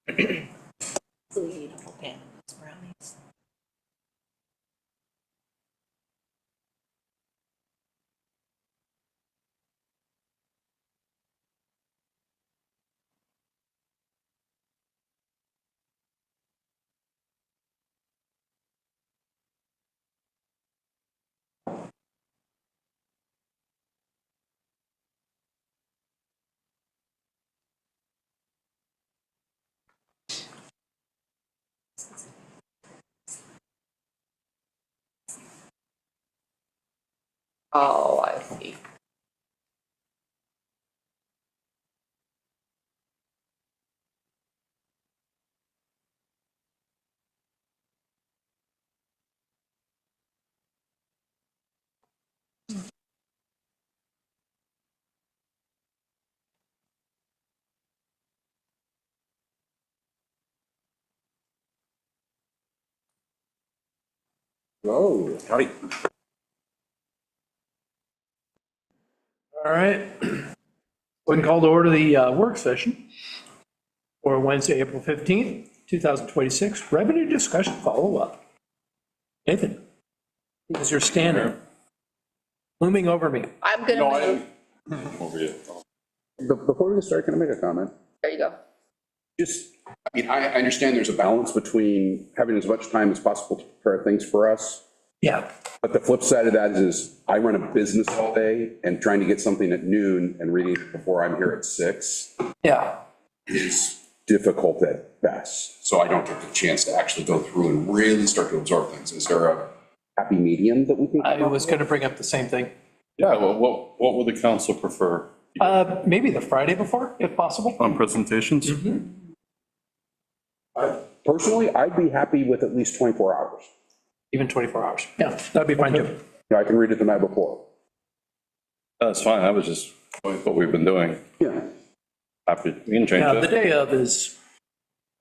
So we need a whole pan of those brownies. Oh, I see. Oh, howdy. All right. We can call to order the work session for Wednesday, April 15th, 2026. Revenue discussion follow-up. Nathan, because you're standing, looming over me. I'm gonna move. Over you. Before we start, can I make a comment? There you go. Just, I mean, I understand there's a balance between having as much time as possible to prepare things for us. Yeah, But the flip side of that is I run a business all day, and trying to get something at noon and reading it before I'm here at 6 yeah. is difficult at best. So I don't get the chance to actually go through and really start to absorb things. Is there a happy medium that we can? I was going to bring up the same thing. Yeah, well, what would the council prefer? Maybe the Friday before, if possible. On presentations? Personally, I'd be happy with at least 24 hours. Even 24 hours. Yeah, that'd be fine too. I can read it the night before. That's fine, I was just going with what we've been doing. Yeah. Happy, we can change Yeah, the it, day of is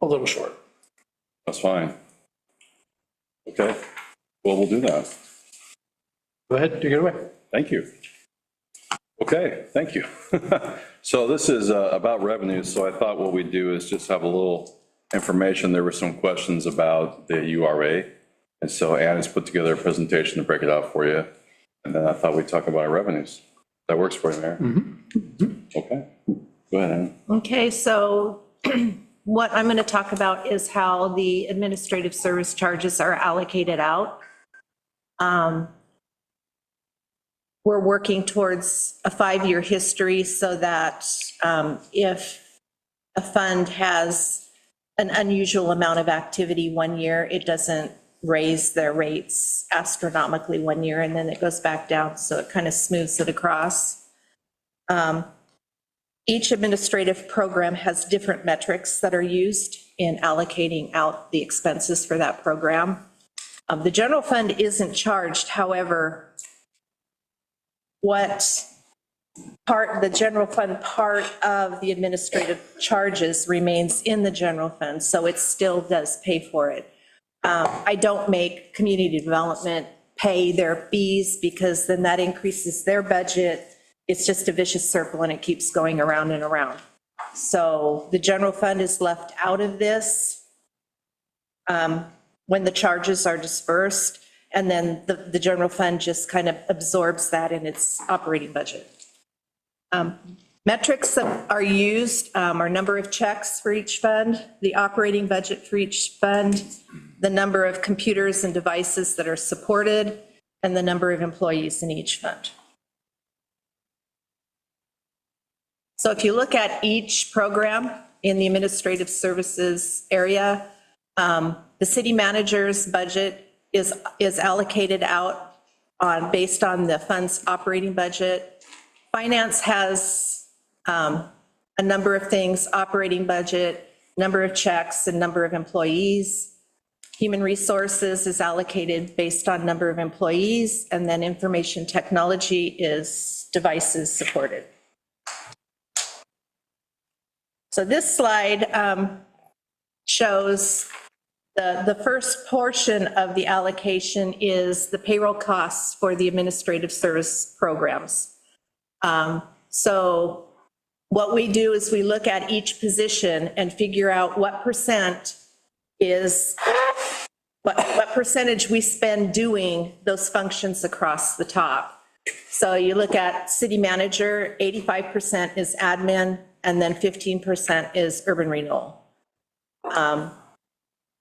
a little short. that's fine. Okay, well, we'll do that. Go ahead, take it away. Thank you. Okay, thank you. So this is about revenues, so I thought what we'd do is just have a little information. There were some questions about the URA, and so Ann has put together a presentation to break it out for you, and then I thought we'd talk about our revenues. That works for you, Mayor? Okay, go ahead, Ann. Okay, so what I'm going to talk about is how the administrative service charges are allocated out. We're working towards a 5-year history so that if a fund has an unusual amount of activity one year, it doesn't raise their rates astronomically one year and then it goes back down. So it kind of smooths it across. Each administrative program has different metrics that are used in allocating out the expenses for that program. The general fund isn't charged, however, the general fund part of the administrative charges remains in the general fund, so it still does pay for it. I don't make community development pay their fees because then that increases their budget. It's just a vicious circle and it keeps going around and around. So the general fund is left out of this when the charges are dispersed, and then the general fund just kind of absorbs that in its operating budget. Metrics that are used are number of checks for each fund, the operating budget for each fund, the number of computers and devices that are supported, and the number of employees in each fund. So if you look at each program in the administrative services area, the city manager's budget is allocated out based on the fund's operating budget. Finance has a number of things: operating budget, number of checks, and number of employees. Human resources is allocated based on number of employees, and then information technology is devices supported. So this slide shows the first portion of the allocation is the payroll costs for the administrative service programs. So what we do is we look at each position and figure out what percent is, what percentage we spend doing those functions across the top. So you look at city manager, 85% is admin, and then 15% is urban renewal.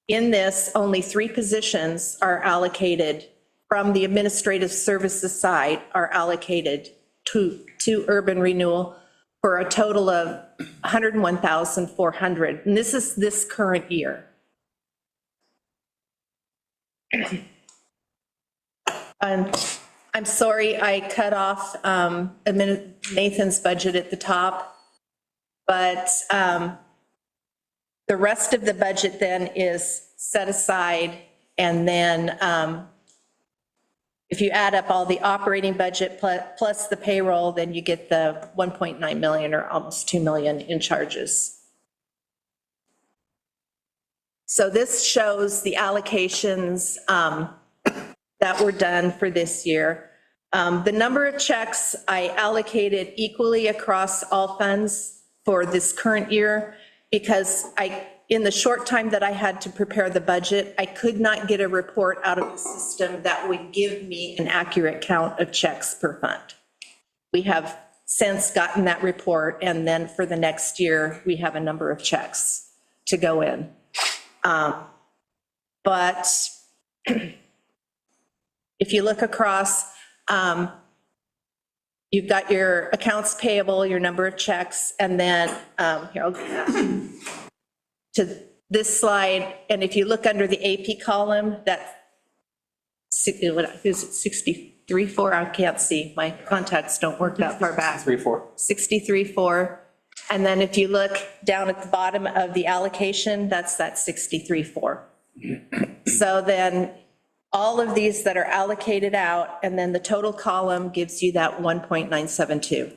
In this, only 3 positions are allocated from the administrative services side are allocated to urban renewal for a total of 101,400. And this is this current year. I'm sorry, I cut off Nathan's budget at the top, but the rest of the budget then is set aside, and then if you add up all the operating budget plus the payroll, then you get the 1.9 million or almost 2 million in charges. So this shows the allocations that were done for this year. The number of checks I allocated equally across all funds for this current year, because in the short time that I had to prepare the budget, I could not get a report out of the system that would give me an accurate count of checks per fund. We have since gotten that report, and then for the next year, we have a number of checks to go in. But if you look across, you've got your accounts payable, your number of checks, and then here, I'll go back to this slide. And if you look under the AP column, that's, what is it, 63.4? I can't see. My contacts don't work that far back. 63.4. And then if you look down at the bottom of the allocation, that's that 63.4. So then all of these that are allocated out, and then the total column gives you that 1.972.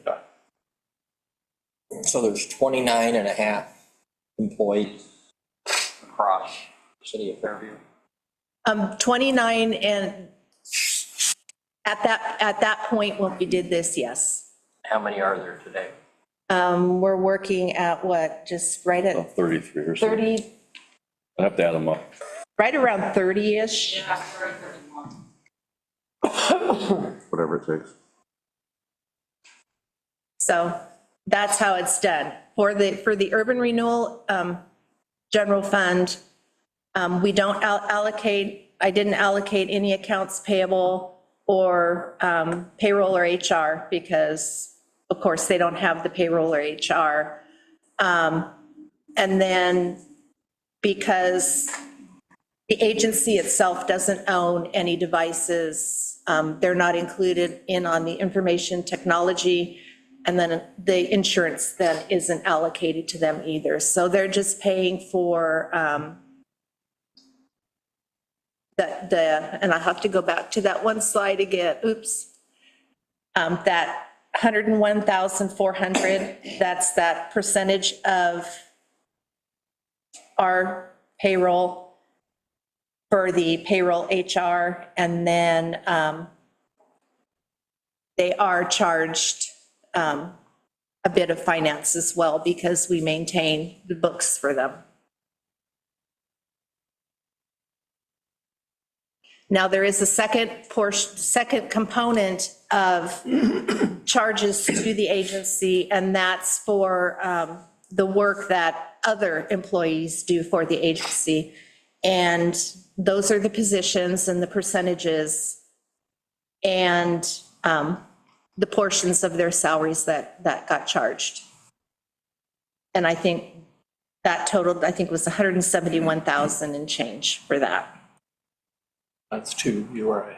So there's 29 and a half employees across the city of Fairview. 29, and at that point when we did this, yes. How many are there today? We're working at what, just right About at 33 or so. 30, I have to add them up. right around 30-ish. Whatever it takes. So that's how it's done. For the urban renewal general fund, we don't allocate, I didn't allocate any accounts payable or payroll or HR, because of course they don't have the payroll or HR. And then because the agency itself doesn't own any devices, they're not included in on the information technology, and then the insurance then isn't allocated to them either. So they're just paying for and I have to go back to that one slide again, oops. That 101,400, that's that percentage of our payroll for the payroll HR, and then they are charged a bit of finance as well, because we maintain the books for them. Now, there is a second component of charges to the agency, and that's for the work that other employees do for the agency. And those are the positions and the percentages and the portions of their salaries that got charged. And I think that totaled, I think it was 171,000 and change for that. That's to URA.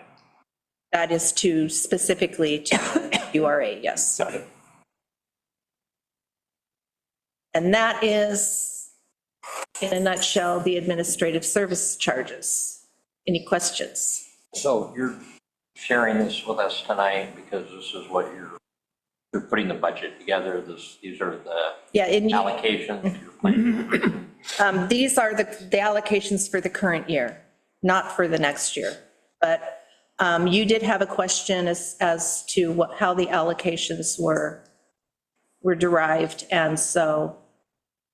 That is to specifically to URA, yes. Got it. And that is, in a nutshell, the administrative service charges. Any questions? So you're sharing this with us tonight because this is what you're putting the budget together. These are the Yeah, allocations you're planning. these are the allocations for the current year, not for the next year. But you did have a question as to how the allocations were were derived, and so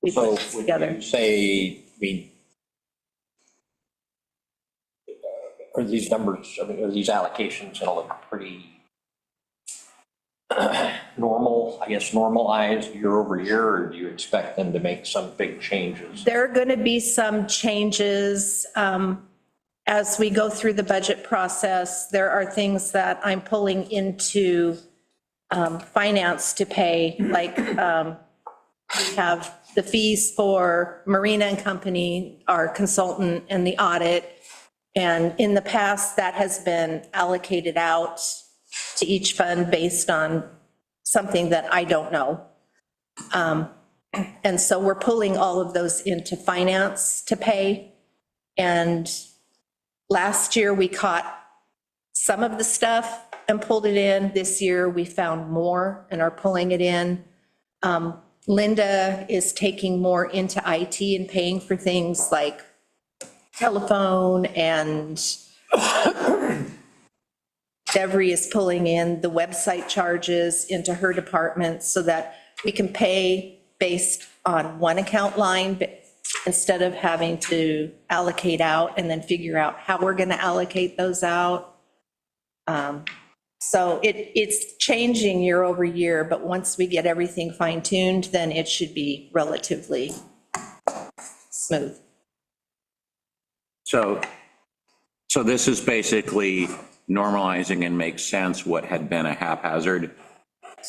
we So put this would together. you say, I mean, are these numbers, I mean, are these allocations gonna look pretty normal, I guess, normalized year over year, or do you expect them to make some big changes? There are going to be some changes as we go through the budget process. There are things that I'm pulling into finance to pay, like we have the fees for Marina and Company, our consultant, and the audit. And in the past, that has been allocated out to each fund based on something that I don't know. And so we're pulling all of those into finance to pay. And last year, we caught some of the stuff and pulled it in. This year, we found more and are pulling it in. Linda is taking more into IT and paying for things like telephone, and Devery is pulling in the website charges into her department so that we can pay based on one account line, but instead of having to allocate out and then figure out how we're going to allocate those out. So it's changing year over year, but once we get everything fine tuned, then it should be relatively smooth. So this is basically normalizing and makes sense what had been a haphazard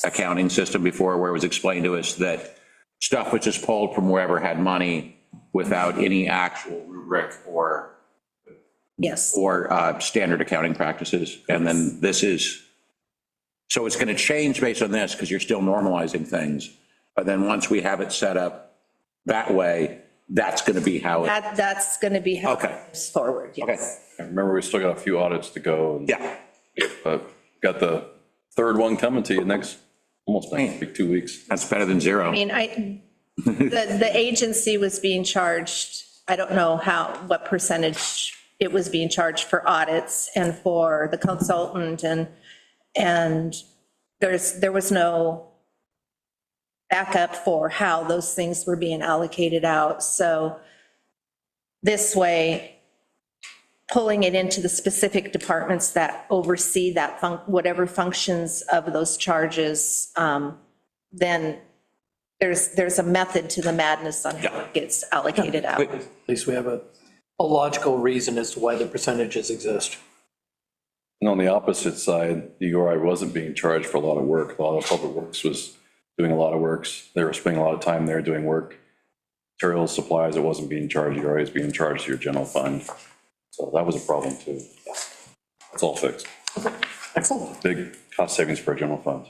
accounting system before, where it was explained to us that stuff was just pulled from wherever had money without any actual rubric or Yes. standard accounting practices. And then this is, so it's going to change based on this because you're still normalizing things. But then once we have it set up that way, that's going to be how it, That's going to be how it Okay. moves forward, okay, yes. I remember we still got a few audits to go. And yeah. But got the third one coming to you almost next week, 2 weeks. That's better than zero. I mean, the agency was being charged, I don't know what percentage it was being charged for audits and for the consultant, and there was no backup for how those things were being allocated out. So this way, pulling it into the specific departments that oversee that whatever functions of those charges, then there's a method to the madness on how it gets allocated out. At least we have a logical reason as to why the percentages exist. And on the opposite side, the URI wasn't being charged for a lot of work. A lot of public works was doing a lot of works. They were spending a lot of time there doing work. Materials, supplies, it wasn't being charged. URI is being charged to your general fund. So that was a problem too. It's all fixed. Excellent. Big cost savings for a general fund.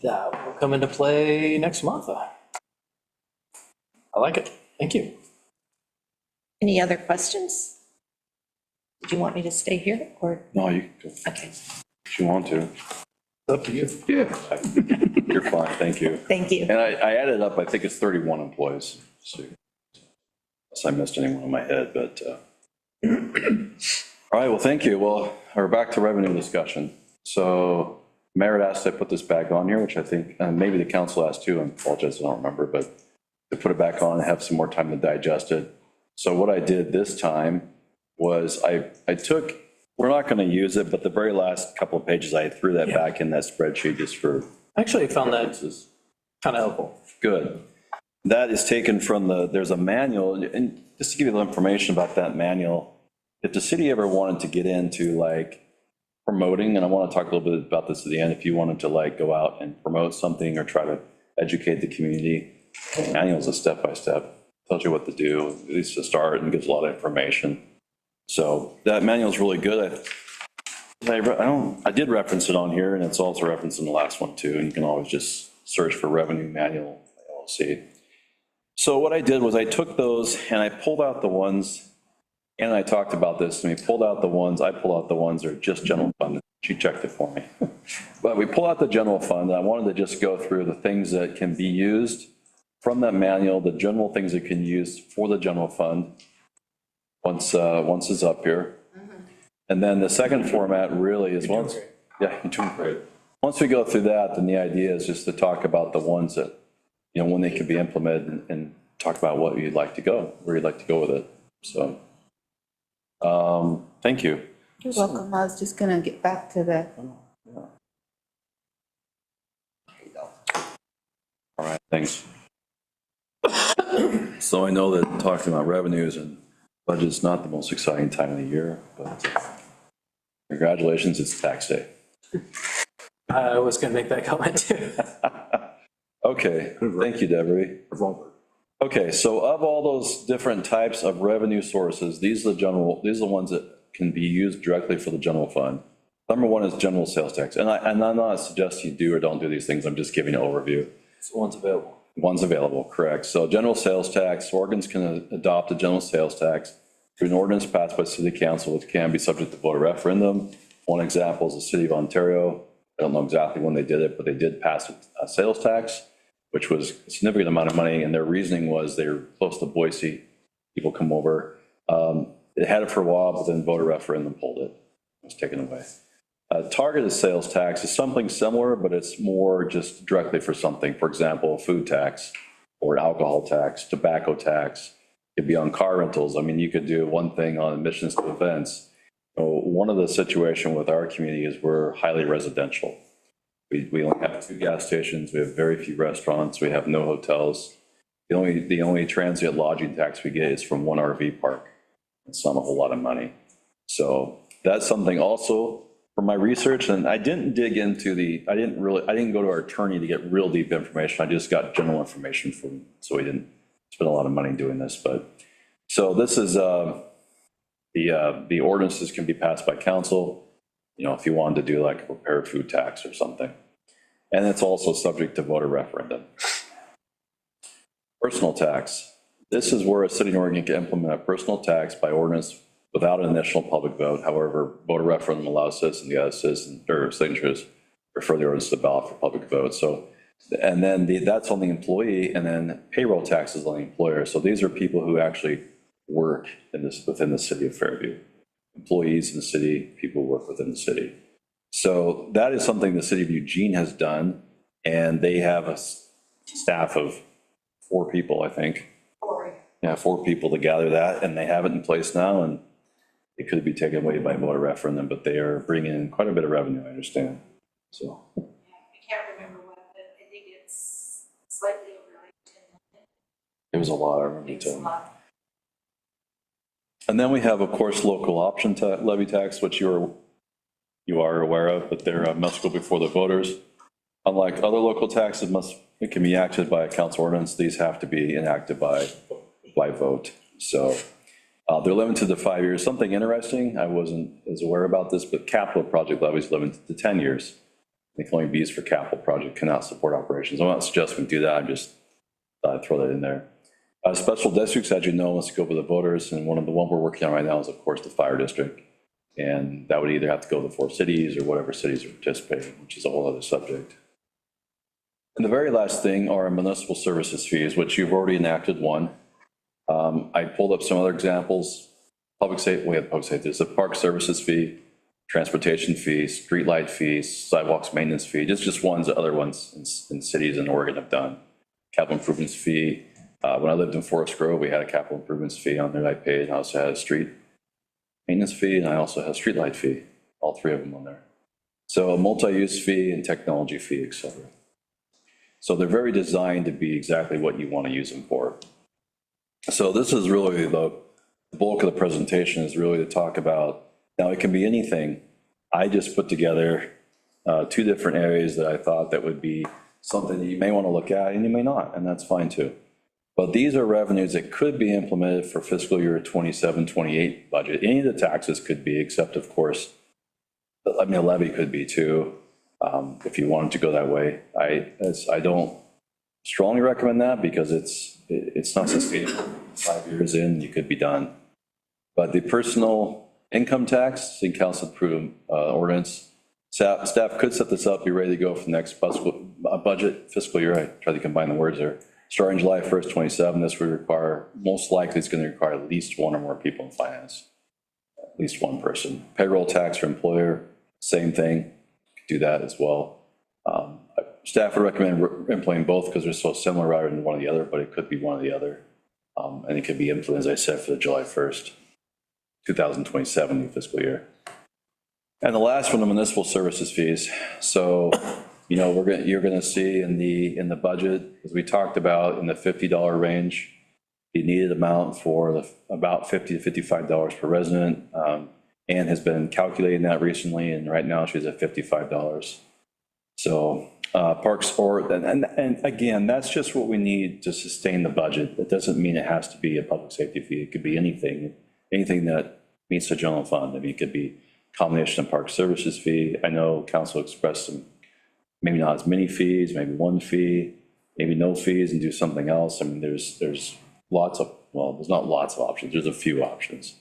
That will come into play next month. I like it. Thank you. Any other questions? Did you want me to stay here or? No, you can, Okay, if you want to. It's up to you. Yeah. You're fine, thank you. thank you. And I added up, I think it's 31 employees. So, unless I missed anyone in my head, but, all right, well, thank you. Well, we're back to revenue discussion. So Merit asked I put this back on here, which I think, and maybe the council asked too, I apologize, I don't remember, but to put it back on and have some more time to digest it. So what I did this time was I took, we're not going to use it, but the very last couple of pages, I threw that back in that spreadsheet just for Actually, I found that references. kind of helpful. Good. That is taken from there's a manual, and just to give you a little information about that manual, if the city ever wanted to get into like promoting, and I want to talk a little bit about this at the end, if you wanted to like go out and promote something or try to educate the community, the manual is a step-by-step, tells you what to do, at least to start, and gives a lot of information. So that manual is really good. I did reference it on here, and it's also referenced in the last one too, and you can always just search for Revenue Manual LLC. So what I did was I took those and I pulled out the ones, and I talked about this, and we pulled out the ones, I pulled out the ones that are just general fund. She checked it for me. But we pull out the general fund, and I wanted to just go through the things that can be used from that manual, the general things that can use for the general fund, once it's up here. And then the second format really is once, yeah, you're doing great. once we go through that, then the idea is just to talk about the ones that, you know, when they can be implemented and talk about what you'd like to go, where you'd like to go with it. So, thank you. You're welcome. I was just gonna get back to the, All right, thanks. So I know that talking about revenues and budget's not the most exciting time of the year, but congratulations, it's tax day. I was going to make that comment too. Okay, thank you, Deborah. Okay, so of all those different types of revenue sources, these are the ones that can be used directly for the general fund. Number one is general sales tax, and I'm not suggesting you do or don't do these things, I'm just giving an overview. So one's available. One's available, correct. So general sales tax, Oregon's can adopt a general sales tax through an ordinance passed by city council, which can be subject to voter referendum. One example is the city of Ontario. I don't know exactly when they did it, but they did pass a sales tax, which was a significant amount of money, and their reasoning was they were close to Boise. People come over. It had it for a while, but then voter referendum pulled it. It was taken away. Targeted sales tax is something similar, but it's more just directly for something. For example, a food tax or alcohol tax, tobacco tax. It could be on car rentals. I mean, you could do one thing on admissions to events. One of the situation with our community is we're highly residential. We only have 2 gas stations. We have very few restaurants. We have no hotels. The only transient lodging tax we get is from one RV park. It's not a whole lot of money. So that's something also for my research, and I didn't dig into I didn't go to our attorney to get real deep information. I just got general information from, so we didn't spend a lot of money doing this. But so this is the ordinances can be passed by council, you know, if you wanted to do like a prepared food tax or something. And it's also subject to voter referendum. Personal tax. This is where a city in Oregon can implement a personal tax by ordinance without an initial public vote. However, voter referendum allows citizens to get a citizen or signatures refer the ordinance to the ballot for public vote. So, and then that's on the employee, and then payroll taxes on the employer. So these are people who actually work within the city of Fairview. Employees in the city, people who work within the city. So that is something the city of Eugene has done, and they have a staff of 4 people, I think. 4. Yeah, 4 people to gather that, and they have it in place now, and it could be taken away by voter referendum, but they are bringing in quite a bit of revenue, I understand. So. I can't remember what, but I think it's slightly over like 10 million. It was a lot, I remember It's a too. lot. And then we have, of course, local option levy tax, which you are aware of, but they must go before the voters. Unlike other local taxes, it can be acted by a council ordinance. These have to be enacted by vote. So they're limited to 5 years. Something interesting, I wasn't as aware about this, but capital project levies limited to 10 years. They can only be used for capital project, cannot support operations. I'm not suggesting we do that, I'm just thought I'd throw that in there. Special districts, as you know, must go with the voters, and the one we're working on right now is, of course, the fire district. And that would either have to go to the 4 cities or whatever cities are participating, which is a whole other subject. And the very last thing are municipal services fees, which you've already enacted one. I pulled up some other examples. Public safety, we have public safety, there's a park services fee, transportation fee, streetlight fees, sidewalks maintenance fee, just ones that other ones in cities in Oregon have done. Capital improvements fee. When I lived in Forest Grove, we had a capital improvements fee on there I paid. I also had a street maintenance fee, and I also had a streetlight fee, all 3 of them on there. So a multi-use fee and technology fee, et cetera. So they're very designed to be exactly what you want to use them for. So this is really the bulk of the presentation, is really to talk about, now it can be anything. I just put together 2 different areas that I thought that would be something that you may want to look at, and you may not, and that's fine too. But these are revenues that could be implemented for fiscal year 27-28 budget. Any of the taxes could be, except of course, I mean, a levy could be too, if you wanted to go that way. I don't strongly recommend that because it's not sustainable. 5 years in, you could be done. But the personal income tax, city council approved ordinance, staff could set this up, be ready to go for the next budget fiscal year. I tried to combine the words there. Starting July 1st, 27, this would require, most likely it's going to require at least 1 or more people in finance, at least 1 person. Payroll tax for employer, same thing, do that as well. Staff would recommend implementing both because they're so similar rather than one or the other, but it could be one or the other. And it could be implemented, as I said, for the July 1st, 2027 fiscal year. And the last one, the municipal services fees. So, you know, you're going to see in the budget, as we talked about, in the $50 range, the needed amount for about $50 to $55 per resident. Ann has been calculating that recently, and right now she's at $55. So parks, and again, that's just what we need to sustain the budget. That doesn't mean it has to be a public safety fee. It could be anything that meets the general fund. I mean, it could be a combination of park services fee. I know council expressed some, maybe not as many fees, maybe one fee, maybe no fees and do something else. I mean, there's lots of, well, there's not lots of options. There's a few options.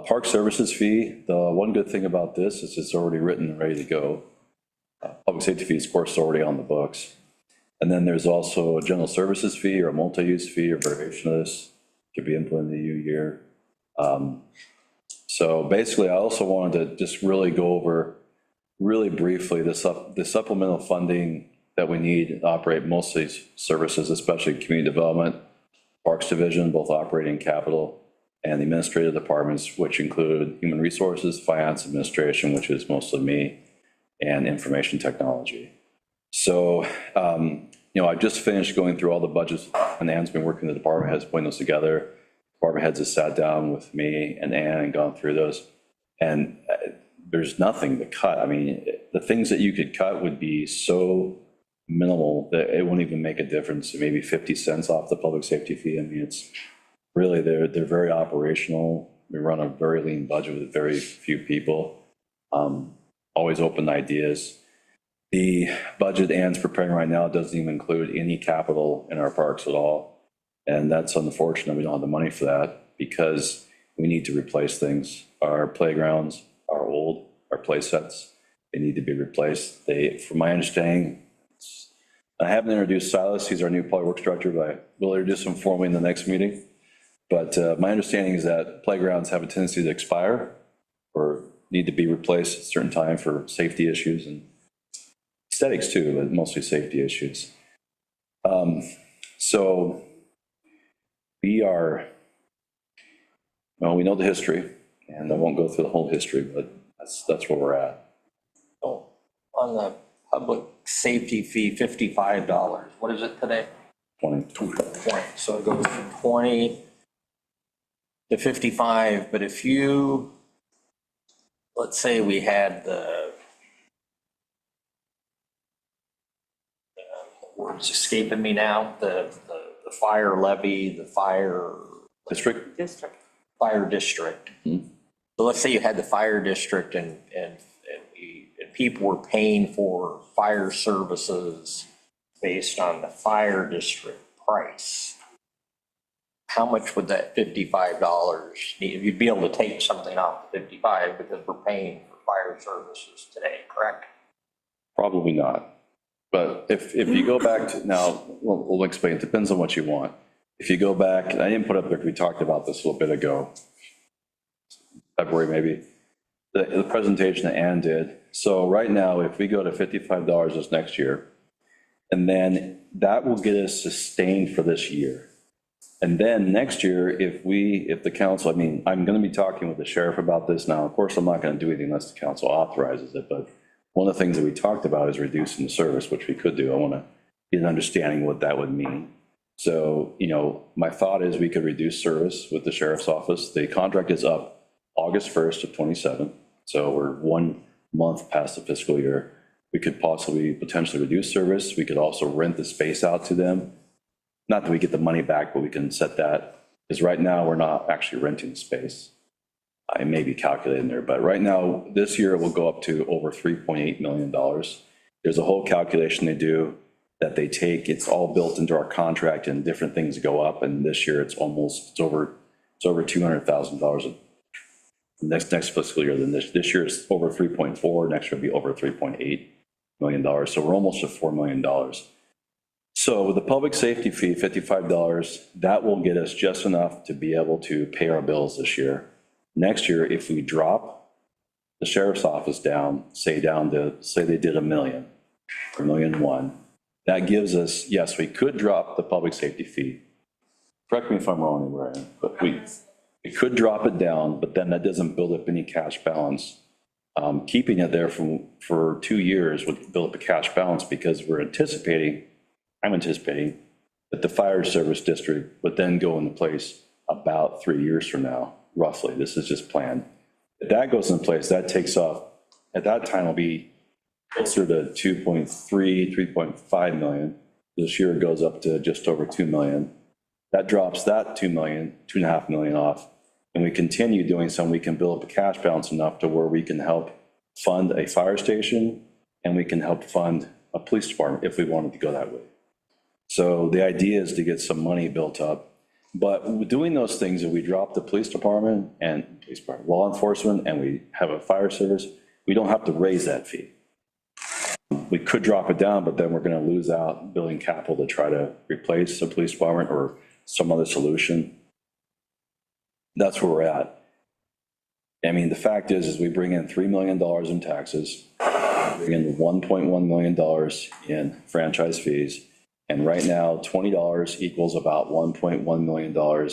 Park services fee, the one good thing about this is it's already written and ready to go. Public safety fee, of course, is already on the books. And then there's also a general services fee or a multi-use fee or variation of this. Could be implemented in the new year. So basically, I also wanted to just really go over really briefly the supplemental funding that we need to operate most of these services, especially community development, Parks Division, both operating and capital, and the administrative departments, which include human resources, finance, administration, which is mostly me, and information technology. So, you know, I just finished going through all the budgets, and Ann's been working with the department heads, putting those together. Department heads have sat down with me and Ann and gone through those, and there's nothing to cut. I mean, the things that you could cut would be so minimal that it wouldn't even make a difference. Maybe 50 cents off the public safety fee. I mean, it's really, they're very operational. We run a very lean budget with very few people. Always open ideas. The budget Ann's preparing right now doesn't even include any capital in our parks at all. And that's unfortunate. We don't have the money for that because we need to replace things. Our playgrounds are old, our play sets, they need to be replaced. From my understanding, I haven't introduced Silas, he's our new public works director, but I will introduce him formally in the next meeting. But my understanding is that playgrounds have a tendency to expire or need to be replaced at a certain time for safety issues and aesthetics too, but mostly safety issues. So we know the history, and I won't go through the whole history, but that's where we're at. So on the public safety fee, $55, what is it today? 20. 20. So it goes from 20 to 55, but if you, let's say we had the words escaping me now, the fire levy, the fire District? fire district. So let's say you had the fire district and people were paying for fire services based on the fire district price. How much would that $55 need? You'd be able to take something off the 55 because we're paying for fire services today, correct? Probably not. But if you go back to, now, we'll explain, it depends on what you want. If you go back, and I didn't put up there, we talked about this a little bit ago, February maybe, the presentation that Ann did. So right now, if we go to $55 this next year, and then that will get us sustained for this year. And then next year, if the council, I mean, I'm going to be talking with the sheriff about this now. Of course, I'm not going to do anything unless the council authorizes it, but one of the things that we talked about is reducing the service, which we could do. I want to get an understanding what that would mean. So, you know, my thought is we could reduce service with the sheriff's office. The contract is up August 1st of 27. So we're 1 month past the fiscal year. We could potentially reduce service. We could also rent the space out to them. Not that we get the money back, but we can set that, because right now we're not actually renting the space. I may be calculating there, but right now, this year it will go up to over $3.8 million. There's a whole calculation they do that they take, it's all built into our contract and different things go up. And this year it's over $200,000 next fiscal year than this year is over 3.4, next year will be over $3.8 million. So we're almost at $4 million. So with the public safety fee, $55, that will get us just enough to be able to pay our bills this year. Next year, if we drop the sheriff's office down, say they did $1 million, or $1,000,001. That gives us, yes, we could drop the public safety fee. Correct me if I'm wrong, Brian, but we could drop it down, but then that doesn't build up any cash balance. Keeping it there for 2 years would build up a cash balance because I'm anticipating that the fire service district would then go into place about 3 years from now, roughly. This is just planned. If that goes into place, that takes off, at that time will be closer to 2.3, 3.5 million. This year it goes up to just over 2 million. That drops that 2 million, 2.5 million off. And we continue doing some, we can build up a cash balance enough to where we can help fund a fire station and we can help fund a police department if we wanted to go that way. So the idea is to get some money built up. But doing those things, if we drop the police department and law enforcement and we have a fire service, we don't have to raise that fee. We could drop it down, but then we're going to lose out building capital to try to replace the police department or some other solution. That's where we're at. I mean, the fact is we bring in $3 million in taxes, bring in $1.1 million in franchise fees, and right now, $20 equals about $1.1 million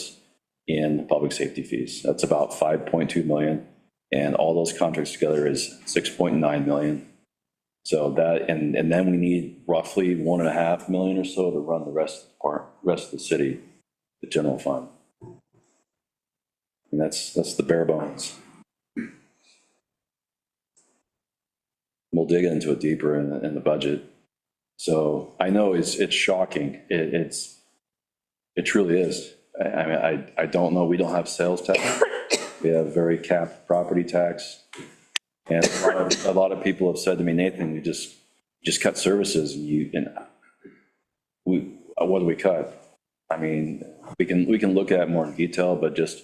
in public safety fees. That's about 5.2 million, and all those contracts together is 6.9 million. So that, and then we need roughly 1.5 million or so to run the rest of the city, the general fund. And that's the bare bones. We'll dig into it deeper in the budget. So I know it's shocking. It truly is. I mean, I don't know. We don't have sales tax. We have very capped property tax. And a lot of people have said to me, Nathan, you just cut services and what do we cut? I mean, we can look at it more in detail, but just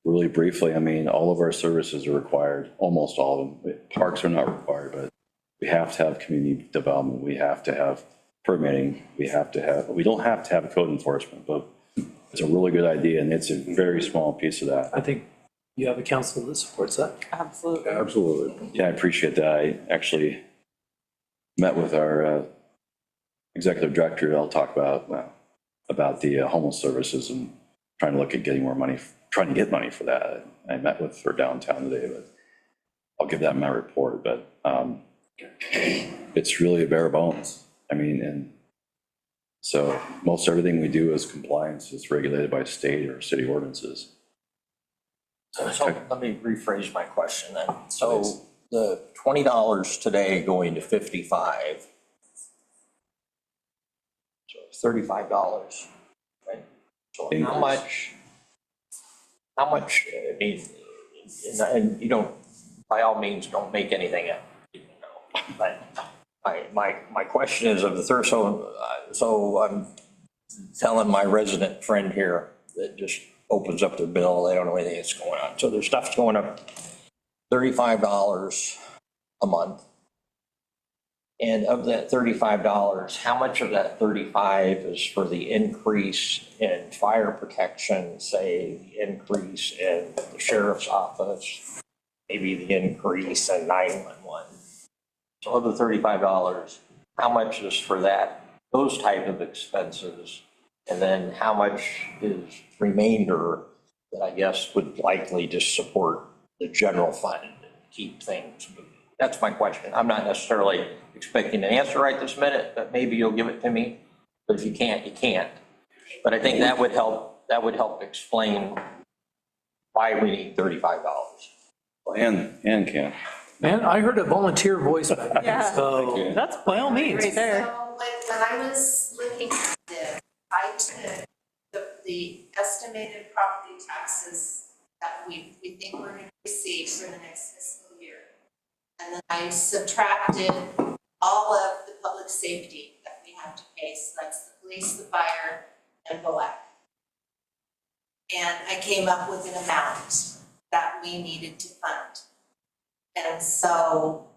really briefly, I mean, all of our services are required, almost all of them. Parks are not required, but we have to have community development. We have to have permitting. We don't have to have code enforcement, but it's a really good idea, and it's a very small piece of that. I think you have a council that supports that. Absolutely. Absolutely. Yeah, I appreciate that. I actually met with our executive director. I'll talk about the homeless services and trying to look at getting more money, trying to get money for that. I met with her downtown today, but I'll give that in my report. But it's really a bare bones. I mean, and so most everything we do is compliance. It's regulated by state or city ordinances. So let me rephrase my question then. So the $20 today going to 55, so $35, right? So how much, I mean, and you don't, by all means, don't make anything up, you know, but my question is of the third, so I'm telling my resident friend here that just opens up their bill, they don't know anything that's going on. So their stuff's going up $35 a month. And of that $35, how much of that 35 is for the increase in fire protection, say the increase in the sheriff's office, maybe the increase in 911? So of the $35, how much is for those type of expenses? And then how much is remainder that I guess would likely just support the general fund and keep things moving? That's my question. I'm not necessarily expecting an answer right this minute, but maybe you'll give it to me. But if you can't, you can't. But I think that would help explain why we need $35. And can. Man, I heard a volunteer voice back there, Yeah. so that's by all means. Right there. So when I was looking at this, I took the estimated property taxes that we think we're going to receive for the next fiscal year. And then I subtracted all of the public safety that we have to pay. So that's the police, the fire, and BOAC. And I came up with an amount that we needed to fund. And so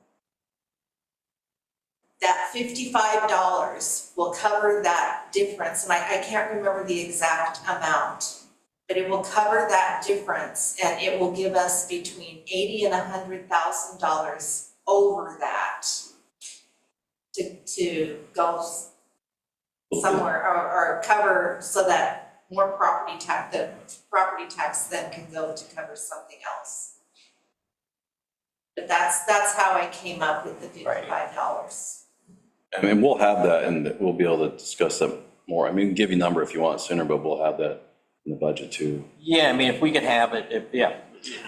that $55 will cover that difference. And I can't remember the exact amount, but it will cover that difference, and it will give us between $80,000 and $100,000 over that to go somewhere or cover so that more the property tax then can go to cover something else. But that's how I came up with the $55. I mean, we'll have that and we'll be able to discuss that more. I mean, give you a number if you want sooner, but we'll have that in the budget too. Yeah, I mean, if we could have it,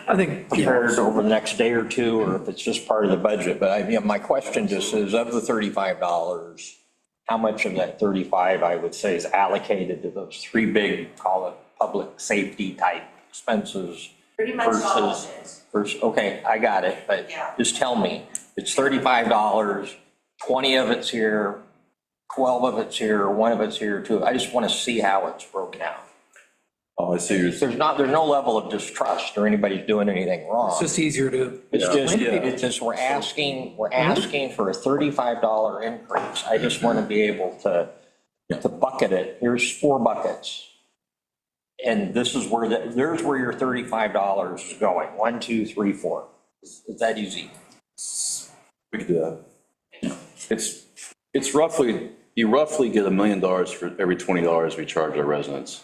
I think, prepared over the next day or two, or if it's just part of the budget. But my question just is, of the $35, how much of that 35, I would say, is allocated to those three big, call it public safety type expenses? Pretty much all of it. Okay, I got it, but Yeah. just tell me, it's $35, 20 of it's here, 12 of it's here, 1 of it's here too. I just want to see how it's broken out. Oh, I see. You're There's no level of distrust or anybody's doing anything wrong. it's just easier to. It's just, we're asking for a $35 increase. I just want to be able to bucket it. Here's 4 buckets. And this is where, there's where your $35 is going. 1, 2, 3, 4. It's that easy. We could do that. It's roughly, you roughly get $1 million for every $20 we charge our residents.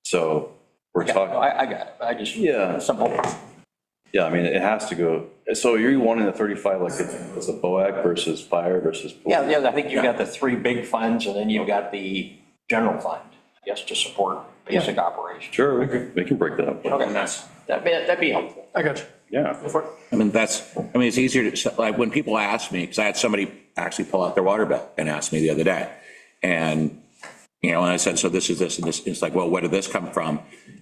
So we're talking, I got it. I just, Yeah. simple. yeah, I mean, it has to go. So you're wanting the 35, like it's a BOAC versus fire versus. Yeah, I think you've got the 3 big funds and then you've got the general fund, I guess, to support basic operations. Sure, we can break that up. Okay, that'd be helpful. I got you. Yeah. Go for it. I mean, it's easier to, like, when people ask me, because I had somebody actually pull out their water bill and ask me the other day. And, and I said, so this is this, and this, it's like, well, where did this come from?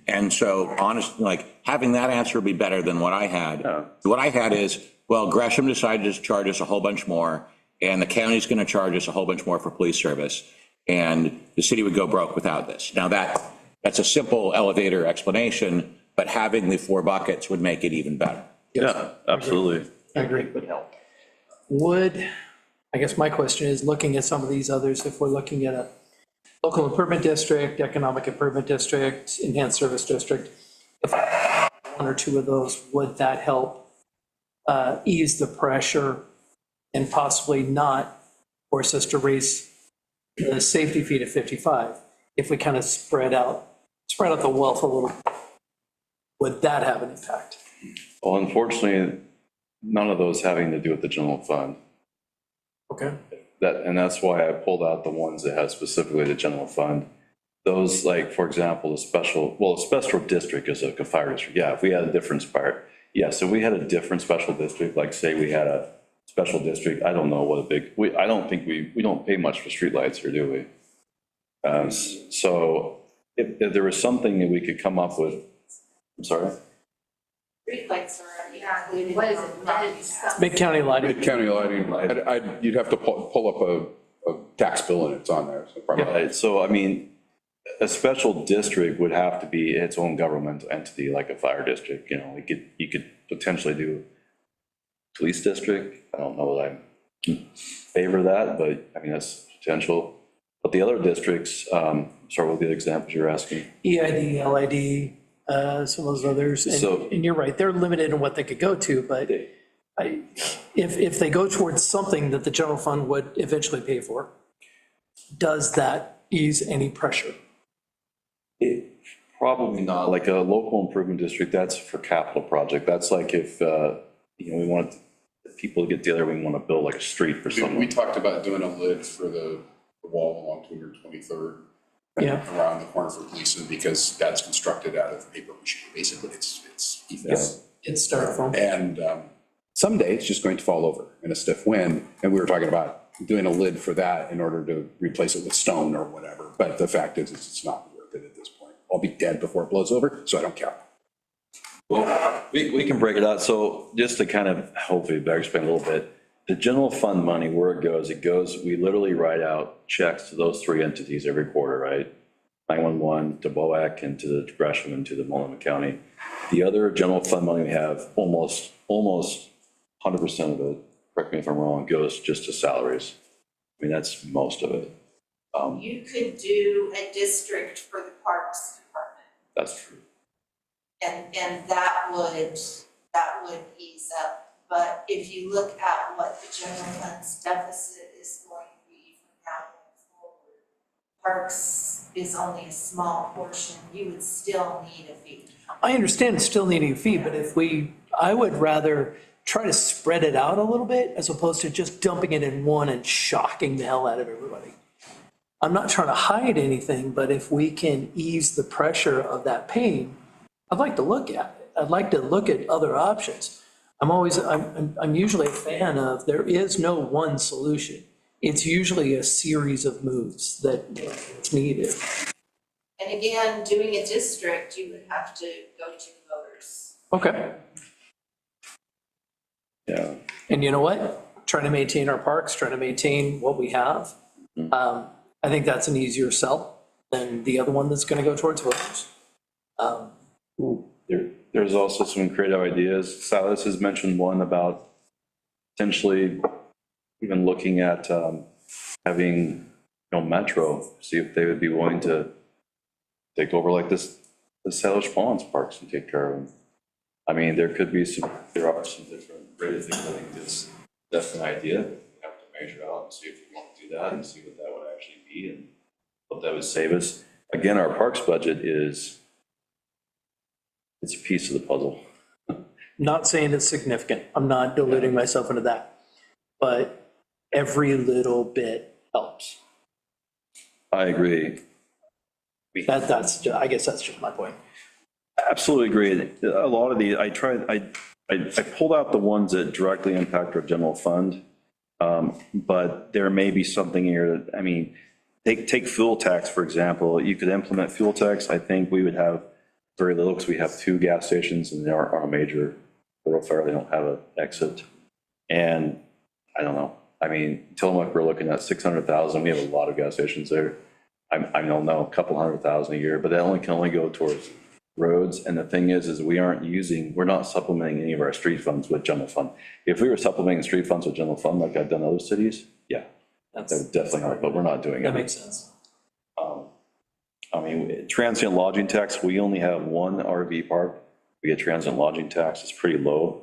And so honestly, like, having that answer would be better than what I had. Yeah. What I had is, well, Gresham decided to charge us a whole bunch more, and the county's going to charge us a whole bunch more for police service, and the city would go broke without this. Now that's a simple elevator explanation, but having the 4 buckets would make it even better. Yeah, absolutely. I agree. Would help. I guess my question is, looking at some of these others, if we're looking at a local improvement district, economic improvement district, enhanced service district, if 1 or 2 of those, would that help ease the pressure and possibly not force us to raise the safety fee to 55? If we kind of spread out the wealth a little, would that have an impact? Well, unfortunately, none of those having to do with the general fund. Okay. And that's why I pulled out the ones that have specifically the general fund. Those, like, for example, a special district is a fire district. Yeah, if we had a different fire, so we had a different special district, like say we had a special district, I don't know what I don't think we don't pay much for streetlights here, do we? So if there was something that we could come up with, I'm sorry? Streetlights are already included. What is it? Property tax. Mid-county lighting. Mid-county lighting, you'd have to pull up a tax bill and it's on there. So probably. Right, so I mean, a special district would have to be its own governmental entity, like a fire district, you could potentially do police district. I don't know that I favor that, but I mean, that's potential. But the other districts, sorry, what were the examples you're asking? EID, LID, some of those others. And you're right, they're limited in what they could go to, but if they go towards something that the general fund would eventually pay for, does that ease any pressure? Probably not. Like a local improvement district, that's for capital project. That's like if, we want people to get together, we want to build like a street for We someone. talked about doing a lid for the wall along 223rd. Yeah. Around the corner for Gleason, because that's constructed out of paper mache. Basically, it's EFS. It's styrofoam. And someday it's just going to fall over in a stiff wind. And we were talking about doing a lid for that in order to replace it with stone or whatever. But the fact is, it's not worth it at this point. I'll be dead before it blows over, so I don't care. Well, we can break it out. So just to kind of hopefully better explain a little bit, the general fund money, where it goes, we literally write out checks to those 3 entities every quarter, right? 911 to BOAC and to the Gresham and to the Multnomah County. The other general fund money we have, almost 100% of it, correct me if I'm wrong, goes just to salaries. I mean, that's most of it. You could do a district for the Parks Department, That's true. and that would ease up. But if you look at what the general fund's deficit is parks is only a small portion, you would still need a fee. I understand still needing a fee, but I would rather try to spread it out a little bit as opposed to just dumping it in one and shocking the hell out of everybody. I'm not trying to hide anything, but if we can ease the pressure of that pain, I'd like to look at it. I'd like to look at other options. I'm usually a fan of, there is no one solution. It's usually a series of moves that it's needed. And again, doing a district, you would have to go to the voters. Okay. Yeah. And you know what? Trying to maintain our parks, trying to maintain what we have. I think that's an easier sell than the other one that's gonna go towards voters. There's also some creative ideas. Silas has mentioned one about potentially even looking at having, Metro, see if they would be willing to take over like this, the Salish Ponds parks and take care of them. I mean, there are some different creative things. I think it's definitely an idea. We have to measure out and see if we want to do that and see what that would actually be and what that would save us. Again, our parks budget it's a piece of the puzzle. Not saying it's significant. I'm not deluding myself into that. But every little bit helps. I agree. I guess that's just my point. Absolutely agree. A lot of the, I pulled out the ones that directly impact our general fund. But there may be something here that, I mean, take fuel tax, for example. You could implement fuel tax. I think we would have very little because we have 2 gas stations and they are on a major thoroughfare. They don't have an exit. And I don't know. I mean, Tillamook, we're looking at 600,000. We have a lot of gas stations there. I don't know, a couple 100,000 a year, but that can only go towards roads. And the thing is we're not supplementing any of our street funds with general fund. If we were supplementing street funds with general fund like I've done in other cities, yeah, that would definitely help, but we're not doing it. That makes sense. I mean, transient lodging tax, we only have one RV park. We get transient lodging tax, it's pretty low.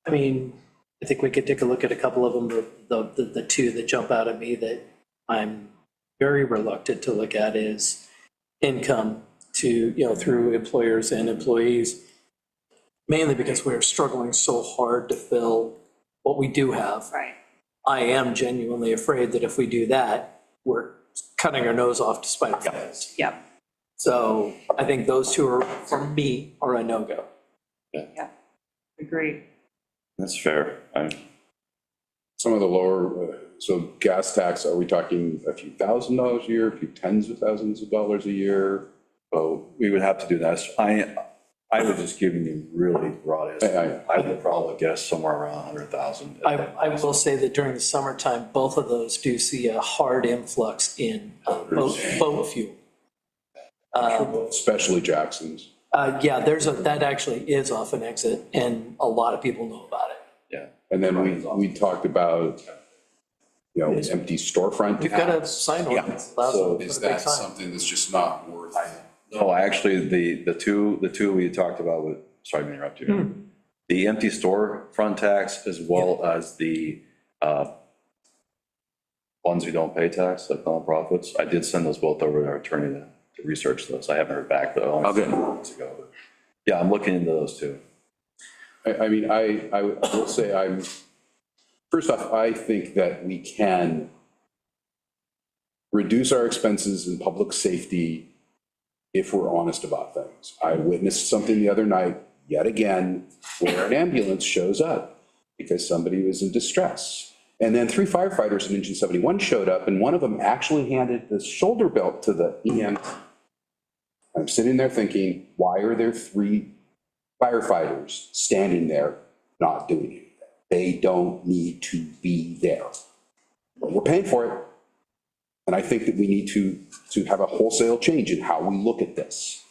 I mean, I think we could take a look at a couple of them. The 2 that jump out at me that I'm very reluctant to look at is income to, through employers and employees, mainly because we're struggling so hard to fill what we do have. Right. I am genuinely afraid that if we do that, we're cutting our nose off to spite our face. Yep. So I think those 2 are, for me, are a no-go. Agreed. That's fair. Some of the lower, so gas tax, are we talking a few $1,000s a year, a few tens of thousands of dollars a year? So we would have to do that. I was just giving you really broad estimate. I would probably guess somewhere around 100,000. I will say that during the summertime, both of those do see a hard influx in boat fuel. Especially Jackson's. Yeah, that actually is off an exit, and a lot of people know about it. Yeah. And then we talked about, empty storefront. We've got a sign ordinance. allows them to So put is a big that sign. something that's just not worth? No, actually, the two we talked about with, sorry to interrupt you. The empty store front tax as well as the ones who don't pay tax, like nonprofits. I did send those both over to our attorney to research those. I haven't heard back though. Oh, good. Months ago. Yeah, I'm looking into those too. I mean, I will say first off, I think that we can reduce our expenses in public safety if we're honest about things. I witnessed something the other night, yet again, where an ambulance shows up because somebody was in distress. And then 3 firefighters in Engine 71 showed up, and one of them actually handed the shoulder belt to the EM. I'm sitting there thinking, why are there 3 firefighters standing there not doing anything? They don't need to be there. But we're paying for it. And I think that we need to have a wholesale change in how we look at this.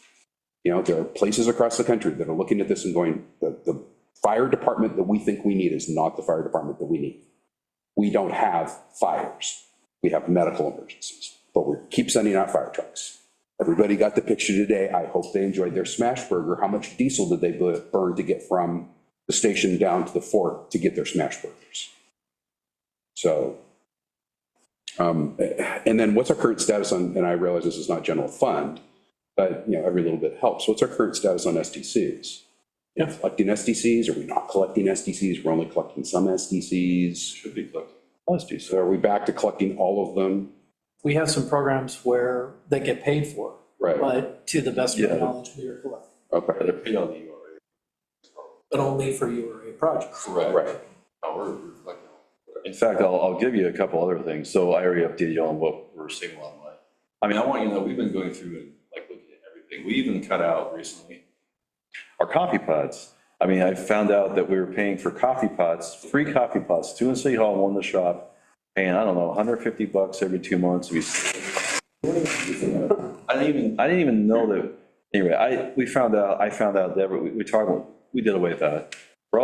There are places across the country that are looking at this and going, the fire department that we think we need is not the fire department that we need. We don't have fires. We have medical emergencies, but we keep sending out fire trucks. Everybody got the picture today. I hope they enjoyed their smash burger. How much diesel did they burn to get from the station down to the fort to get their smash burgers. So, and then what's our current status on, and I realize this is not general fund, but, you know, every little bit helps. What's our current status on SDCs? Yeah. Collecting SDCs? Are we not collecting SDCs? We're only collecting some SDCs. Should be collected. So are we back to collecting all of them? We have some programs where they get paid for, Right. but to the best of Yeah. my knowledge, we are collecting, Okay. They're paid on the URA. but only for URA projects. Correct. Right. No, we're collecting. In fact, I'll give you a couple other things. So I already updated you on what we're seeing online. I mean, I want you to know, we've been going through and like looking at everything. We even cut out recently our coffee pods. I mean, I found out that we were paying for coffee pods, free coffee pods, 2 in City Hall, 1 in the shop, paying, I don't know, $150 every 2 months. I didn't even know that. Anyway, I found out that we did away with that. We're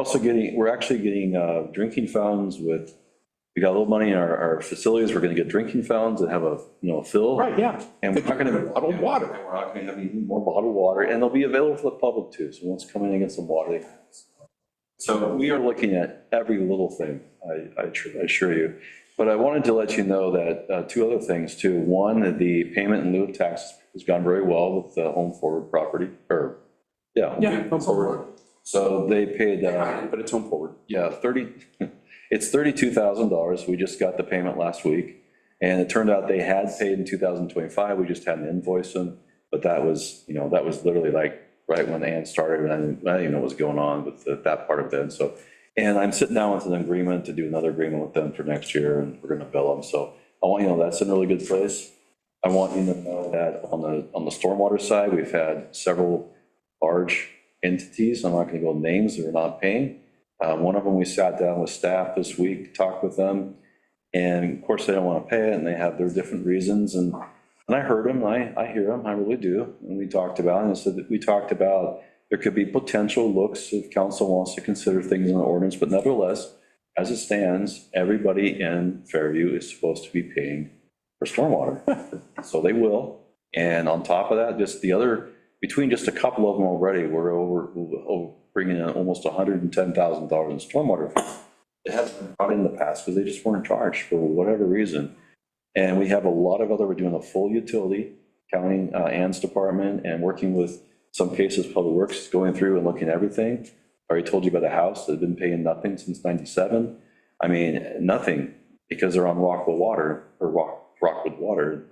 actually getting drinking fountains with, we got a little money in our facilities. We're going to get drinking fountains that have a, you know, fill. Right, yeah. And we're not going to. Bottled water. And we're not going to have any more bottled water, and they'll be available for the public too. So once coming in and get some water, they can. So we are looking at every little thing, I assure you. But I wanted to let you know that 2 other things too. One, the payment in lieu of taxes has gone very well with the Home Forward property, or, yeah. Yeah. Home forward. So they paid, But it's home forward. yeah, it's $32,000. We just got the payment last week. And it turned out they had paid in 2025. We just hadn't invoiced them. But that was, you know, that was literally like right when Ann started. And I didn't even know what was going on with that part of it. So, and I'm sitting down with an agreement to do another agreement with them for next year, and we're going to bill them. So I want you to know that's in a really good place. I want you to know that on the stormwater side, we've had several large entities, I'm not going to go names, that are not paying. One of them, we sat down with staff this week, talked with them, and of course, they don't want to pay it, and they have their different reasons, and I heard them, I hear them, I really do, and we talked about it, and so we talked about there could be potential looks if council wants to consider things in the ordinance, but nevertheless, as it stands, everybody in Fairview is supposed to be paying for stormwater, so they will, and on top of that, just the other, between just a couple of them already, we're over bringing in almost $110,000 in stormwater fees. It hasn't been brought in the past because they just weren't charged for whatever reason. And we have a lot of other, we're doing a full utility, counting Ann's department and working with some cases, Public Works, going through and looking at everything. I already told you about a house that had been paying nothing since '97. I mean, nothing, because they're on Rockwood Water, or Rockwood Water.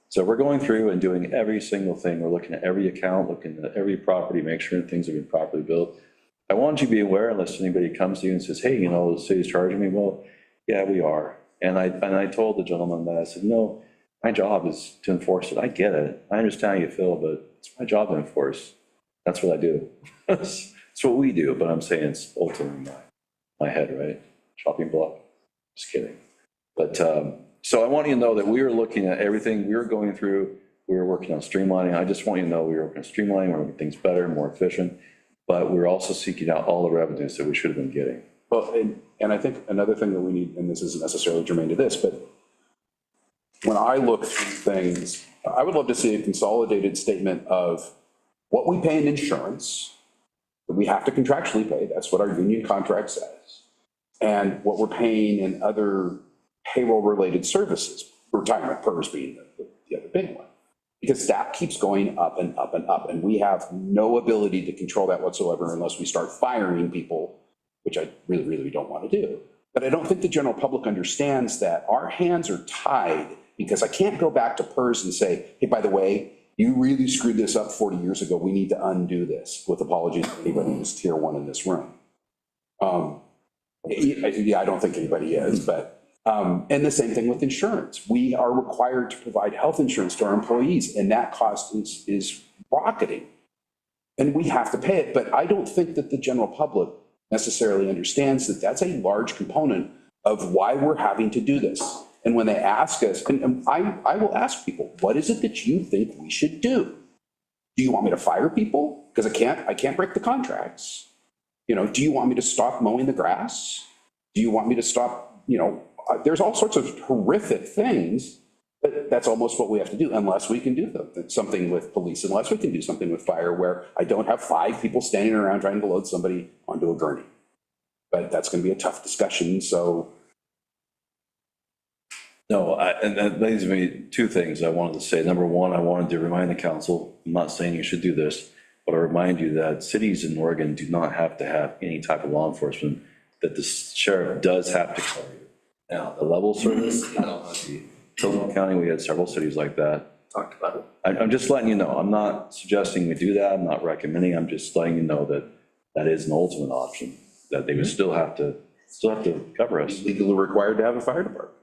So we're going through and doing every single thing. We're looking at every account, looking at every property, make sure things have been properly built. I want you to be aware, unless anybody comes to you and says, hey, you know, the city's charging me. Well, yeah, we are. And I told the gentleman that, I said, no, my job is to enforce it. I get it. I understand how you feel, but it's my job to enforce. That's what I do. That's what we do, but I'm saying it's ultimately my head, right? Chopping block. Just kidding. But, so I want you to know that we are looking at everything we were going through. We were working on streamlining. I just want you to know we were working on streamlining, we're making things better, more efficient, but we're also seeking out all the revenues that we should have been getting. Well, and I think another thing that we need, and this isn't necessarily germane to this, but when I look through things, I would love to see a consolidated statement of what we pay in insurance, that we have to contractually pay, that's what our union contract says, and what we're paying in other payroll-related services, retirement PERS being the other big one. Because that keeps going up and up and up, and we have no ability to control that whatsoever unless we start firing people, which I really, really don't want to do. But I don't think the general public understands that our hands are tied, because I can't go back to PERS and say, hey, by the way, you really screwed this up 40 years ago, we need to undo this, with apologies to anybody who's tier 1 in this room. Yeah, I don't think anybody is, but and the same thing with insurance. We are required to provide health insurance to our employees, and that cost is rocketing. And we have to pay it, but I don't think that the general public necessarily understands that that's a large component of why we're having to do this. And when they ask us, and I will ask people, what is it that you think we should do? Do you want me to fire people? Because I can't break the contracts. You know, do you want me to stop mowing the grass? Do you want me to stop, you know, there's all sorts of horrific things, but that's almost what we have to do, unless we can do something with police, unless we can do something with fire, where I don't have 5 people standing around trying to load somebody onto a gurney. but that's going to be a tough discussion, so. No, and that leads me to two things I wanted to say. Number one, I wanted to remind the council, I'm not saying you should do this, but I remind you that cities in Oregon do not have to have any type of law enforcement, that the sheriff does have to cover you. Now, the level service, I don't know, Tillamook County, we had several cities like that. Talked about it. I'm just letting you know, I'm not suggesting we do that, I'm not recommending, I'm just letting you know that that is an ultimate option, that they would still have to cover us. Legally required to have a fire department.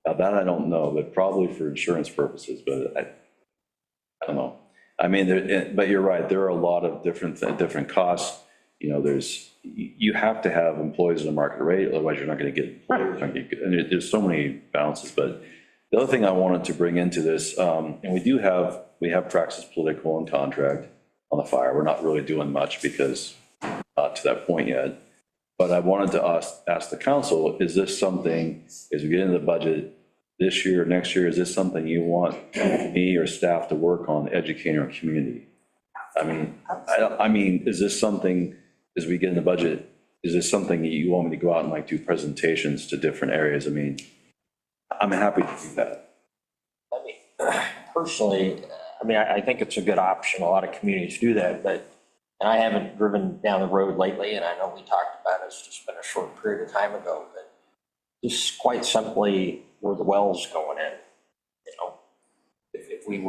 Now, that I don't know, but probably for insurance purposes, but I don't know. I mean, but you're right, there are a lot of different costs. You know, you have to have employees at a market rate, otherwise you're not going to get employees. And there's so many balances, but the other thing I wanted to bring into this, and we have Praxis Political and Contract on the fire. We're not really doing much because not to that point yet. But I wanted to ask the council, is this something, as we get into the budget this year, next year, is this something you want me or staff to work on educating our community? I mean, is this something, as we get in the budget, is this something that you want me to go out and like do presentations to different areas? I mean, I'm happy to do that. I mean, personally, I think it's a good option. A lot of communities do that, but, and I haven't driven down the road lately, and I know we talked about it, it's just been a short period of time ago, but just quite simply where the well's going in, you know, if we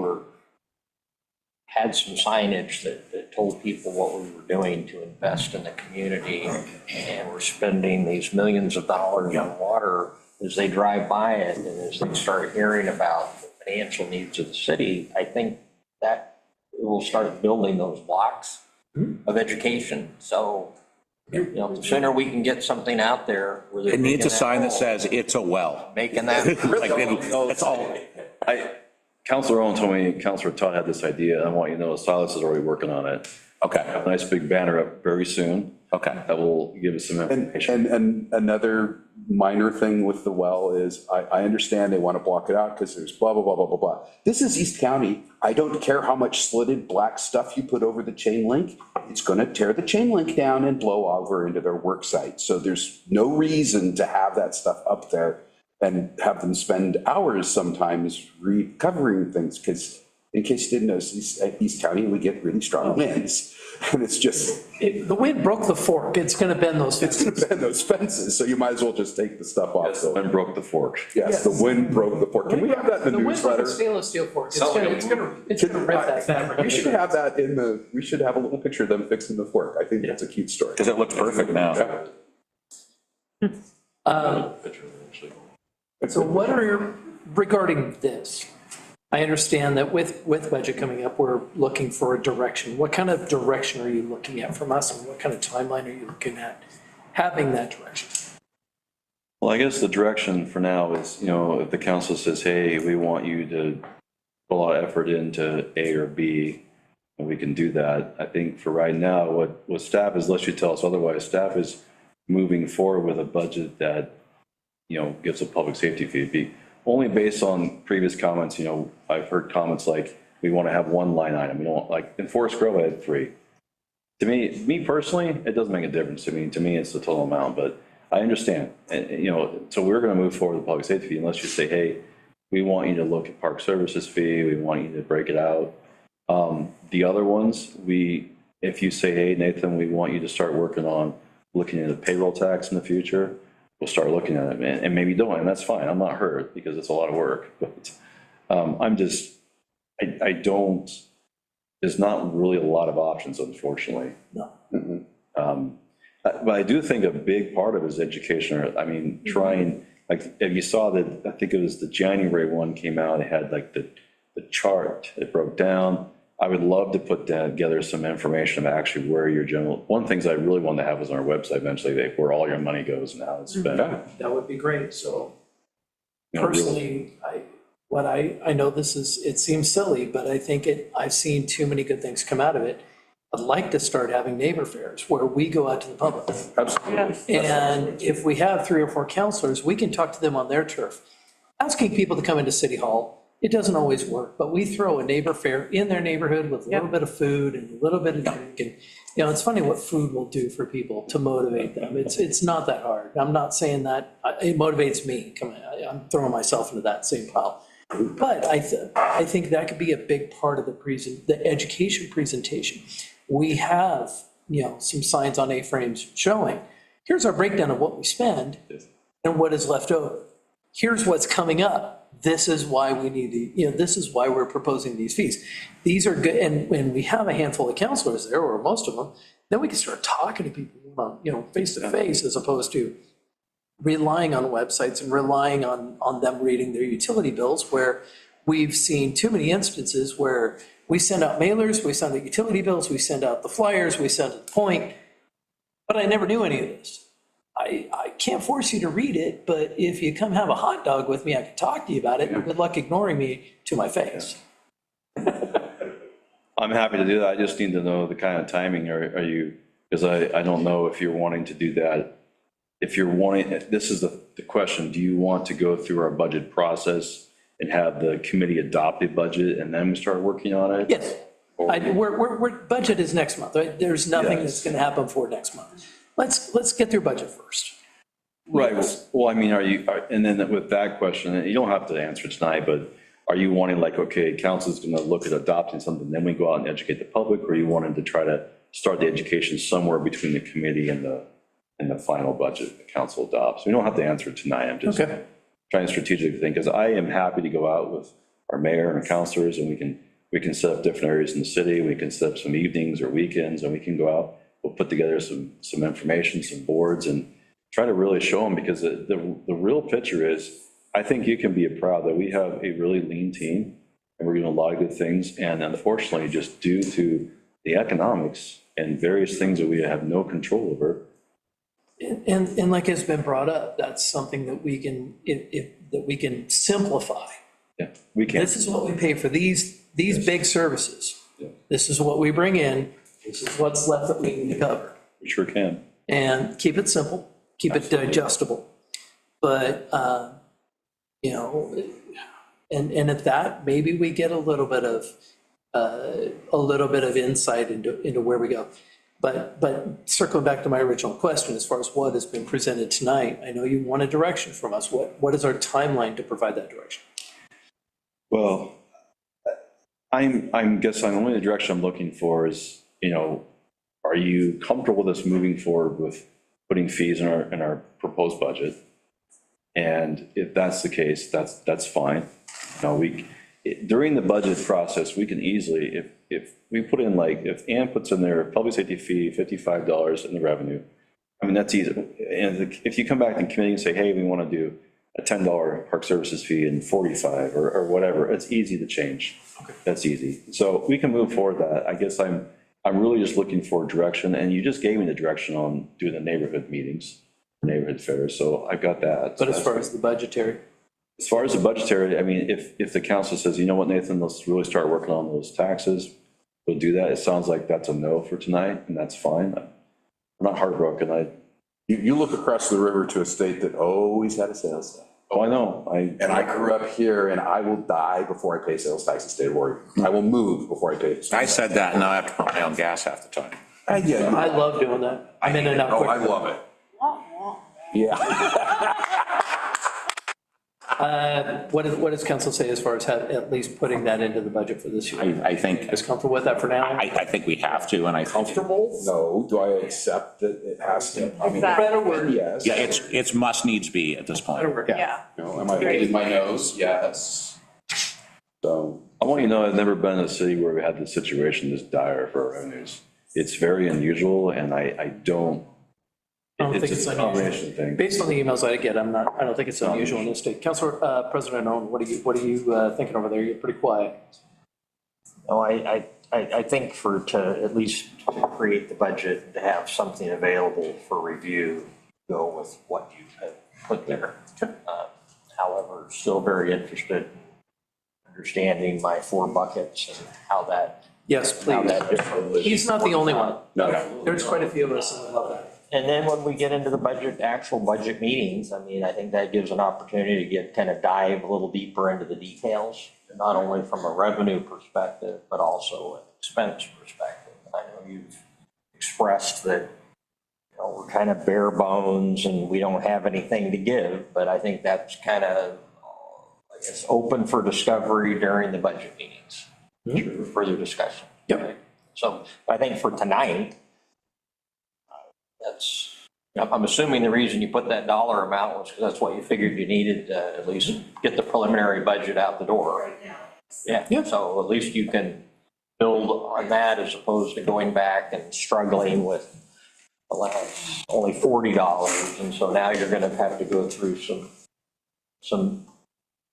had some signage that told people what we were doing to invest in the community, and we're spending these millions of dollars on water, as they drive by it and as they start hearing about the financial needs of the city, I think that it will start building those blocks of education. So, you know, the sooner we can get something out there. It needs a sign that says it's a well. Making that. Like, that's all. Councilor Owen told me, Councilor Todd had this idea. I want you to know Silas is already working on it. Okay, Have a nice big banner up very soon. okay. That will give us some information. And another minor thing with the well is, I understand they want to block it out because there's blah, blah, blah, blah, blah, blah. This is East County. I don't care how much slitted black stuff you put over the chain link. It's going to tear the chain link down and blow over into their work site. So there's no reason to have that stuff up there and have them spend hours sometimes recovering things, because in case you didn't notice, East County, we get really strong winds. And it's just, The wind broke the fork, it's gonna bend those it's fences. gonna bend those fences, so you might as well just take the stuff off. Yes, the wind broke the fork. Yes, the wind broke the fork. Can we have that in the The wind broke newsletter? the stainless steel fork, it's gonna rip that fabric. We should have that in we should have a little picture of them fixing the fork. I think that's a cute story. Because it looks perfect now. So what are your, regarding this, I understand that with budget coming up, we're looking for a direction. What kind of direction are you looking at from us, and what kind of timeline are you looking at having that direction? Well, I guess the direction for now is, you know, if the council says, hey, we want you to put a lot of effort into A or B, and we can do that. I think for right now, what staff is, unless you tell us otherwise, staff is moving forward with a budget that, you know, gives a public safety fee. Only based on previous comments, you know, I've heard comments like, we want to have one line item. We don't, like, in Forest Grove, I had 3. To me personally, it doesn't make a difference. To me, it's the total amount, but I understand. And, you know, so we're going to move forward with the public safety fee unless you say, hey, we want you to look at park services fee. We want you to break it out. The other ones, if you say, hey, Nathan, we want you to start working on looking into payroll tax in the future, we'll start looking at it, and maybe don't, and that's fine. I'm not hurt because it's a lot of work, but I don't, there's not really a lot of options, unfortunately. No. But I do think a big part of it is education. I mean, trying, like, if you saw that, I think it was the January one came out, it had like the chart, it broke down. I would love to put together some information of actually where your general, one of the things I really want to have is on our website eventually, where all your money goes and how it's spent. That would be great, so. You know, really. Personally, I know this is, it seems silly, but I think I've seen too many good things come out of it. I'd like to start having neighbor fairs where we go out to the public. Absolutely. And if we have 3 or 4 counselors, we can talk to them on their turf. Asking people to come into City Hall it doesn't always work, but we throw a neighbor fair in their neighborhood with a little bit of food and a little bit of drink. And, you know, it's funny what food will do for people to motivate them. It's not that hard. I'm not saying that, it motivates me. Come on, I'm throwing myself into that same pile. But I think that could be a big part of the education presentation. We have, you know, some signs on A-frames showing, here's our breakdown of what we spend and what is left over. Here's what's coming up. This is why we need this is why we're proposing these fees. These are good, and when we have a handful of counselors there, or most of them, then we can start talking to people, face to face, as opposed to relying on websites and relying on them reading their utility bills, where we've seen too many instances where we send out mailers, we send out utility bills, we send out the flyers, we send out the point, but I never knew any of this. I can't force you to read it, but if you come have a hot dog with me, I can talk to you about it. Good luck ignoring me to my face. I'm happy to do that. I just need to know the kind of timing are you, because I don't know if you're wanting to do that. If you're wanting, this is the question, do you want to go through our budget process and have the committee adopt a budget and then we start working on it? Yes, we're budget is next month, right? There's nothing that's gonna happen before next month. Let's get through budget first. Right, well, I mean, and then with that question, and you don't have to answer tonight, but are you wanting like, okay, council's gonna look at adopting something, then we go out and educate the public, or you wanted to try to start the education somewhere between the committee and the final budget the council adopts? We don't have to answer it tonight, I'm just trying to strategically think, because I am happy to go out with our mayor and our councilors, and we can set up different areas in the city, we can set up some evenings or weekends, and we can go out, we'll put together some information, some boards, and try to really show them, because the real picture is, I think you can be proud that we have a really lean team, and we're doing a lot of good things, and unfortunately, just due to the economics and various things that we have no control over. And like has been brought up, that's something that we can, that we can simplify. Yeah, we can. This is what we pay for these big services. Yeah. This is what we bring in, this is what's left that we need to cover. We sure can. And keep it simple, keep it digestible. But, and at that, maybe we get a little bit of insight into where we go. But circling back to my original question, as far as what has been presented tonight, I know you want a direction from us. What is our timeline to provide that direction? Well, I'm guessing only the direction I'm looking for is, are you comfortable with us moving forward with putting fees in our proposed budget? And if that's the case, that's fine. During the budget process, we can easily, if we put in, like, if Ann puts in their public safety fee, $55 in the revenue, I mean, that's easy. And if you come back to the committee and say, hey, we want to do a $10 park services fee and 45 or whatever, it's easy to change. Okay. That's easy. So we can move forward that. I guess I'm really just looking for direction, and you just gave me the direction on doing the neighborhood meetings, neighborhood fairs, so I've got that. But as far as the budgetary? As far as the budgetary, I mean, if the council says, you know what, Nathan, let's really start working on those taxes, we'll do that. It sounds like that's a no for tonight, and that's fine. I'm not heartbroken. You look across the river to a state that always had a sales tax. Oh, I know. And I grew up here, and I will die before I pay sales tax in the state of Oregon. I will move before I pay it. I said that, and now I have to put my own gas half the time. I get it. I love doing that. I'm in and out Oh, quick. I love it. Yeah. What does council say as far as at least putting that into the budget for this year? I think, Is comfortable with that for now? I think we have to, and I think, Comfortable? No. Do I accept that it has to? I mean, Better word. yes. yeah, it's must needs be at this point. Yeah. Am I picking my nose? Yes. So. I want you to know, I've never been in a city where we had this situation this dire for our revenues. It's very unusual, and I don't think it's it's a unusual. combination thing. Based on the emails I get, I don't think it's unusual in this state. Councilor President Owen, what are you thinking over there? You're pretty quiet. No, I think to at least to create the budget, to have something available for review, go with what you have put there. However, still very interested in understanding my 4 buckets and how that. Yes, How please. that differently. He's not the only one. No. There's quite a few of us, and I love that. And then when we get into the actual budget meetings, I mean, I think that gives an opportunity to kind of dive a little deeper into the details. not only from a revenue perspective, but also an expense perspective. I know you've expressed that, you know, we're kind of bare bones and we don't have anything to give, but I think that's kind of, I guess, open for discovery during the budget meetings, for further discussion. Yep. So I think for tonight, that's, I'm assuming the reason you put that dollar amount was because that's what you figured you needed to at least get the preliminary budget out the door. Right now. Yeah, so at least you can build on that as opposed to going back and struggling with, well, that's only $40. And so now you're gonna have to go through some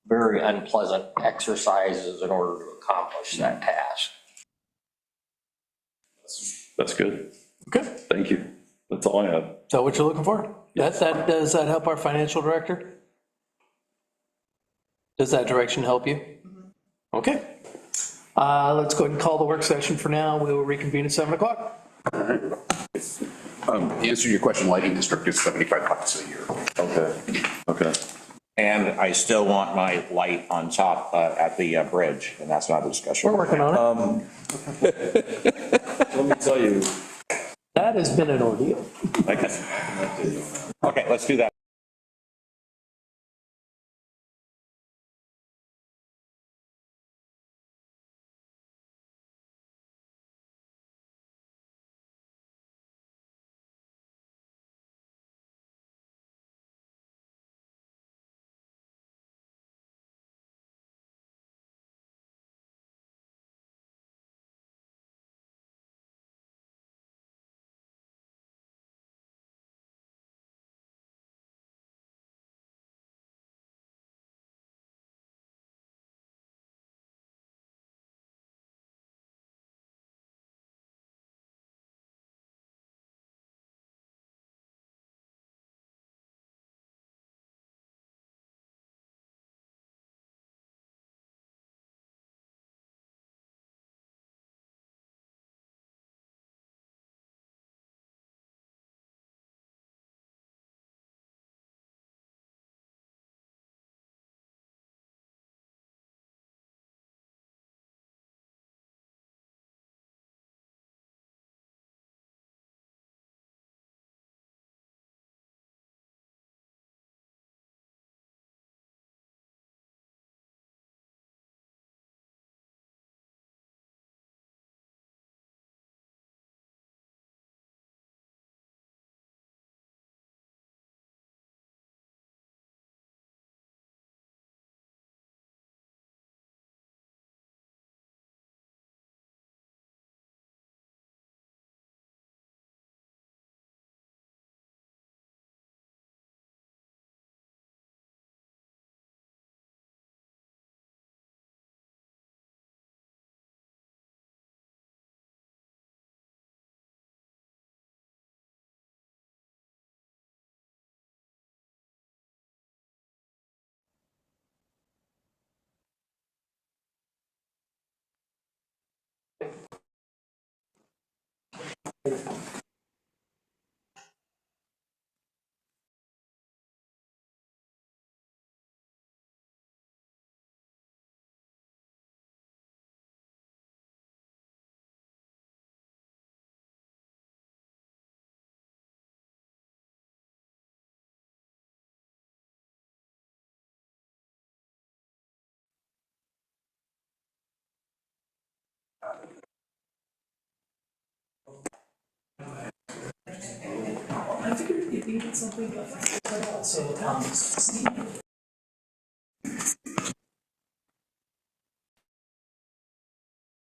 very unpleasant exercises in order to accomplish that task. That's good. Okay. Thank you. That's all I have. Is that what you're looking for? Does that help our financial director? Does that direction help you? Okay. Let's go ahead and call the work session for now. We will reconvene at 7 o'clock. The answer to your question, lighting district is $75 a year. Okay, okay. And I still want my light on top at the bridge, and that's not a discussion. We're working on it. Let me tell you, That has been an ordeal. Okay, let's do that.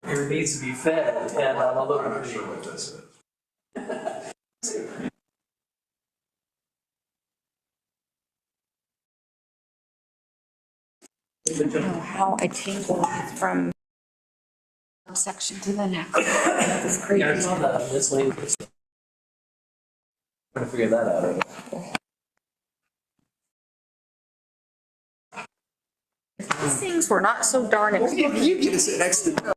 It needs to be fed, and I'm a little know how I tangle from one section to the next. It's crazy. This lady. Trying to figure that out. These things were not so darn expensive. You get to sit next to them.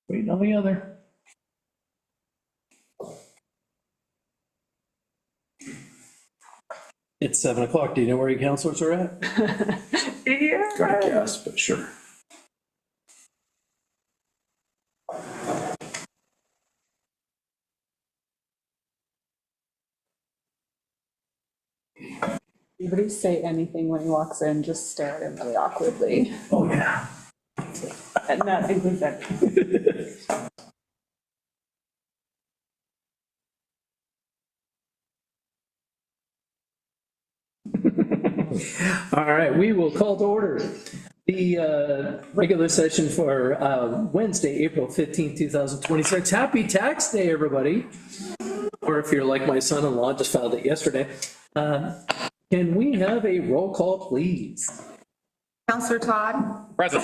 Waiting on the other. It's 7 o'clock. Do you know where your counselors are at? Got a guess, but sure. Anybody say anything when he walks in, just stare at him really awkwardly. Oh, yeah. And that includes that. All right, we will call to order the regular session for Wednesday, April 15th, 2026. Happy Tax Day, everybody. Or if you're like my son-in-law, just filed it yesterday. Can we have a roll call, please? Counselor Todd? Present.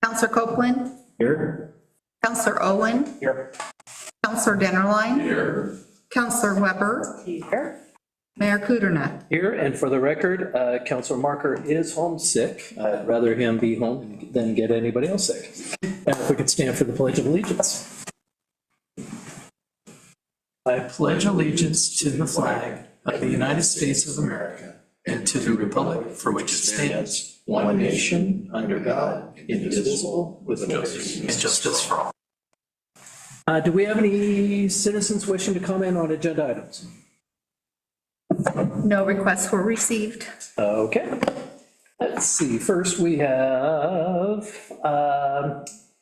Counselor Copeland? Here. Counselor Owen? Here. Counselor Dennerlein? Here. Counselor Weber? Here. Mayor Kudernat? Here, and for the record, Counselor Marker is homesick. I'd rather him be home than get anybody else sick. And if we could stand for the Pledge of Allegiance. I pledge allegiance to the flag of the United States of America and to the republic for which it stands, one nation, under God, indivisible, with justice for all. Do we have any citizens wishing to comment on agenda items? No requests were received. Okay. Let's see, first we have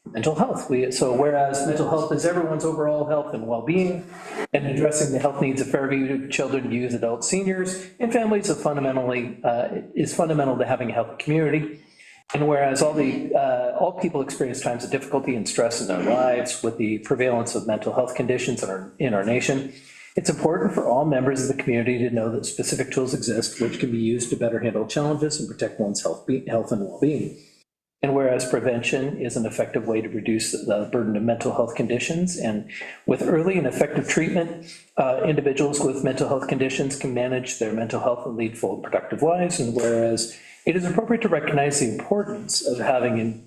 mental health. So whereas mental health is everyone's overall health and well-being, and addressing the health needs of Fairview children, youth, adults, seniors, and families is fundamental to having a healthy community. And whereas all people experience times of difficulty and stress in their lives with the prevalence of mental health conditions in our nation, it's important for all members of the community to know that specific tools exist which can be used to better handle challenges and protect one's health and well-being. And whereas prevention is an effective way to reduce the burden of mental health conditions, and with early and effective treatment, individuals with mental health conditions can manage their mental health and lead full, productive lives. And whereas it is appropriate to recognize the importance of having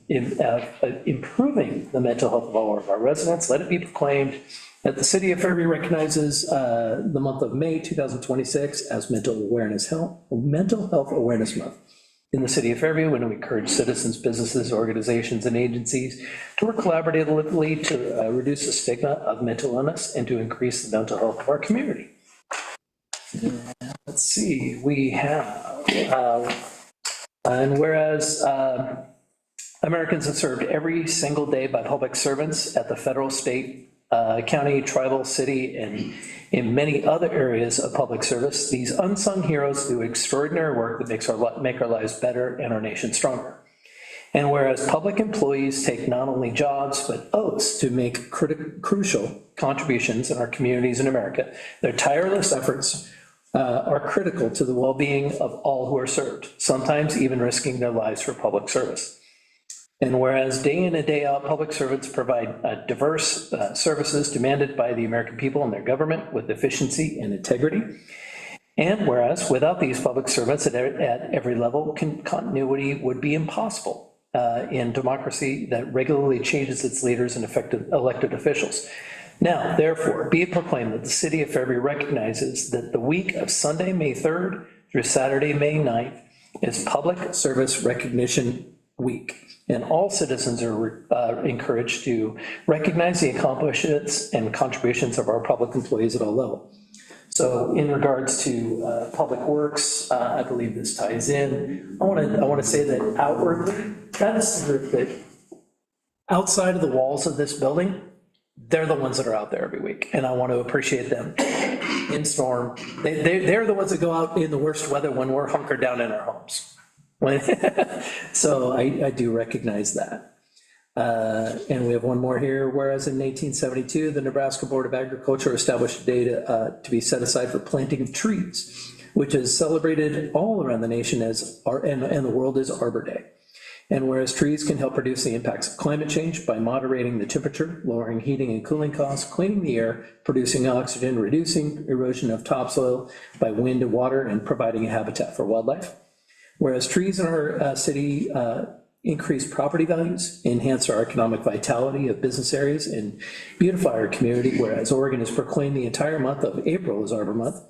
improving the mental health of all of our residents, let it be proclaimed that the City of Fairview recognizes the month of May 2026 as Mental Health Awareness Month in the City of Fairview, and we encourage citizens, businesses, organizations, and agencies to work collaboratively to reduce the stigma of mental illness and to increase the mental health of our community. Let's see, we have, and whereas Americans are served every single day by public servants at the federal, state, county, tribal, city, and in many other areas of public service, these unsung heroes do extraordinary work that make our lives better and our nation stronger. And whereas public employees take not only jobs, but oaths to make crucial contributions in our communities in America, their tireless efforts are critical to the well-being of all who are served, sometimes even risking their lives for public service. And whereas day in and day out, public servants provide diverse services demanded by the American people and their government with efficiency and integrity. And whereas without these public servants at every level, continuity would be impossible in democracy that regularly changes its leaders and elected officials. Now, therefore, be it proclaimed that the City of Fairview recognizes that the week of Sunday, May 3rd through Saturday, May 9th is Public Service Recognition Week. And all citizens are encouraged to recognize the accomplishments and contributions of our public employees at all levels. So in regards to public works, I believe this ties in. I want to say that outwardly, that is the group that outside of the walls of this building, they're the ones that are out there every week, and I want to appreciate them. In storm, they're the ones that go out in the worst weather when we're hunkered down in our homes. So I do recognize that. And we have one more here. Whereas in 1872, the Nebraska Board of Agriculture established a day to be set aside for planting of trees, which is celebrated all around the nation and the world as Arbor Day. And whereas trees can help reduce the impacts of climate change by moderating the temperature, lowering heating and cooling costs, cleaning the air, producing oxygen, reducing erosion of topsoil by wind and water, and providing a habitat for wildlife. Whereas trees in our city increase property values, enhance our economic vitality of business areas, and beautify our community, whereas Oregon has proclaimed the entire month of April as Arbor Month.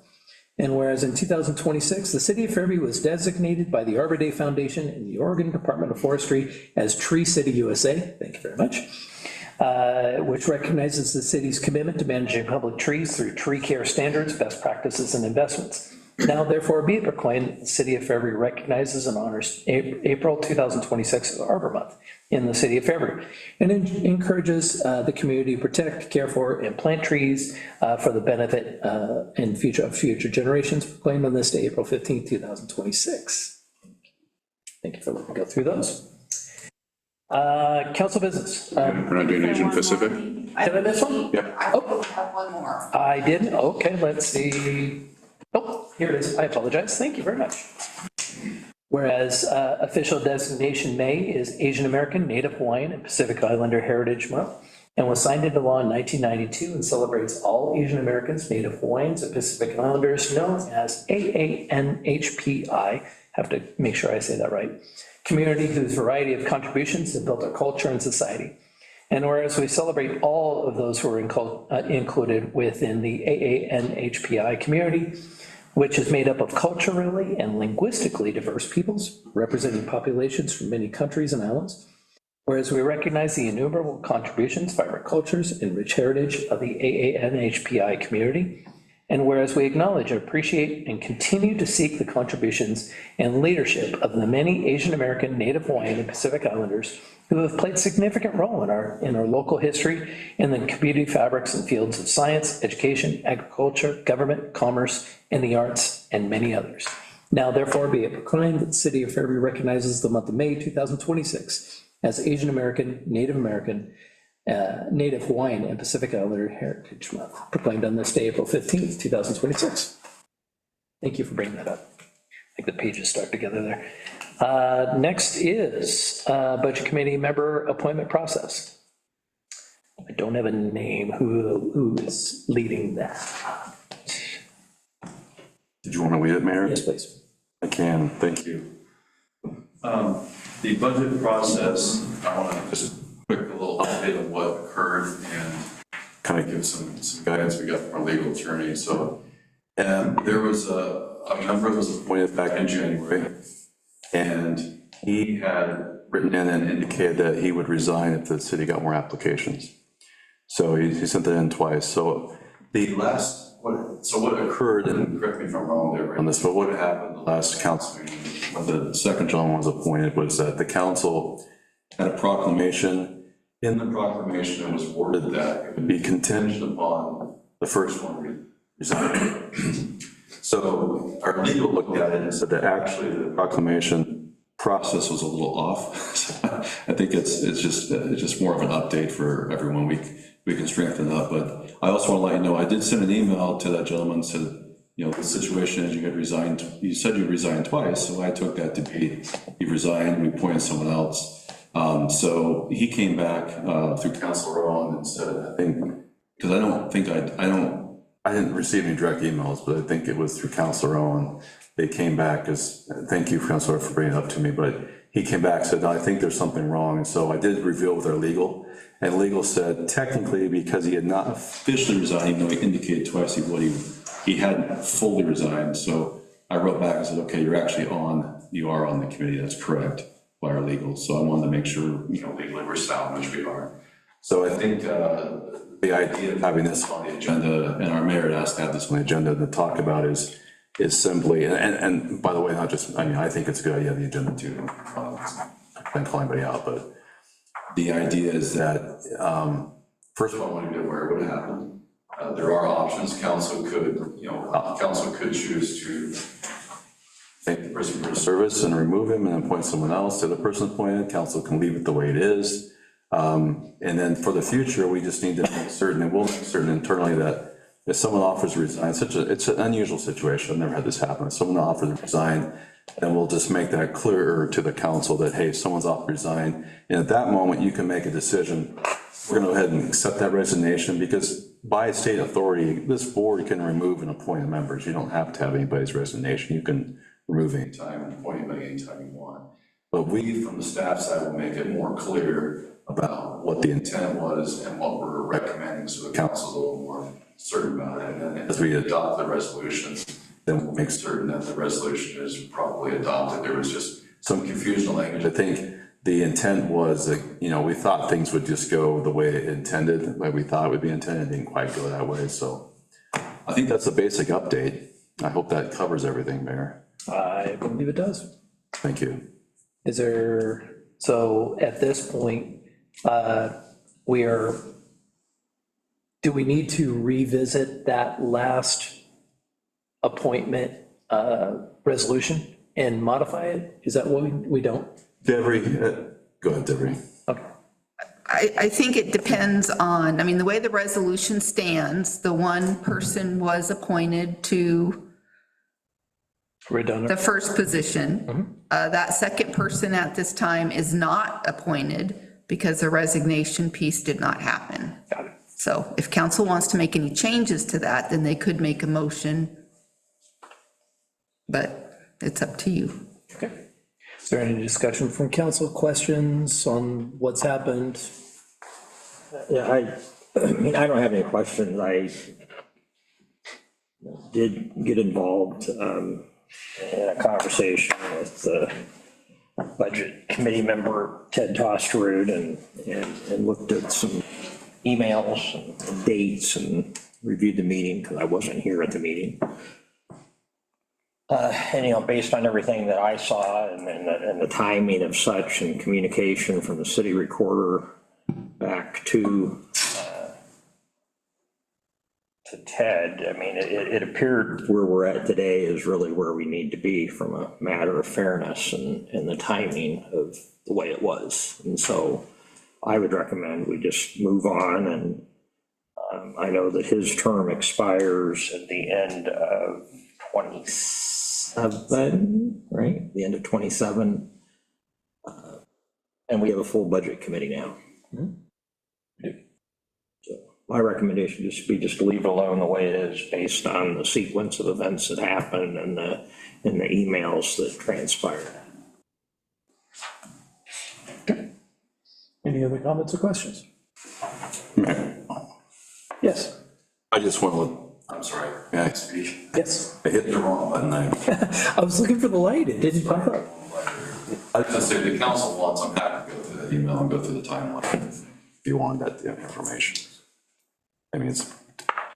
And whereas in 2026, the city of Fairview was designated by the Arbor Day Foundation and the Oregon Department of Forestry as Tree City USA, thank you very much, which recognizes the city's commitment to managing public trees through tree care standards, best practices, and investments. Now therefore be it proclaimed, the city of Fairview recognizes and honors April 2026 as Arbor Month in the city of Fairview, and encourages the community to protect, care for, and plant trees for the benefit and future generations, proclaimed on this day, April 15th, 2026. Thank you for letting me go through those. Council business. We're not doing Asian Pacific? Did I miss one? Yeah. I have one more. I didn't, okay, let's see. Oh, here it is, I apologize, thank you very much. Whereas official designation May is Asian American, Native Hawaiian, and Pacific Islander Heritage Month, and was signed into law in 1992 and celebrates all Asian Americans, Native Hawaiians, and Pacific Islanders, known as AANHPI, have to make sure I say that right, community whose variety of contributions have built our culture and society. And whereas we celebrate all of those who are included within the AANHPI community, which is made up of culturally and linguistically diverse peoples, representing populations from many countries and islands. Whereas we recognize the innumerable contributions, vibrant cultures, and rich heritage of the AANHPI community. And whereas we acknowledge, appreciate, and continue to seek the contributions and leadership of the many Asian American, Native Hawaiian, and Pacific Islanders who have played a significant role in our local history and the community fabrics and fields of science, education, agriculture, government, commerce, and the arts, and many others. Now therefore be it proclaimed that the city of Fairview recognizes the month of May 2026 as Asian American, Native Hawaiian, and Pacific Islander Heritage Month, proclaimed on this day, April 15th, 2026. Thank you for bringing that up. I think the pages start together there. Next is Budget Committee member appointment process. I don't have a name. Who is leading that? Did you want to lead it, Mayor? Yes, please. I can, thank you. The budget process, I want to just quick a little update of what occurred and kind of give some guidance we got from our legal attorney. So, and there was a member that was appointed back in January, and he had written in and indicated that he would resign if the city got more applications. So he sent that in twice. So what occurred, and correct me if I'm wrong there on this, but what happened the last council meeting when the second gentleman was appointed was that the council had a proclamation. In the proclamation, it was worded that it would be contingent upon the first one resigning. So our legal looked at it and said that actually the proclamation process was a little off. I think it's just more of an update for everyone. We can strengthen up, but I also want to let you know, I did send an email to that gentleman, said, you know, the situation is you had resigned, you said you resigned twice, so I took that to be, he resigned, we appointed someone else. So he came back through Councilor Owen and said, I think, because I didn't receive any direct emails, but I think it was through Councilor Owen. They came back as, thank you, Councilor, for bringing it up to me, but he came back and said, no, I think there's something wrong. And so I did reveal with our legal, and legal said technically because he had not officially resigned, even though he indicated twice he hadn't fully resigned. So I wrote back and said, okay, you are on the committee, that's correct, by our legal. So I wanted to make sure, you know, legally we're sound, which we are. So I think the idea of having this on the agenda, and our mayor asked to have this on the agenda to talk about is simply, and by the way, not just, I mean, I think it's a good idea, the agenda too. I can't call anybody out, but the idea is that, first of all, I want to be aware of what happened. There are options. Council could choose to thank the person for his service and remove him and appoint someone else to the person appointed. Council can leave it the way it is. And then for the future, we just need to make certain, and we'll make certain internally that if someone offers to resign, it's an unusual situation. I've never had this happen. If someone offers to resign, then we'll just make that clearer to the council that, hey, someone's offered to resign. And at that moment, you can make a decision. We're gonna go ahead and accept that resignation because by state authority, this board can remove and appoint members. You don't have to have anybody's resignation. You can remove anytime and appoint anybody anytime you want. But we, from the staff side, will make it more clear about what the intent was and what we're recommending, so the council's a little more certain about it. And then as we adopt the resolution, then we'll make certain that the resolution is properly adopted. There was just some confusion in language. I think the intent was that, you know, we thought things would just go the way it intended, the way we thought it would be intended. It didn't quite go that way. So I think that's the basic update. I hope that covers everything, Mayor. I believe it does. Thank you. Is there, so at this point, do we need to revisit that last appointment resolution and modify it? Is that what we don't? Devery, go ahead, Devery. Okay. I think it depends on, I mean, the way the resolution stands, the one person was appointed to Redundant. the first position. That second person at this time is not appointed because the resignation piece did not happen. Got it. So if council wants to make any changes to that, then they could make a motion. But it's up to you. Okay. Is there any discussion from council, questions on what's happened? Yeah, I mean, I don't have any questions. I did get involved in a conversation with the budget committee member, Ted Tosterud, and looked at some emails and dates and reviewed the meeting, because I wasn't here at the meeting. And, you know, based on everything that I saw and the timing of such and communication from the city recorder back to Ted, I mean, it appeared where we're at today is really where we need to be from a matter of fairness and the timing of the way it was. And so I would recommend we just move on, and I know that his term expires at the end of 27, right? The end of 27. And we have a full budget committee now. So my recommendation is just leave it alone the way it is, based on the sequence of events that happened and the emails that transpired. Any other comments or questions? Yes. I just want to, I'm sorry, may I speak? Yes. I hit the wrong button. I was looking for the light. It didn't pop up. I was just saying, the council wants, I'm happy to go through that email and go through the timeline if you want that information. I mean, it's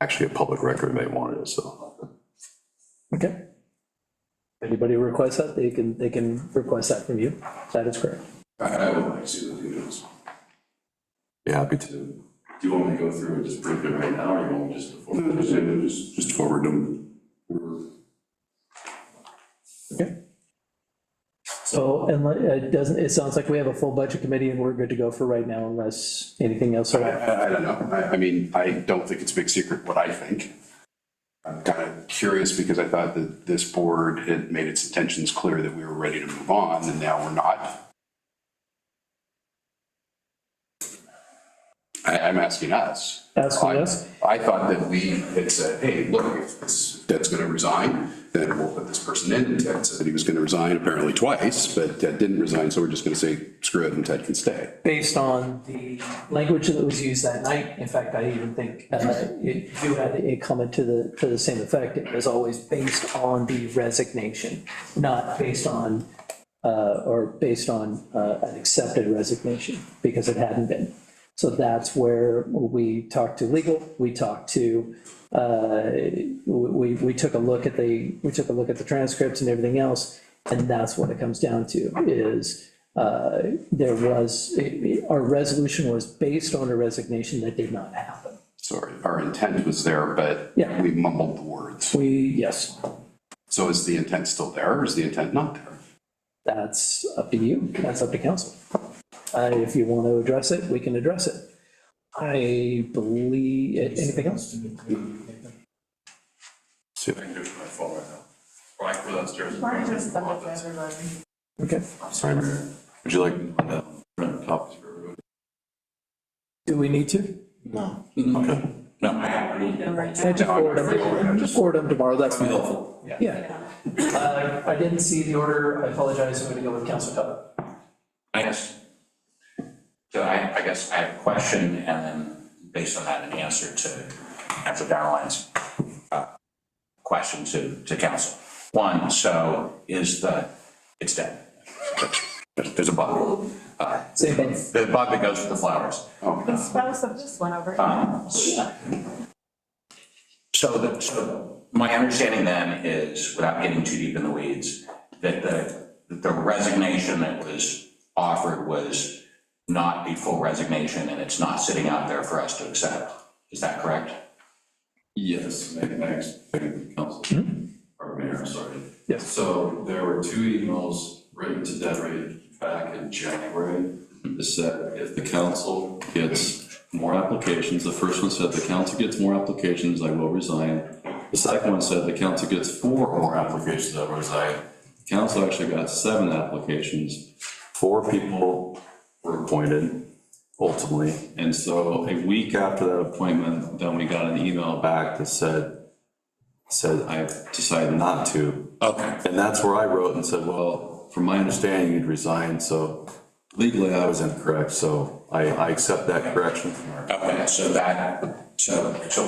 actually a public record, they wanted it, so. Okay. Anybody request that, they can request that from you. That is correct. I would like to see those emails. Yeah, happy to. Do you want me to go through and just briefly right now, or you want me just to Just forward them. Okay. So, and it sounds like we have a full budget committee and we're good to go for right now unless anything else. I don't know. I mean, I don't think it's a big secret what I think. I'm kind of curious because I thought that this board had made its intentions clear that we were ready to move on, and now we're not. I'm asking us. Asking us? I thought that we had said, hey, look, if Ted's going to resign, then we'll put this person in. And Ted said he was going to resign apparently twice, but Ted didn't resign, so we're just going to say, screw it, and Ted can stay. Based on the language that was used that night, in fact, I even think you had a comment to the same effect. It was always based on the resignation, not based on, an accepted resignation, because it hadn't been. So that's where we talked to legal, we talked to, we took a look at the transcripts and everything else, and that's what it comes down to, is our resolution was based on a resignation that did not happen. Sorry, our intent was there, but Yeah. we mumbled the words. Yes, So is the intent still there, or is the intent not there? that's up to you, that's up to council. If you want to address it, we can address it. I believe, anything else? See if I can do it from my phone right now. Brian, go downstairs. Okay. I'm sorry, Mayor. Would you like print copies for everybody? Do we need to? No. Okay. No. Just forward them tomorrow, that's helpful. Yeah. I didn't see the order, I apologize, I'm going to go with Councilor Tuttle. I guess, so I guess I have a question, and then based on that, an answer to Councilor Darline's question to council. One, so it's dead. There's a bug. The bug that goes with the flowers. The spouse of this one over here. So my understanding then is, without getting too deep in the weeds, that the resignation that was offered was not a full resignation, and it's not sitting out there for us to accept. Is that correct? Yes, council, or mayor, I'm sorry. Yes. So there were 2 emails written to Desiree back in January that said if the council gets more applications, the first one said the council gets more applications, I will resign. The second one said the council gets 4 more applications, I will resign. The council actually got 7 applications. 4 people were appointed ultimately. And so a week after that appointment, then we got an email back that said I've decided not to. Okay. And that's where I wrote and said, well, from my understanding, you'd resigned, so legally I was incorrect, so I accept that correction from her. Okay, so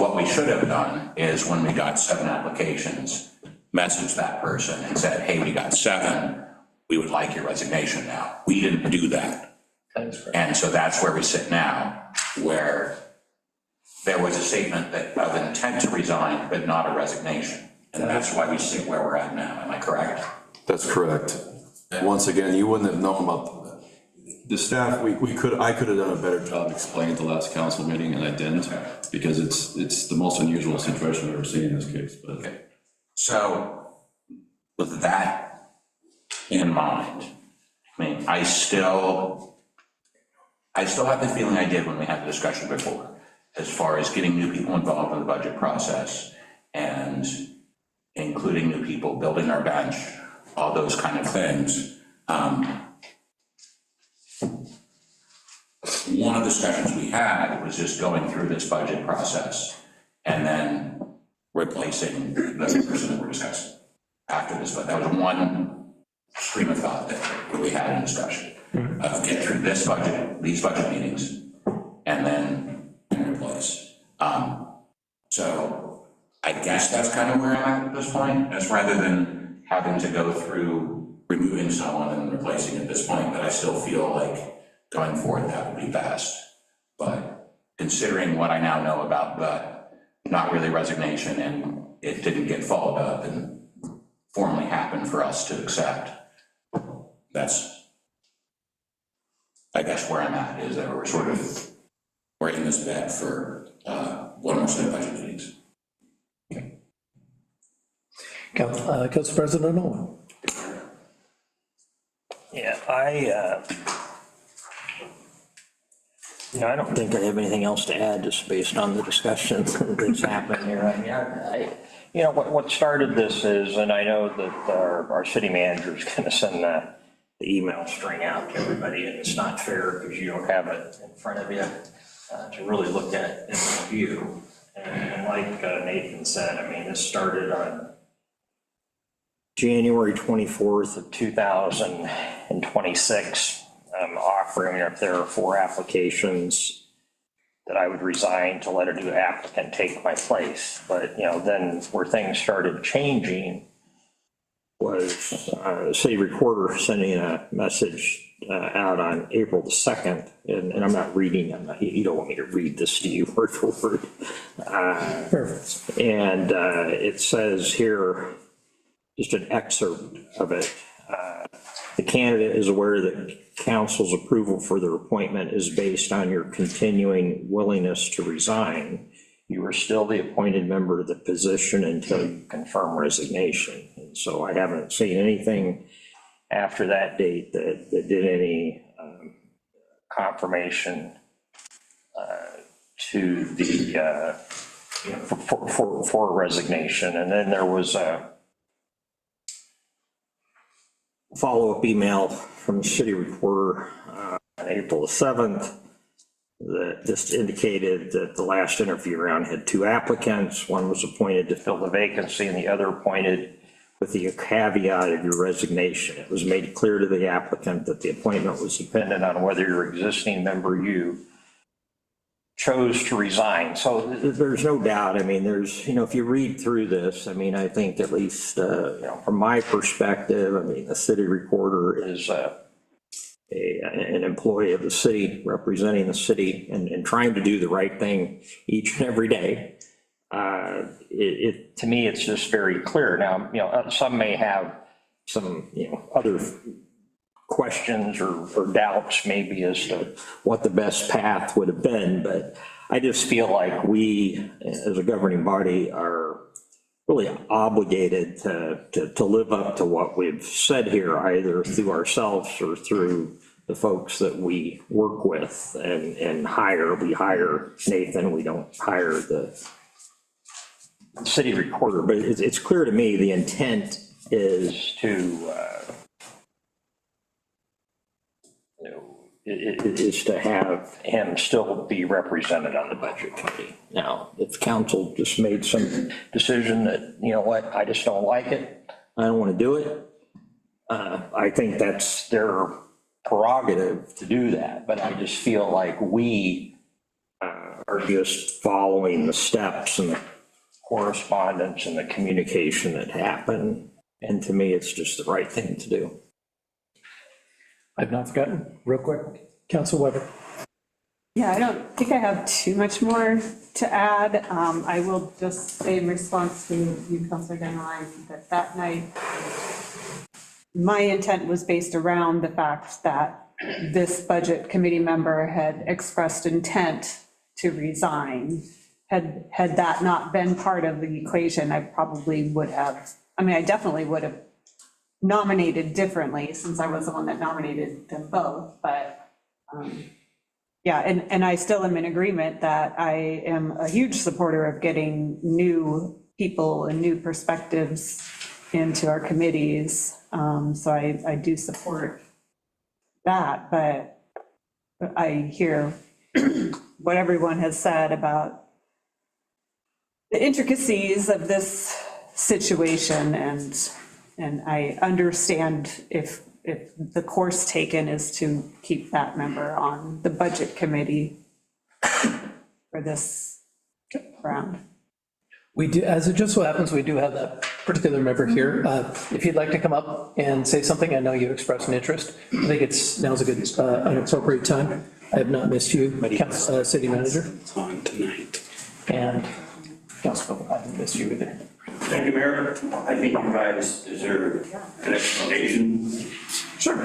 what we should have done is, when we got 7 applications, message that person and said, hey, we got 7, we would like your resignation now. We didn't do that. And so that's where we sit now, where there was a statement of intent to resign, but not a resignation. And that's why we sit where we're at now. Am I correct? That's correct. And once again, you wouldn't have known about the staff, I could have done a better job explaining the last council meeting, and I didn't, because it's the most unusual situation I've ever seen in this case, but. Okay. So with that in mind, I mean, I still have the feeling I did when we had the discussion before, as far as getting new people involved in the budget process and including new people, building our bench, all those kind of things. One of the discussions we had was just going through this budget process and then replacing the person that we're discussing after this. But that was one stream of thought that we had in discussion of get through this budget, these budget meetings, and then replace. So I guess that's kind of where I'm at this point, as rather than having to go through removing someone and replacing at this point, but I still feel like going forward, that would be best. But considering what I now know about the not really resignation, and it didn't get followed up and formally happen for us to accept, that's, I guess, where I'm at, is that we're in this bed for one more set of budget meetings. Council President Owen. Yeah, I don't think I have anything else to add, just based on the discussion that's happened here. I mean, what started this is, and I know that our city manager is going to send the email string out to everybody, and it's not fair because you don't have it in front of you to really look at it in review. And like Nathan said, I mean, this started on January 24th of 2026. Offering, if there are 4 applications, that I would resign to let a new applicant take my place. But, then where things started changing was the city recorder sending a message out on April the 2nd, and I'm not reading them. You don't want me to read this to you word for word. Perfect. And it says here, just an excerpt of it. The candidate is aware that council's approval for their appointment is based on your continuing willingness to resign. You are still the appointed member of the position until you confirm resignation. And so I haven't seen anything after that date that did any confirmation to the, for resignation. And then there was a follow-up email from the city recorder on April the 7th that just indicated that the last interview round had 2 applicants. One was appointed to fill the vacancy and the other appointed with the caveat of your resignation. It was made clear to the applicant that the appointment was dependent on whether your existing member, you chose to resign. So there's no doubt. I mean, there's, if you read through this, I mean, I think at least, from my perspective, I mean, the city recorder is an employee of the city, representing the city and trying to do the right thing each and every day. To me, it's just very clear. Now, some may have some, other questions or doubts maybe as to what the best path would have been, but I just feel like we, as a governing body, are really obligated to live up to what we've said here, either through ourselves or through the folks that we work with and hire. We hire Nathan, we don't hire the city recorder, but it's clear to me the intent is to is to have him still be represented on the budget committee. Now, if council just made some decision that, what, I just don't like it, I don't want to do it, I think that's their prerogative to do that, but I just feel like we are just following the steps and the correspondence and the communication that happened, and to me, it's just the right thing to do. I've not forgotten. Real quick, Council Weber. Yeah, I don't think I have too much more to add. I will just say in response to you, Councilor Denline, that night, my intent was based around the fact that this budget committee member had expressed intent to resign. Had that not been part of the equation, I probably would have, I definitely would have nominated differently, since I was the one that nominated them both, but yeah, and I still am in agreement that I am a huge supporter of getting new people and new perspectives into our committees, so I do support that, but I hear what everyone has said about the intricacies of this situation, and I understand if the course taken is to keep that member on the budget committee for this round. We do, as it just so happens, we do have that particular member here. If you'd like to come up and say something, I know you expressed an interest. I think now's a good, an appropriate time. I have not missed you, City Manager. It's on tonight. And Council, I haven't missed you either. Thank you, Mayor. I think you guys deserve an explanation. Sure.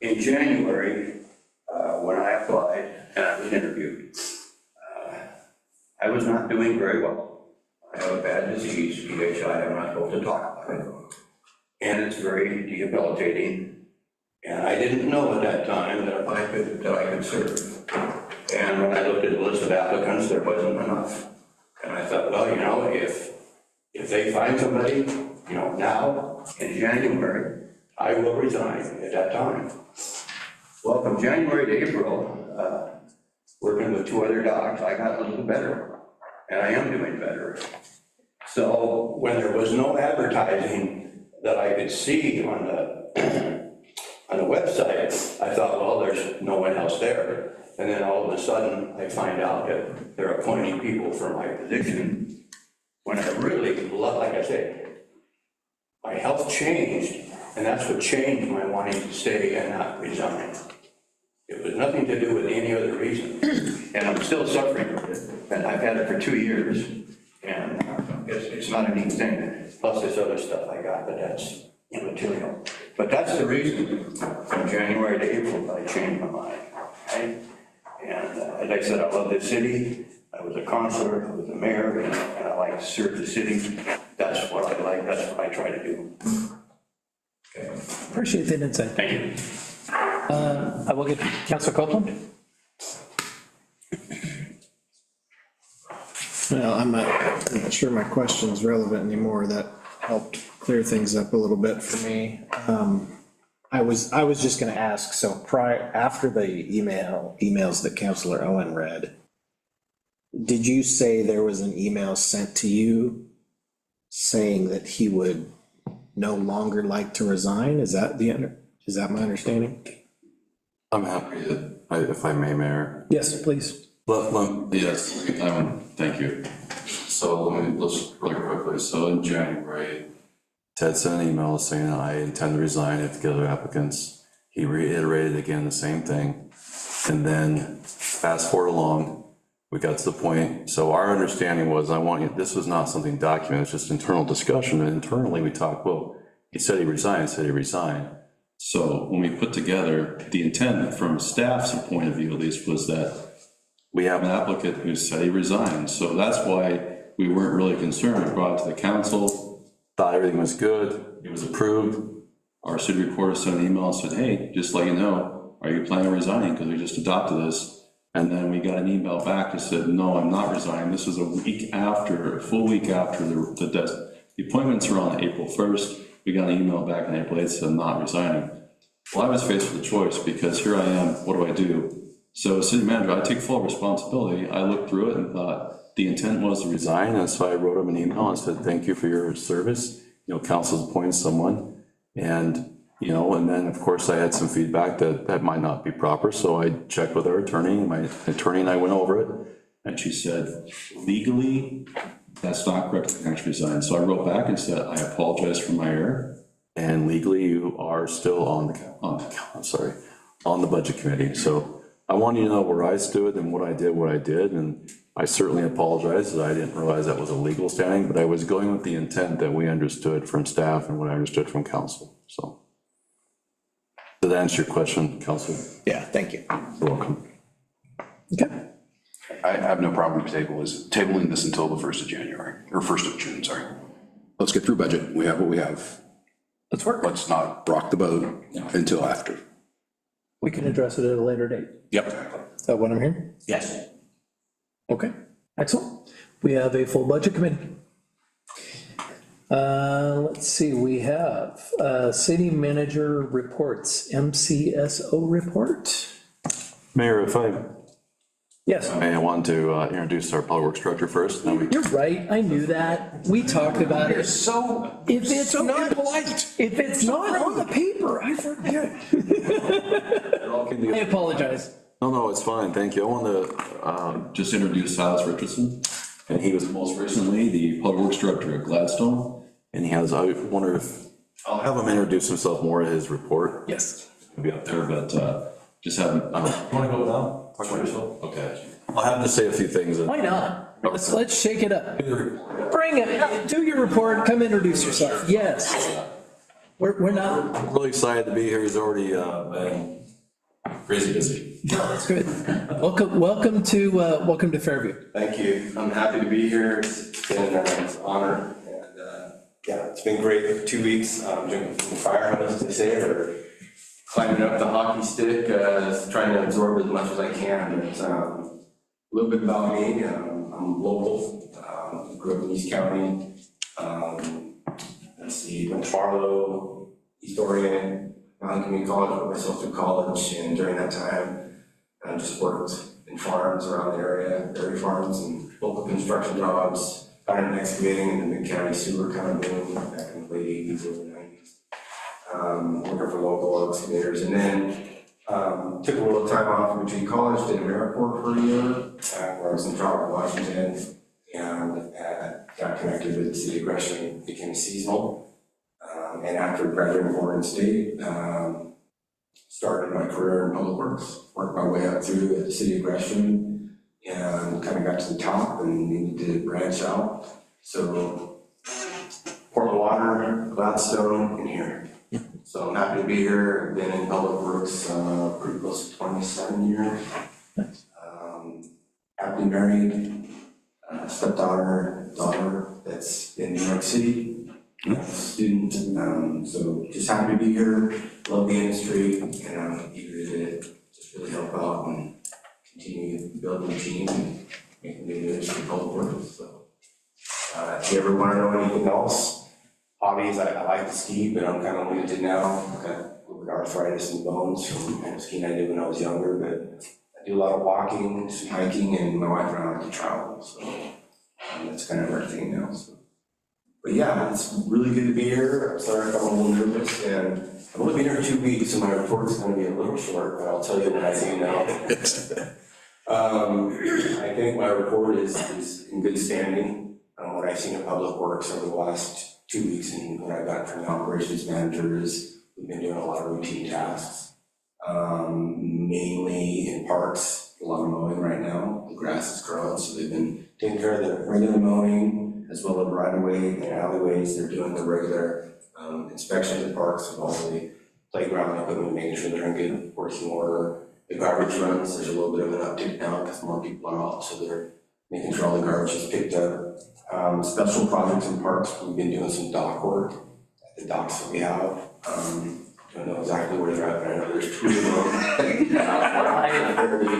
In January, when I applied and I was interviewed, I was not doing very well. I have a bad disease, PHI, I'm not supposed to talk about it. And it's very debilitating. And I didn't know at that time that I could serve. And when I looked at the list of applicants, there wasn't enough. And I thought, well, if they find somebody, now in January, I will resign at that time. Well, from January to April, working with 2 other docs, I got a little better, and I am doing better. So when there was no advertising that I could see on the website, I thought, well, there's no one else there. And then all of a sudden, I find out that they're appointing people for my position, when I really, like I said, my health changed, and that's what changed my wanting to stay and not resign. It was nothing to do with any other reason, and I'm still suffering with it, and I've had it for 2 years, and it's not a neat thing, plus this other stuff I got, but that's immaterial. But that's the reason, from January to April, I changed my mind, right? And as I said, I love this city. I was a councilor, I was a mayor, and I like to serve the city. That's what I like, that's what I try to do. Okay. Appreciate that insight. Thank you. I will get Councilor Copeland. Well, I'm not sure my question's relevant anymore. That helped clear things up a little bit for me. I was just gonna ask, so after the emails that Councilor Owen read, did you say there was an email sent to you saying that he would no longer like to resign? Is that is that my understanding? I'm happy to, if I may, Mayor. Yes, please. Yes, thank you. So let's really quickly, so in January, Ted sent an email saying I intend to resign if the other applicants. He reiterated again the same thing. And then fast forward along, we got to the point, so our understanding was, this was not something documented, it's just internal discussion, and internally we talked, well, he said he resigned, So when we put together, the intent from staff's point of view at least was that we have an applicant who said he resigned, so that's why we weren't really concerned. We brought it to the council, thought everything was good, it was approved. Our city reporter sent an email and said, hey, just let you know, are you planning on resigning, because we just adopted this. And then we got an email back that said, no, I'm not resigning. This was a full week after the appointments were on April 1st. We got an email back on April 8th, said I'm not resigning. Well, I was faced with a choice because here I am, what do I do? So as city manager, I take full responsibility. I looked through it and thought the intent was to resign. And so I wrote him an email and said, thank you for your service. Council's appointed someone. And and then, of course, I had some feedback that might not be proper, so I checked with our attorney, my attorney and I went over it, and she said, legally, that's not correct, I can resign. So I wrote back and said, I apologize for my error, and legally, you are still on the budget committee. So I want you to know where I stood and what I did, and I certainly apologize that I didn't realize that was a legal standing, but I was going with the intent that we understood from staff and what I understood from council, so. Did that answer your question, Counselor? Yeah, thank you. You're welcome. Okay. I have no problem tabling this until the 1st of January, or 1st of June, sorry. Let's get through budget. We have what we have. Let's work. Let's not rock the boat until after. We can address it at a later date. Yep. Is that what I'm hearing? Yes. Okay, excellent. We have a full budget committee. Let's see, we have city manager reports, MCSO report. Mayor, if Yes. I want to introduce our public works director first. You're right, I knew that. We talked about it. So, If it's not polite. If it's not on the paper, I forget. I apologize. No, it's fine, thank you. I want to just introduce Silas Richardson, and he was most recently the public works director at Gladstone. And I wonder if, I'll have him introduce himself more at his report. Yes. He'll be up there, but just have him, you want to go now? Talk about yourself? Okay. I'll have him to say a few things. Why not? Let's shake it up. Bring it, do your report, come introduce yourself. Yes. We're not. I'm really excited to be here. He's already been crazy busy. That's good. Welcome to Fairview. Thank you. I'm happy to be here. It's been an honor. Yeah, it's been great. 2 weeks, drinking from the fire hose, as they say, or climbing up the hockey stick, trying to absorb as much as I can. But a little bit about me, I'm local, grew up in East County. Let's see, went to Farlow, East Oregon, Mountain Community College, went myself through college, and during that time, I just worked in farms around the area, dairy farms and local construction jobs. Started excavating in the mid-county sewer kind of boom back in the late 80s, early 90s. Working for local excavators, and then took a little time off from between college, did AmeriCorps for a year, where I was in Trout, Washington, and got connected with the city of Gresham, became seasonal. And after graduating from Oregon State, started my career in public works, worked my way up through at the city of Gresham, and kind of got to the top and needed to branch out. So Portland Water, Gladstone, and here. So I'm happy to be here. I've been in public works pretty close to 27 years. Happily married, stepdaughter, daughter that's in New York City, student. So just happy to be here. Love the industry, and I'm eager to just really help out and continue building a team and making the industry public works. So if you ever want to know anything else, hobbies, I like to ski, but I'm kind of limited now. I've got a little bit of arthritis in the bones from kind of skiing I did when I was younger, but I do a lot of walking, some hiking, and my wife and I like to travel. So that's kind of our thing now. So But yeah, it's really good to be here. I'm sorry if I'm a little nervous, and I've only been here 2 weeks, so my report's gonna be a little short, but I'll tell you what I do now. I think my report is in good standing. What I've seen in Public Works over the last 2 weeks and what I've gotten from the operations manager is we've been doing a lot of routine tasks. Mainly in parks, a lot of mowing right now. The grass is growing, so they've been taking care of the regular mowing as well as right of way and alleyways. They're doing the regular inspections of parks of all the playground equipment, making sure they're in good working order. The garbage runs, there's a little bit of an uptick now because more people are out, so they're making sure all the garbage is picked up. Special projects in parks, we've been doing some dock work at the docks that we have. Don't know exactly where they're at, but I know there's 2 of them.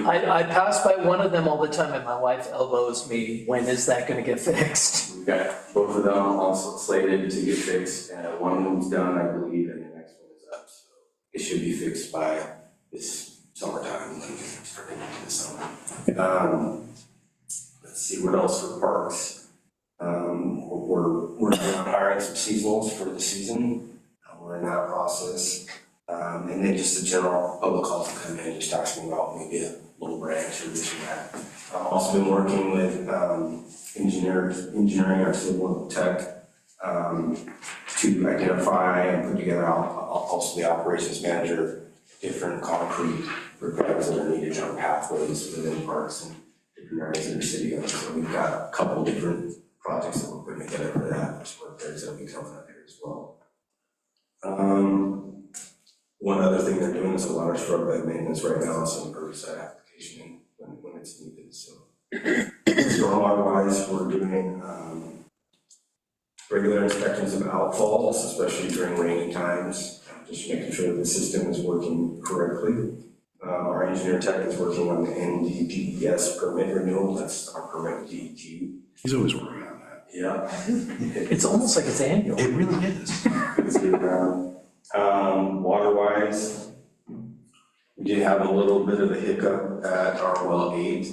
I pass by one of them all the time and my wife elbows me, when is that gonna get fixed? We've got both of them also slated to get fixed, and one of them's done, I believe, and the next one is up, so it should be fixed by this summertime, starting into the summer. Let's see, what else for parks? We're hiring some seasonals for the season. We're in that process. And then just the general public calls to come in, just asking about maybe a little branch or this or that. I've also been working with engineering, our civil tech, to identify and put together, also the operations manager, different concrete repairs that are needed on pathways within parks and different areas in the city. So we've got a couple different projects that we're putting together for that. There's repairs that will be coming up here as well. One other thing they're doing is a lot of shrub bed maintenance right now, some herbicide application when it's needed, so. Stormwater wise, we're doing, regular inspections of outfalls, especially during rainy times, just making sure the system is working correctly. Our engineer tech is working on the NDPES permit renewal, that's our permit with DEQ. He's always working on that. Yeah. It's almost like it's annual. It really is. Water-wise, we did have a little bit of a hiccup at our well 8.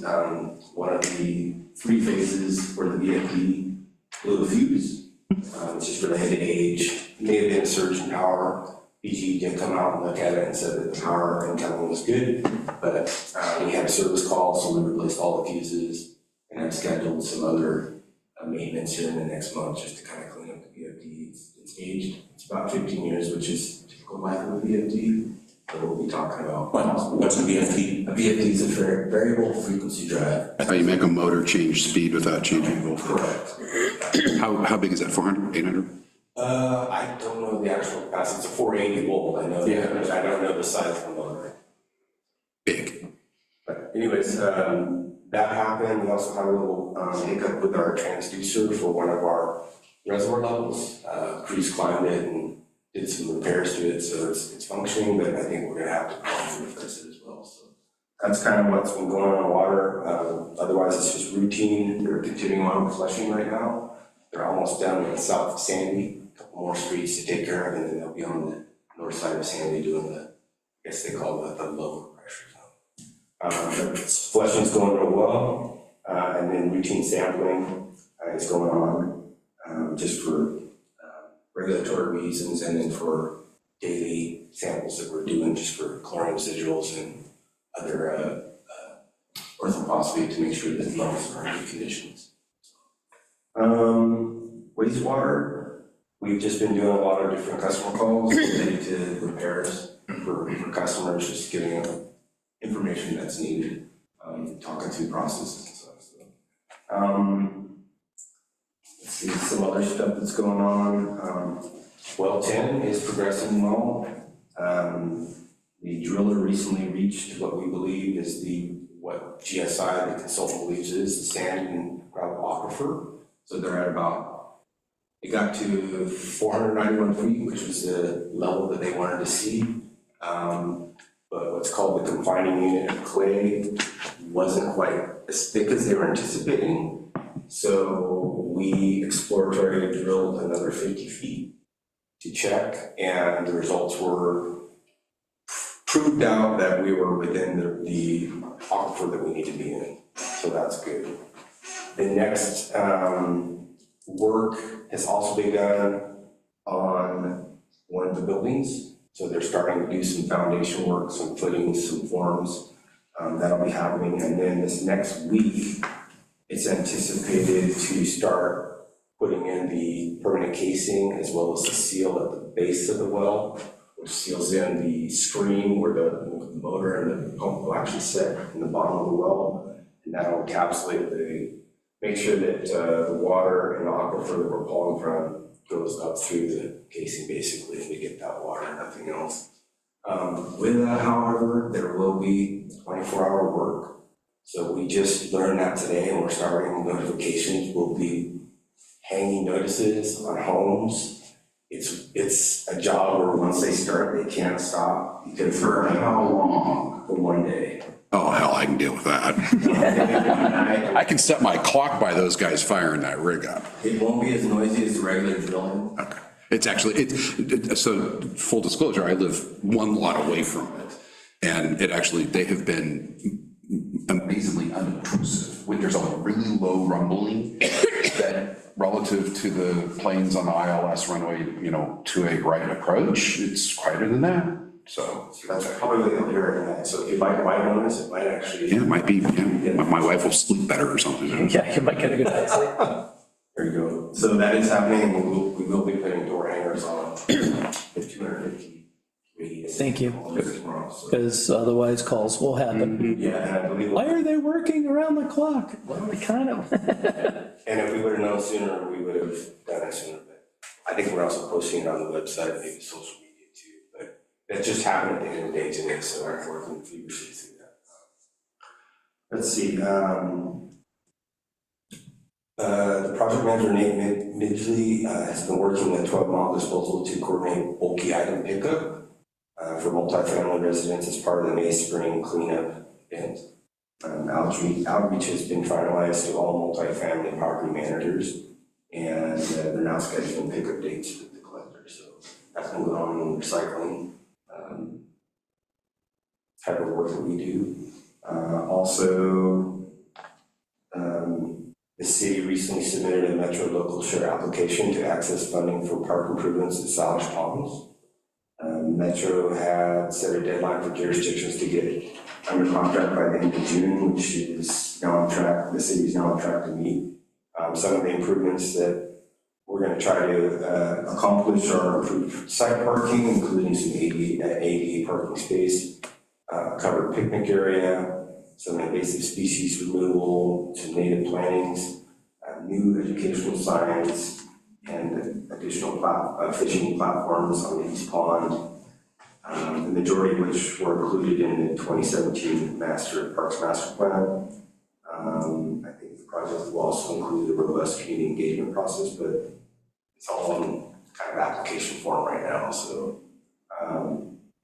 One of the 3 phases for the VFD blew a fuse. It's just related to age, may have been a surge in power. BG did come out and look at it and said that the power incoming was good, but we had a service call, so we replaced all the fuses and have scheduled some other maintenance here in the next month just to kind of clean up the VFD. It's aged, it's about 15 years, which is typical life of a VFD. So we'll be talking about. What's a VFD? A VFD is a variable frequency drive. I thought you make a motor change speed without changing voltage. Correct. How big is that, 400, 800? I don't know the actual capacity, it's a 480 volt, I know that, but I don't know the size of the motor. Big. But anyways, that happened. We also had a little hiccup with our transducer for one of our reservoir levels. Crews climbed it and did some repairs to it, so it's functioning, but I think we're gonna have to probably replace it as well. So that's kind of what's been going on in water. Otherwise, it's just routine. They're continuing on with flushing right now. They're almost done with south of Sandy. A couple more streets to take care of, and then they'll be on the north side of Sandy doing the, I guess they call it the low pressure zone. But flushing's going real well, and then routine sampling is going on just for regulatory reasons, and then for daily samples that we're doing just for chlorine residuals and other orthophosphate to make sure that the levels are in good conditions. Wastewater, we've just been doing a lot of different customer calls related to repairs for customers, just giving them information that's needed, talking through processes and stuff. So. Let's see, some other stuff that's going on. Well 10 is progressing well. The driller recently reached what we believe is what GSI, the consultant, believes is the sand and gravel aquifer. So they're at about, it got to 491 feet, which was the level that they wanted to see. But what's called the confining unit of clay wasn't quite as thick as they were anticipating. So we exploratory drilled another 50 feet to check, and the results were proved out that we were within the aquifer that we need to be in. So that's good. The next Work has also begun on one of the buildings. So they're starting to do some foundation work, some footings, some forms. That'll be happening. And then this next week, it's anticipated to start putting in the permanent casing as well as the seal at the base of the well, which seals in the screen where the motor and the pump will actually sit in the bottom of the well. And that'll encapsulate make sure that the water and the aquifer that we're pulling from goes up through the casing basically, and we get that water and nothing else. With that, however, there will be 24-hour work. So we just learned that today, and we're starting notifications. We'll be hanging notices on homes. It's a job where once they start, they can't stop. For how long? For 1 day. Oh, hell, I can deal with that. I can set my clock by those guys firing that rig up. It won't be as noisy as the regular drilling. Okay. It's actually, so full disclosure, I live one lot away from it. And it actually, they have been amazingly unobtrusive. When there's a really low rumbling that relative to the planes on the ILS runway, to a right approach, it's quieter than that. So that's probably what you'll hear at night. So if you might notice, it might actually. Yeah, it might be, my wife will sleep better or something. Yeah, you might get a good night's sleep. There you go. So that is happening. We will be putting door hangers on the 250 radius. Thank you. Tomorrow, so. Because otherwise calls will happen. Yeah, and I believe. Why are they working around the clock? Well, they kind of. And if we would have known sooner, we would have done it sooner. But I think we're also posting it on the website, maybe social media too. But that just happened at the end of the day today, so I'm working feverishly through that. Let's see. The project manager, Nate Midgley, has been working with 12 Mile Disposal to coordinate bulky item pickup for multifamily residents as part of the May Spring cleanup event. Outreach has been finalized to all multifamily property managers, and they're now scheduling pickup dates with the collector. So that's been going on in recycling type of work that we do. The city recently submitted a Metro local share application to access funding for park improvements at Salish Commons. Metro had set a deadline for jurisdictions to get under contract by the end of June, which is now on track. The city is now on track to meet. Some of the improvements that we're going to try to accomplish are improved site parking, including some ADA parking space, covered picnic area, some invasive species removal, some native plantings, new educational signs, and additional fishing platforms on the East Pond, the majority of which were included in the 2017 Parks Master Plan. I think the project will also include a robust community engagement process, but it's all in kind of application form right now, so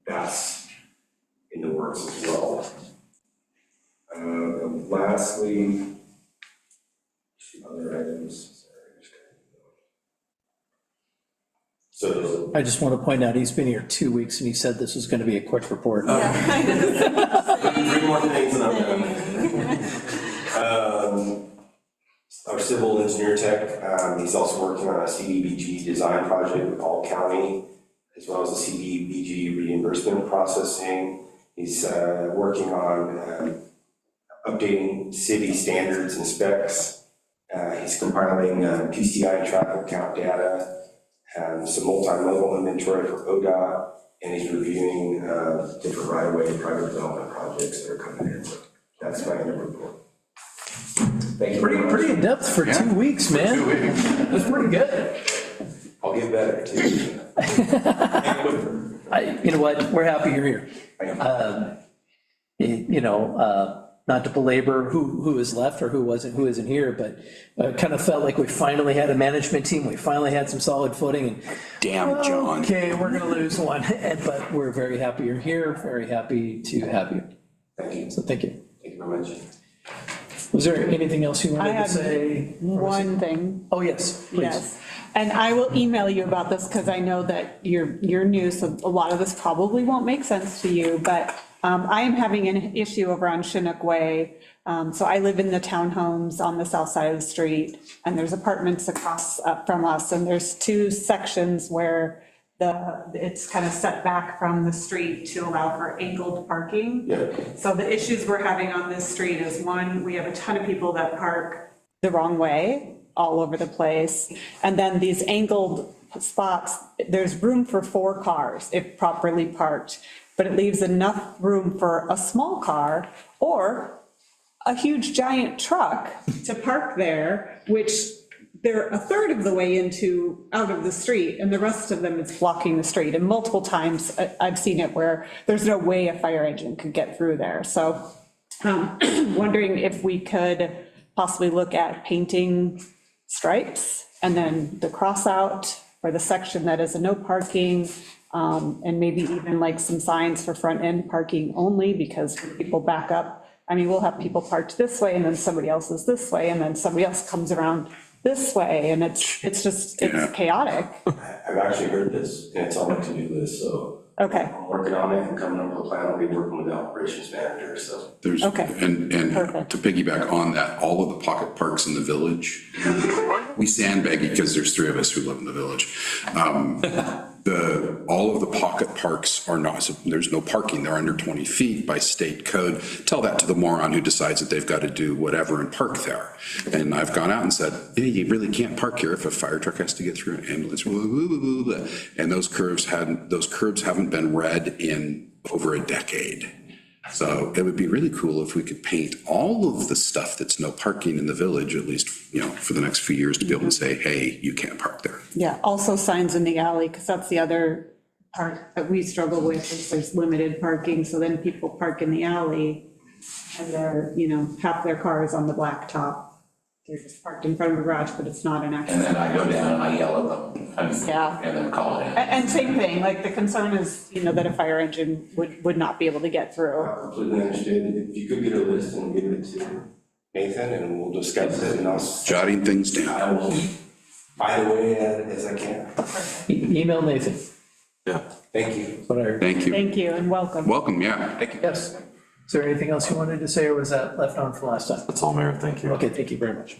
that's in the works as well. Lastly, two other items. So I just want to point out, he's been here 2 weeks and he said this was going to be a quick report. 3 more things and I'm done. Our civil engineer tech, he's also working on a CDBG design project with All County, as well as a CDBG reimbursement processing. He's working on updating city standards and specs. He's compiling PCI traffic count data, some multimodal inventory for ODOT, and he's reviewing different right-of-way private development projects that are coming in. So that's my end of report. Thank you very much. Pretty in depth for 2 weeks, man. 2 weeks. That's pretty good. I'll get better too. You know what, we're happy you're here. Not to belabor who is left or who isn't here, but kind of felt like we finally had a management team, we finally had some solid footing, and Damn, John. okay, we're gonna lose one, but we're very happy you're here, very happy to have you. Thank you. So thank you. Thank you very much. Was there anything else you I wanted to have say? one thing. Oh, yes, please. Yes. And I will email you about this because I know that you're new, so a lot of this probably won't make sense to you, but I am having an issue over on Chinook Way. So I live in the townhomes on the south side of the street, and there's apartments across from us, and there's two sections where it's kind of set back from the street to allow for angled parking. So the issues we're having on this street is, one, we have a ton of people that park the wrong way all over the place. And then these angled spots, there's room for 4 cars if properly parked, but it leaves enough room for a small car or a huge giant truck to park there, which they're a third of the way out of the street, and the rest of them is blocking the street. And multiple times I've seen it where there's no way a fire engine could get through there. So wondering if we could possibly look at painting stripes and then the cross out for the section that is a no parking, and maybe even like some signs for front end parking only, because when people back up, I mean, we'll have people parked this way and then somebody else is this way and then somebody else comes around this way, and it's chaotic. I've actually heard this, and it's on my to-do list, so. Okay. I'm working on it and coming up with a plan. I'll be working with the operations manager, so. There's, Okay. and Perfect. to piggyback on that, all of the pocket parks in the village, we sandbag it because there's 3 of us who live in the village. All of the pocket parks are not, there's no parking, they're under 20 feet by state code. Tell that to the moron who decides that they've got to do whatever and park there. And I've gone out and said, hey, you really can't park here if a fire truck has to get through, an ambulance, blah, blah, blah, blah. And those curbs haven't been read in over a decade. So it would be really cool if we could paint all of the stuff that's no parking in the village, at least, for the next few years, to be able to say, hey, you can't park there. Yeah, also signs in the alley, because that's the other part that we struggle with, is there's limited parking, so then people park in the alley and they're, half their car is on the blacktop. They're just parked in front of a garage, but it's not an actual. And then I go down and I yell at them. Yeah. And then call it in. And same thing, like the concern is, that a fire engine would not be able to get through. I completely understand. If you could get a list and give it to Nathan, and we'll discuss it, and I'll. Jotting things down. I will, by the way, as I can. Email Nathan. Yeah. Thank you. Whatever. Thank you. Thank you and welcome. Welcome, yeah. Thank you. Yes. Is there anything else you wanted to say, or was that left on from last time? That's all, Mayor, thank you. Okay, thank you very much.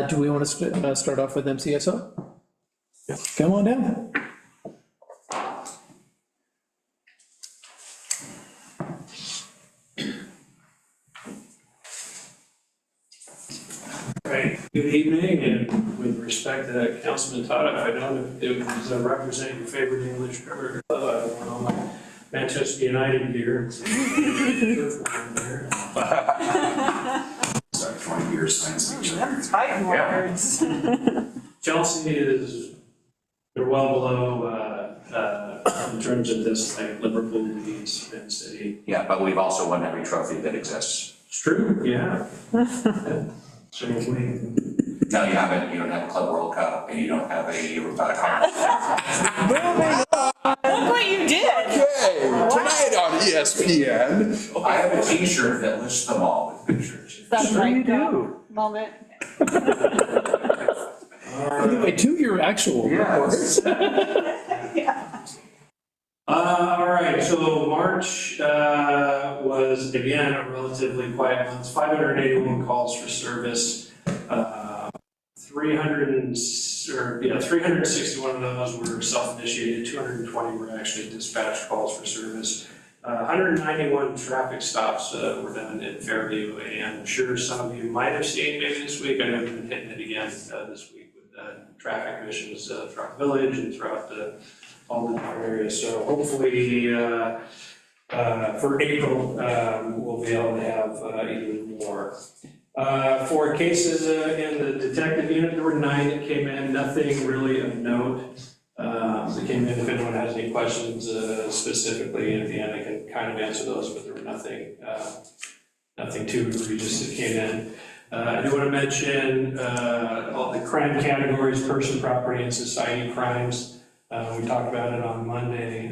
Do we want to start off with MCSO? Yeah. Come on down. Right, good evening, and with respect to Councilman Todd, I don't know if it was representing your favorite English Premier Club, I don't know, my Manchester United gear. Sorry, 20 years since each other. Fighting words. Chelsea they're well below, in terms of this, like Liverpool, Leeds, Man City. Yeah, but we've also won every trophy that exists. It's true, yeah. So we. No, you haven't, you don't have a Club World Cup, and you don't have a conference. Look what you did. Okay, tonight on ESPN. I have a t-shirt that lists them all with pictures. That's Sure right. you do. Moment. Anyway, to your actual reports. All right, so March was, again, a relatively quiet month, 581 calls for service. 361 of those were self-initiated, 220 were actually dispatched calls for service. 191 traffic stops were done in Fairview, and I'm sure some of you might have seen maybe this week, I know we've been hitting it again this week with traffic commissions throughout the village and throughout all the different areas. So hopefully for April, we'll be able to have even more. For cases in the detective unit, there were 9 that came in, nothing really of note. That came in, if anyone has any questions specifically, at the end I can kind of answer those, but there were nothing too egregious that came in. I do want to mention all the crime categories, person, property, and society crimes. We talked about it on Monday.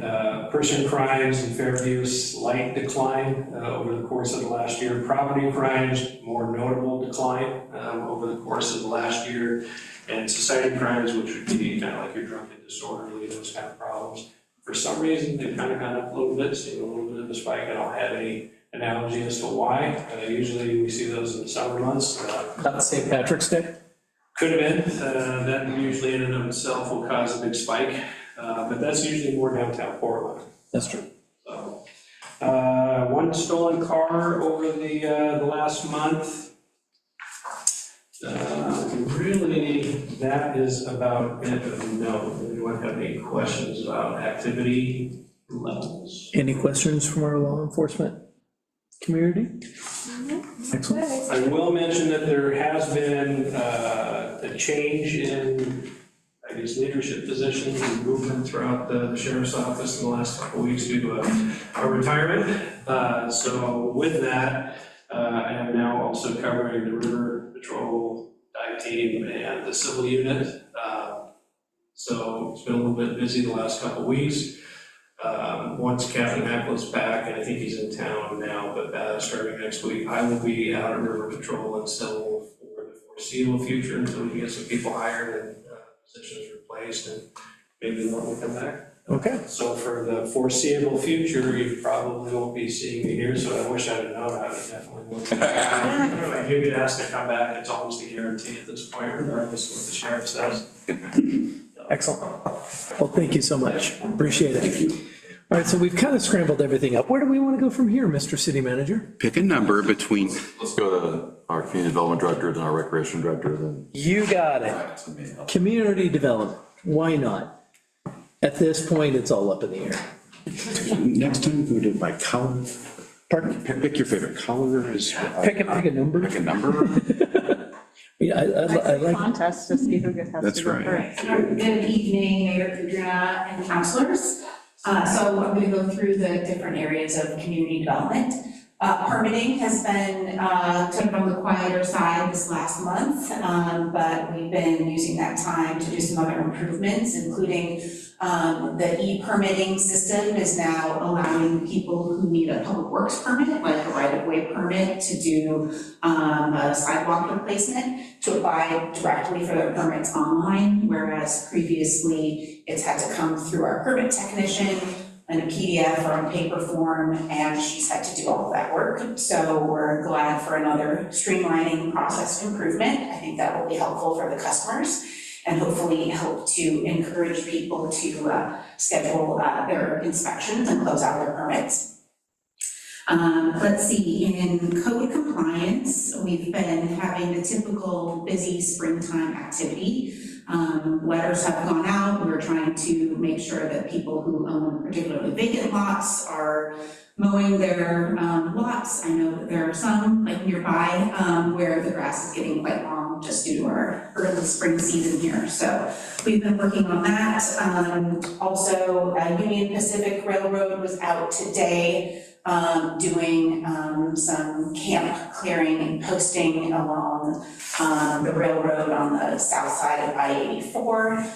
Person crimes in Fairview, slight decline over the course of the last year. Property crimes, more notable decline over the course of the last year. And society crimes, which would be kind of like your drunken disorderly, those kind of problems. For some reason, they've kind of gone up a little bit, seeing a little bit of a spike. I don't have any analogy as to why. Usually we see those in the summer months. Not St. Patrick's Day? Could have been. That usually in and of itself will cause a big spike, but that's usually more downtown Portland. That's true. So, one stolen car over the last month. Really, that is about it of note. Anyone have any questions about activity levels? Any questions from our law enforcement community? Excellent. I will mention that there has been a change in, I guess, leadership positions and movement throughout the sheriff's office in the last couple of weeks due to a retirement. So with that, I am now also covering the River Patrol dive team and the civil unit. So it's been a little bit busy the last couple of weeks. Once Captain Macklin's back, and I think he's in town now, but starting next week, I will be out at River Patrol and still for the foreseeable future until we get some people hired and positions replaced, and maybe they'll come back. Okay. So for the foreseeable future, you probably won't be seeing me here, so I wish I had known. I would definitely will. If you get asked to come back, it's almost a guarantee at this point, regardless of what the sheriff says. Excellent. Well, thank you so much. Appreciate it. Thank you. All right, so we've kind of scrambled everything up. Where do we want to go from here, Mr. City Manager? Pick a number between. Let's go to our community development directors and our recreation directors and. You got it. Community development. Why not? At this point, it's all up in the air. Next time, go to by color. Pardon? Pick your favorite color. Pick a number. Pick a number. Yeah, I like. Contest to see who has to That's go right. first. Good evening, Mayor Kudrina and councilors. So I'm going to go through the different areas of community development. Permitting has been kind of on the quieter side this last month, but we've been using that time to do some other improvements, including the e-permitting system is now allowing people who need a public works permit, like a right-of-way permit, to do a sidewalk replacement, to apply directly for their permits online, whereas previously it's had to come through our permit technician in a PDF or on paper form, and she's had to do all of that work. So we're glad for another streamlining process improvement. I think that will be helpful for the customers and hopefully help to encourage people to schedule their inspections and close out their permits. Let's see, in code compliance, we've been having the typical busy springtime activity. Letters have gone out. We're trying to make sure that people who own particularly vacant lots are mowing their lots. I know that there are some like nearby where the grass is getting quite long just due to our early spring season here. So we've been working on that. Also, Union Pacific Railroad was out today doing some camp clearing and posting along the railroad on the south side of I-84.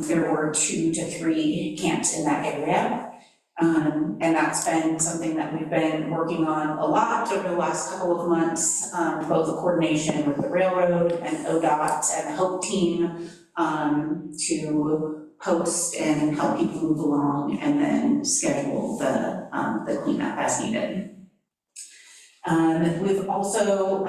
There were 2 to 3 camps in that area. And that's been something that we've been working on a lot over the last couple of months, both the coordination with the railroad and ODOT and the HOPE team to post and help people move along and then schedule the cleanup as needed. We've also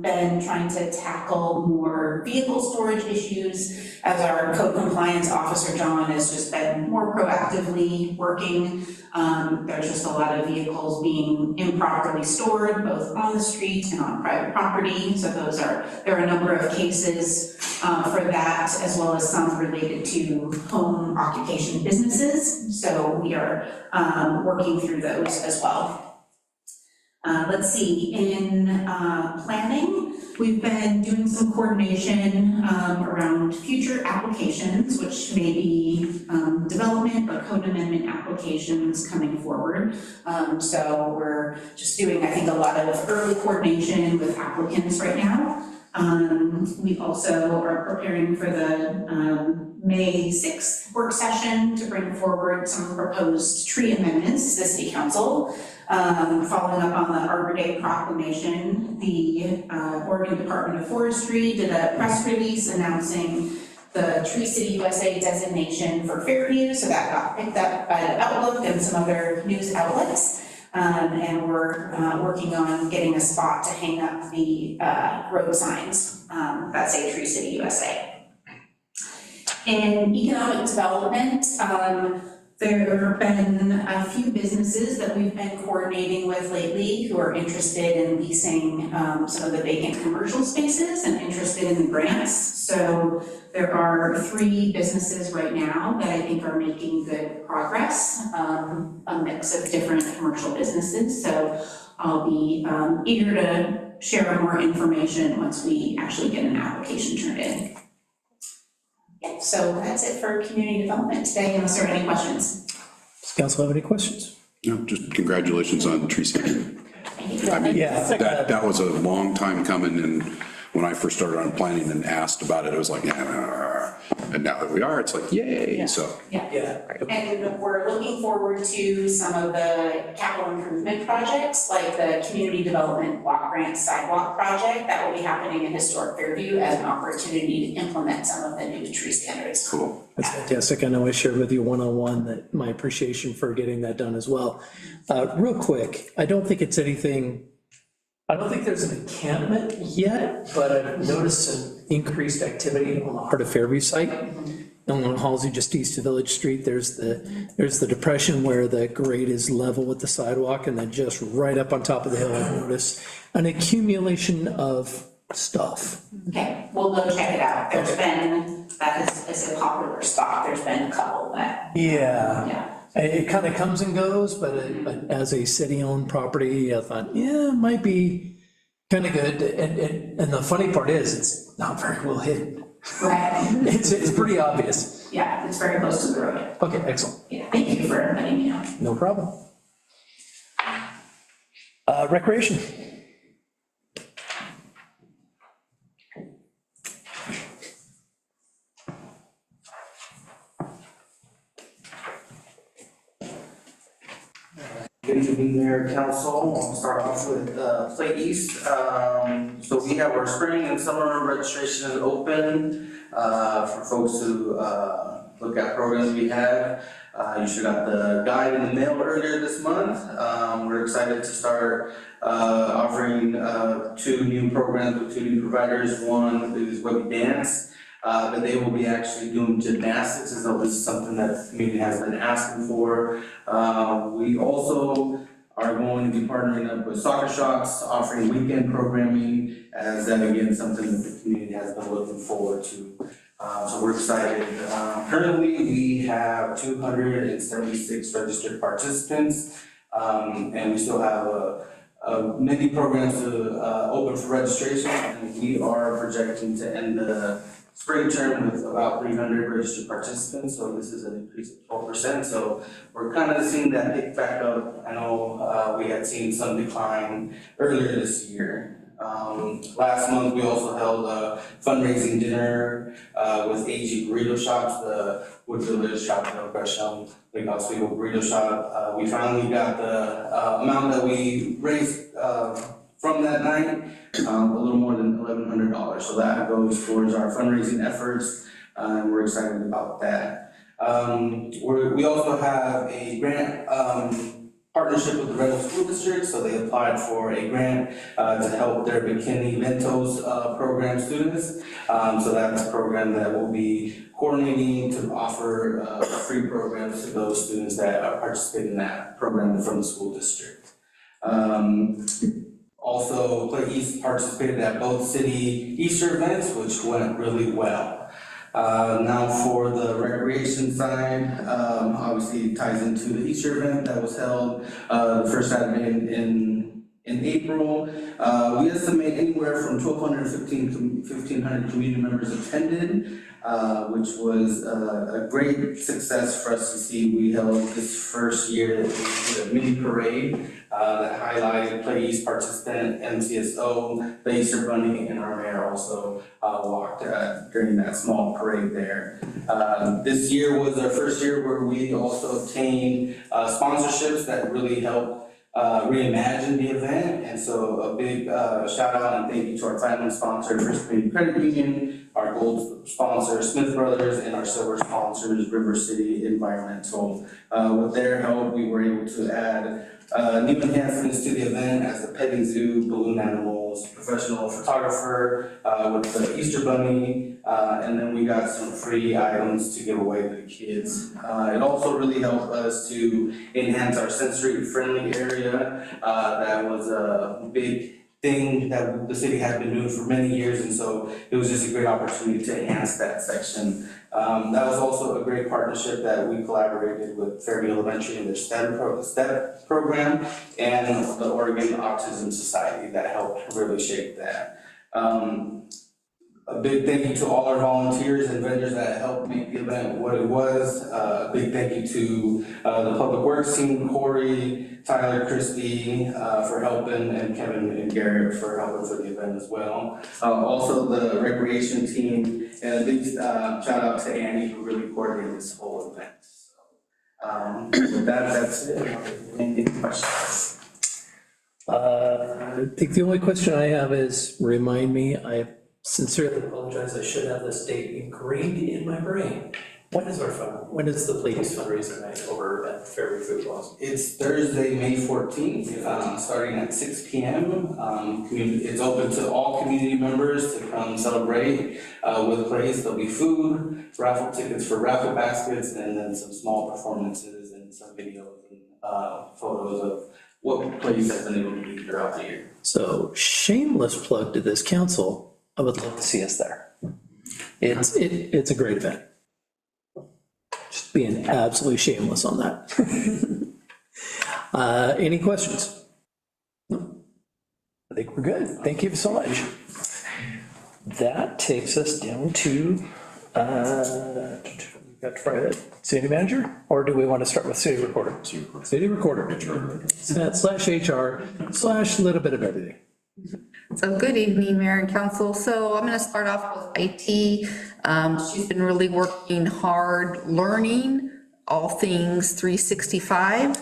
been trying to tackle more vehicle storage issues as our code compliance officer, John, has just been more proactively working. There's just a lot of vehicles being improperly stored, both on the street and on private property. So there are a number of cases for that, as well as some related to home occupation businesses. So we are working through those as well. Let's see, in planning, we've been doing some coordination around future applications, which may be development or code amendment applications coming forward. So we're just doing, I think, a lot of early coordination with applicants right now. We also are preparing for the May 6th work session to bring forward some proposed tree amendments to the city council. Following up on the Arbor Day proclamation, the Oregon Department of Forestry did a press release announcing the Tree City USA designation for Fairview, so that got picked up by the Outlook and some other news outlets. And we're working on getting a spot to hang up the road signs that say Tree City USA. In economic development, there have been a few businesses that we've been coordinating with lately who are interested in leasing some of the vacant commercial spaces and interested in the grants. So there are 3 businesses right now that I think are making good progress, a mix of different commercial businesses. So I'll be eager to share more information once we actually get an application turned in. Yeah, so that's it for community development today, unless there are any questions. Does council have any questions? No, just congratulations on Tree City. I mean, Yeah. that was a long time coming, and when I first started on planning and asked about it, it was like, and now that we are, it's like, yay, so. Yeah. And we're looking forward to some of the capital improvement projects, like the community development block grant sidewalk project that will be happening in historic Fairview as an opportunity to implement some of the new tree standards. Cool. That's fantastic. I know I shared with you one-on-one that my appreciation for getting that done as well. Real quick, I don't think there's an encampment yet, but I've noticed an increased activity on the Heart of Fairview site. Along Halsey, just east of Village Street, there's the depression where the grade is level with the sidewalk, and then just right up on top of the hill, I noticed an accumulation of stuff. Okay, we'll go check it out. There's been, that is a popular spot. There's been a couple that. Yeah. It kind of comes and goes, but as a city-owned property, I thought, yeah, it might be kind of good. And the funny part is, it's not very well hidden. Right. It's pretty obvious. Yeah, it's very close to the road. Okay, excellent. Yeah, thank you for letting me know. No problem. Recreation. Good evening, Mayor, Council. I'll start off with Play East. So we have our spring and summer registration is open for folks to look at programs we have. You should have got the guide in the mail earlier this month. We're excited to start offering 2 new programs with 2 new providers. One is Webby Dance. But they will be actually doing gymnastics, as though this is something that the community has been asking for. We also are going to be partnering up with Soccer Shops, offering weekend programming, as that again, something that the community has been looking forward to. So we're excited. Currently, we have 276 registered participants, and we still have many programs to open for registration, and we are projecting to end the spring term with about 300 registered participants, so this is an increase of 12%. So we're kind of seeing that pick back up. I know we had seen some decline earlier this year. Last month, we also held a fundraising dinner with AG Burrito Shops, the Wood Village Shop, Gresham, Lake Oswego Burrito Shop. We finally got the amount that we raised from that night, a little more than $1,100. So that goes towards our fundraising efforts, and we're excited about that. We also have a grant partnership with the Reynolds School District, so they applied for a grant to help their McKinney-Ventos program students. So that's a program that will be coordinating to offer free programs to those students that are participating in that program from the school district. Also, Play East participated at both city Easter events, which went really well. Now for the recreation side, obviously it ties into the Easter event that was held the first Saturday in In April, we estimate anywhere from 1,200 to 1,500 community members attended, which was a great success for us to see. We held this first year a mini parade that highlighted Play East participant, MCSO, the Easter Bunny, and our mayor also walked during that small parade there. This year was our first year where we also obtained sponsorships that really helped reimagine the event, and so a big shout out and thank you to our platinum sponsor, First Community Credit Union, our gold sponsor, Smith Brothers, and our silver sponsors, River City Environmental. With their help, we were able to add new enhancements to the event as the petting zoo, balloon animals, professional photographer with the Easter Bunny, and then we got some free items to give away to the kids. It also really helped us to enhance our sensory friendly area. That was a big thing that the city had been doing for many years, and so it was just a great opportunity to enhance that section. That was also a great partnership that we collaborated with Fairview Elementary and their STEP program and the Oregon Autism Society that helped really shape that. A big thank you to all our volunteers and vendors that helped make the event what it was. A big thank you to the Public Works team, Corey, Tyler, Christie for helping, and Kevin and Garrett for helping for the event as well. Also the recreation team, and a big shout out to Annie who really coordinated this whole event. So, with that, that's it. Any questions? I think the only question I have is, remind me, I sincerely apologize, I should have this date ingrained in my brain. When is the Play East fundraiser night over at Fairview Food Plaza? It's Thursday, May 14th, starting at 6 p.m. It's open to all community members to come celebrate with Plays. There'll be food, raffle tickets for raffle baskets, and then some small performances and some videos and photos of what Plays has been able to do throughout the year. So shameless plug to this council, I would love to see us there. It's a great event. Just being absolutely shameless on that. Any questions? No? I think we're good. Thank you so much. That takes us down to, got to city manager, or do we want to start with city recorder? City recorder. /HR/ little bit of everything. So good evening, Mayor and Council. So I'm going to start off with IT. She's been really working hard, learning all things 365.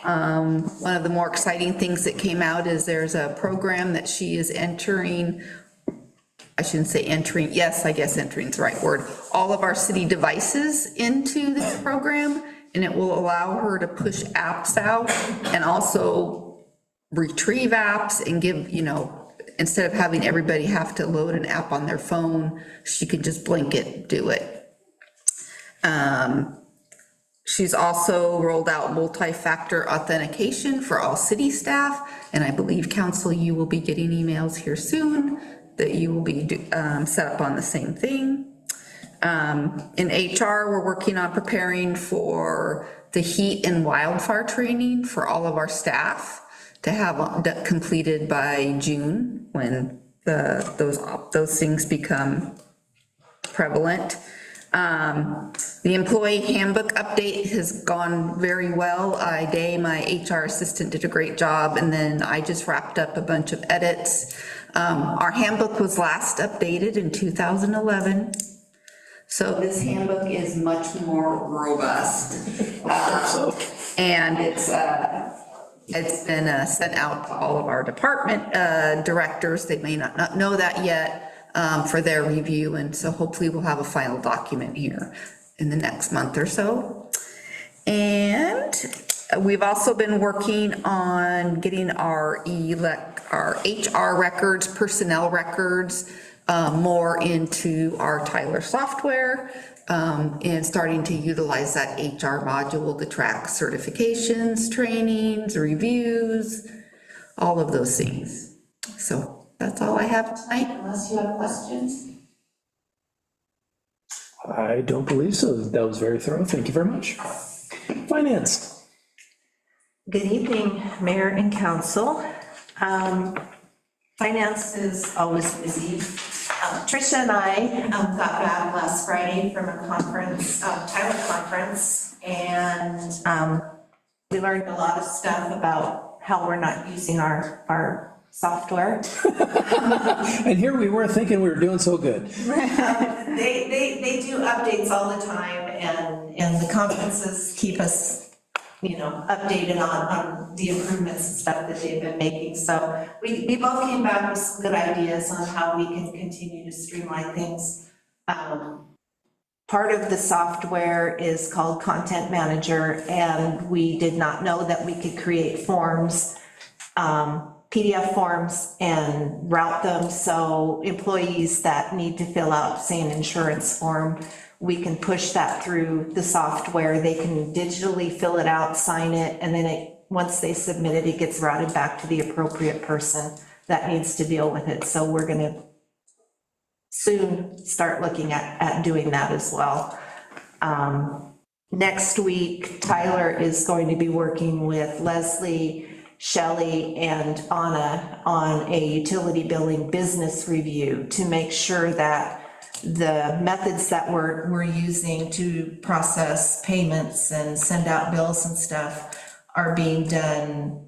One of the more exciting things that came out is there's a program that she is entering. I shouldn't say entering, yes, I guess entering is the right word. All of our city devices into this program, and it will allow her to push apps out and also retrieve apps and give, instead of having everybody have to load an app on their phone, she could just blink it, do it. She's also rolled out multi-factor authentication for all city staff, and I believe, Council, you will be getting emails here soon that you will be set up on the same thing. In HR, we're working on preparing for the heat and wildfire training for all of our staff to have completed by June, when those things become prevalent. The employee handbook update has gone very well. Day, my HR assistant, did a great job, and then I just wrapped up a bunch of edits. Our handbook was last updated in 2011. So this handbook is much more robust. And it's been sent out to all of our department directors. They may not know that yet, for their review. And so hopefully we'll have a final document here in the next month or so. And we've also been working on getting our HR records, personnel records, more into our Tyler software, and starting to utilize that HR module to track certifications, trainings, reviews, all of those things. So that's all I have tonight, unless you have questions. I don't believe so. That was very thorough. Thank you very much. Finance. Good evening, Mayor and Council. Finance is always busy. Tricia and I got back last Friday from a conference, Tyler conference, and we learned a lot of stuff about how we're not using our software. And here we were thinking we were doing so good. They do updates all the time, and the conferences keep us, updated on the improvements and stuff that they've been making. So we both came back with some good ideas on how we can continue to streamline things. Part of the software is called Content Manager, and we did not know that we could create forms, PDF forms, and route them. So employees that need to fill out, say, an insurance form, we can push that through the software. They can digitally fill it out, sign it, and then once they submit it, it gets routed back to the appropriate person that needs to deal with it. So we're gonna soon start looking at doing that as well. Next week, Tyler is going to be working with Leslie, Shelley, and Anna on a utility billing business review to make sure that the methods that we're using to process payments and send out bills and stuff are being done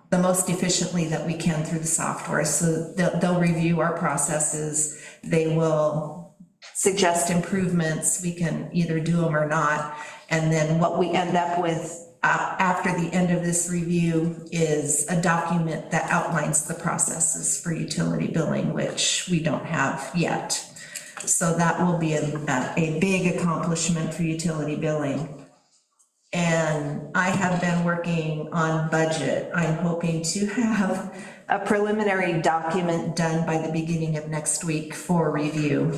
the most efficiently that we can through the software. So they'll review our processes. They will suggest improvements. We can either do them or not. And then what we end up with after the end of this review is a document that outlines the processes for utility billing, which we don't have yet. So that will be a big accomplishment for utility billing. And I have been working on budget. I'm hoping to have a preliminary document done by the beginning of next week for review.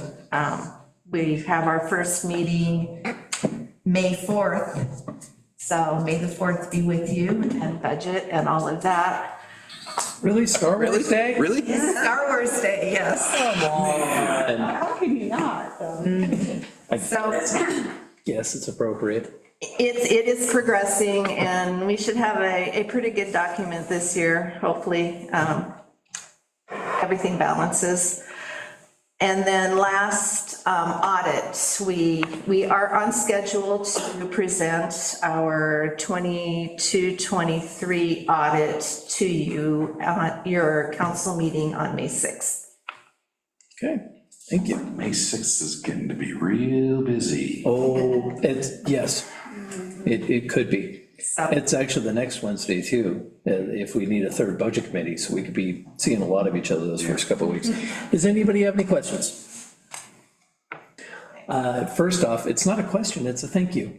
We have our first meeting May 4th. So may the 4th be with you, and budget and all of that. Really, Star Wars Day? Really? It's Star Wars Day, yes. Come on. How can you not, though? So Yes, it's appropriate. it is progressing, and we should have a pretty good document this year, hopefully. Everything balances. And then last, audit, we are on schedule to present our 22-23 audit to you at your council meeting on May 6th. Okay, thank you. May 6th is getting to be real busy. Oh, yes, it could be. So- It's actually the next Wednesday too, if we need a third budget committee, so we could be seeing a lot of each other those first couple of weeks. Does anybody have any questions? First off, it's not a question, it's a thank you.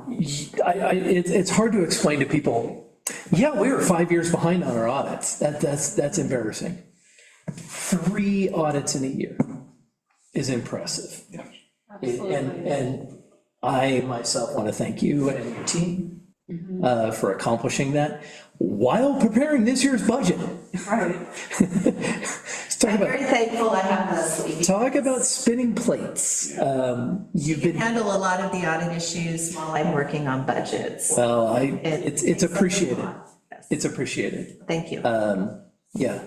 It's hard to explain to people, yeah, we were 5 years behind on our audits. That's embarrassing. 3 audits in a year is impressive. Yeah. And I myself want to thank you and your team for accomplishing that while preparing this year's budget. Right. I'm very thankful I have Leslie. Talk about spinning plates. You've been, Handle a lot of the audit issues while I'm working on budgets. well, it's appreciated. It's appreciated. Thank you. Yeah.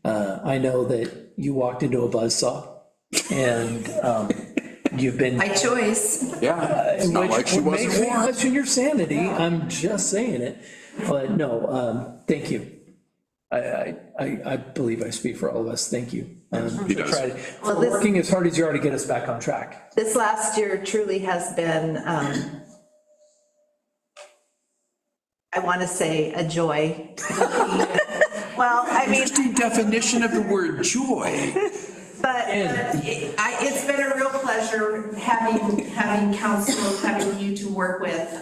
I know that you walked into a buzzsaw and you've been. My choice. Yeah, it's not like she wasn't May warned. question your sanity, I'm just saying it, but no, thank you. I believe I speak for all of us, thank you. He does. Well, For this- working as hard as you are to get us back on track. This last year truly has been, I want to say a joy. Well, I mean, Interesting definition of the word joy. but it's been a real pleasure having council, having you to work with.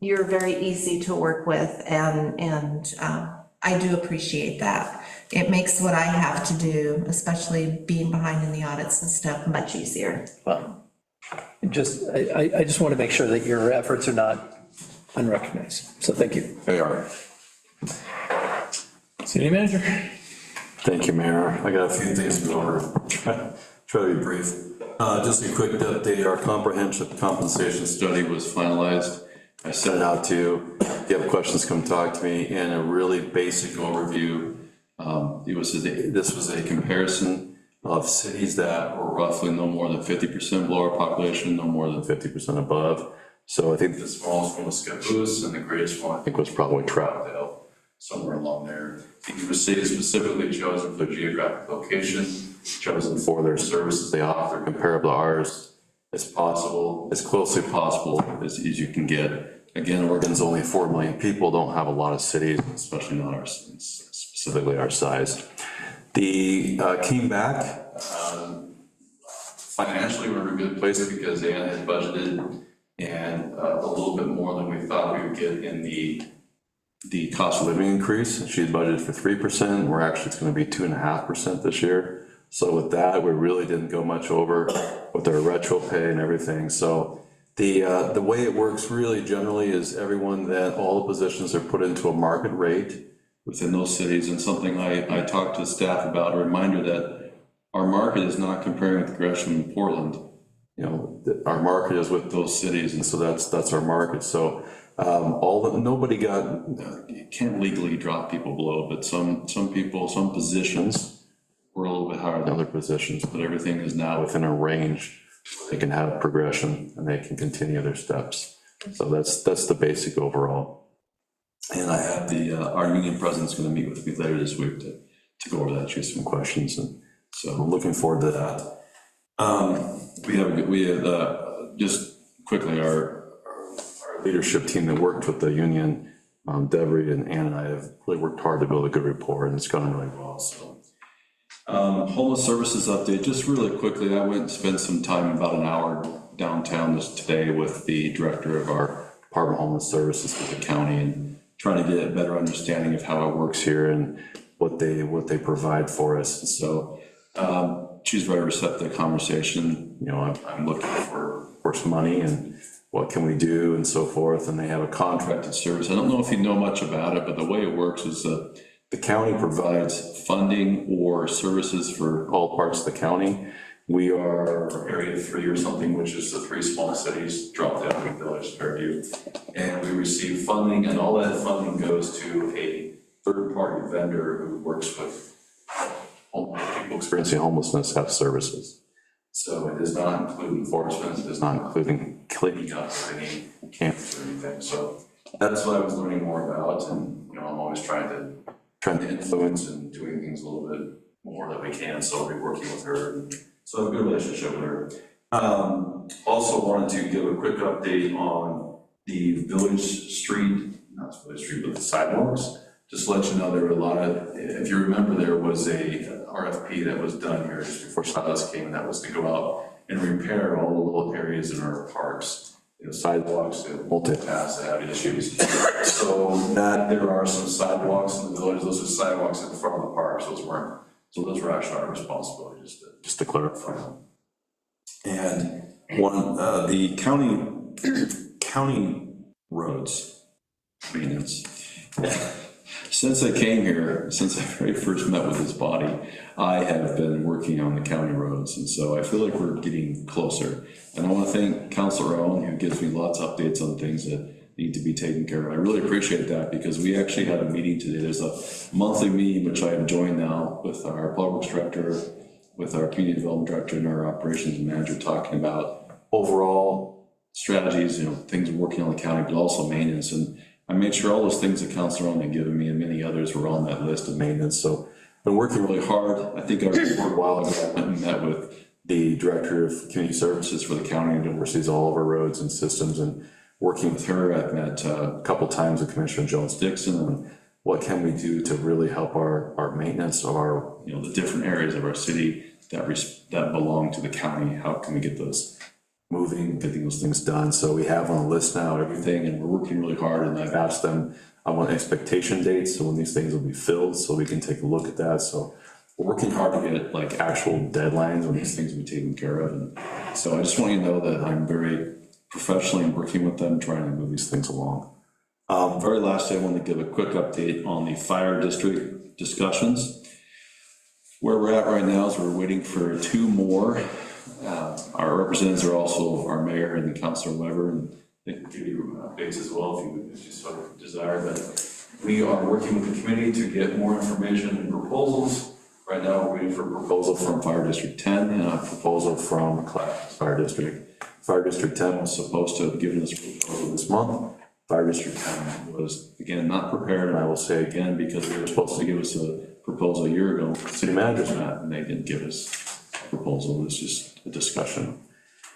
You're very easy to work with, and I do appreciate that. It makes what I have to do, especially being behind in the audits and stuff, much easier. Well, I just want to make sure that your efforts are not unrecognized, so thank you. They are. City manager? Thank you, Mayor. I got a few things to go over. Try to be brief. Just a quick update, our comprehensive compensation study was finalized. I sent it out to you. if you have questions, come talk to me. In a really basic overview, this was a comparison of cities that were roughly no more than 50% below our population, no more than 50% above. So I think the smallest one was Scappoose, and the greatest one I think was probably Troutdale, somewhere along there. Each city is specifically chosen for geographic location, chosen for their services they offer, comparable to ours as possible, as closely possible as you can get. Again, Oregon's only 4 million people, don't have a lot of cities, especially not our, specifically our size. The came back, financially we're in a good place because Ann had budgeted and a little bit more than we thought we would get in the cost of living increase. She had budgeted for 3%, we're actually, it's gonna be 2.5% this year. So with that, we really didn't go much over with our retro pay and everything. So the way it works really generally is everyone that all the positions are put into a market rate within those cities. And something I talked to staff about, a reminder that our market is not comparing with Gresham and Portland. You know, our market is with those cities, and so that's our market. So nobody can't legally drop people below, but some people, some positions were a little bit higher than other positions, but everything is now within a range. They can have progression and they can continue their steps. So that's the basic overall. And I have our union president's going to meet with me later this week to go over that, choose some questions, and so I'm looking forward to that. We have just quickly our leadership team that worked with the union, Devery and Ann and I have really worked hard to build a good rapport, and it's gone really well. So. Homeless services update, just really quickly, I went and spent some time, about an hour downtown today with the director of our Department of Homeless Services for the county, and trying to get a better understanding of how it works here and what they provide for us. And so she's very receptive conversation. You know, I'm looking for some money and what can we do and so forth. And they have a contracted service. I don't know if you know much about it, but the way it works is the county provides funding or services for all parts of the county. We are Area 3 or something, which is the 3 small cities, Troutdale, Village, Fairview. And we receive funding, and all that funding goes to a third-party vendor who works with people experiencing homelessness have services. So it does not include enforcement, it does not include cleaning up any camps or anything. So that's what I was learning more about, and you know, I'm always trying to influence and doing things a little bit more that we can. So I'll be working with her. And so I have a good relationship with her. Also wanted to give a quick update on the Village Street, not Village Street, but the sidewalks. Just to let you know, there were a lot of, if you remember, there was a RFP that was done here just before Sawdust came, and that was to go out and repair all the little areas in our parks, you know, sidewalks, multi-paths that have issues. So that there are some sidewalks in the village, those are sidewalks in front of the parks, those weren't. So those were actually our responsibility, just to clarify. And the county roads maintenance. Since I came here, since I very first met with this body, I have been working on the county roads, and so I feel like we're getting closer. And I want to thank Councilor Owen, who gives me lots of updates on things that need to be taken care of. I really appreciate that, because we actually had a meeting today. There's a monthly meeting, which I have joined now, with our public works director, with our community development director, and our operations manager, talking about overall strategies, you know, things we're working on the county, but also maintenance. And I made sure all those things that Councilor Owen had given me and many others were on that list of maintenance. So I've been working really hard. I think I reported a while ago, I went and met with the director of community services for the county, and oversees all of our roads and systems, and working with her, I've met a couple times with Commissioner Jones Dixon on what can we do to really help our maintenance of our, you know, the different areas of our city that belong to the county. How can we get those moving, getting those things done? So we have on the list now everything, and we're working really hard, and I've asked them, I want expectation dates, so when these things will be filled, so we can take a look at that. So we're working hard to get like actual deadlines when these things will be taken care of. And so I just want you to know that I'm very professionally working with them, trying to move these things along. Very lastly, I want to give a quick update on the fire district discussions. Where we're at right now is we're waiting for 2 more. Our representatives are also our mayor and Councilor Weber, and They can give you updates as well if you sort of desire, but we are working with the committee to get more information and proposals. Right now, we're waiting for a proposal from Fire District 10 and a proposal from Clackamas Fire District. Fire District 10 was supposed to have given us a proposal this month. Fire District 10 was, again, not prepared, and I will say again, because they were supposed to give us a proposal a year ago, city manager's met, and they didn't give us a proposal. It was just a discussion.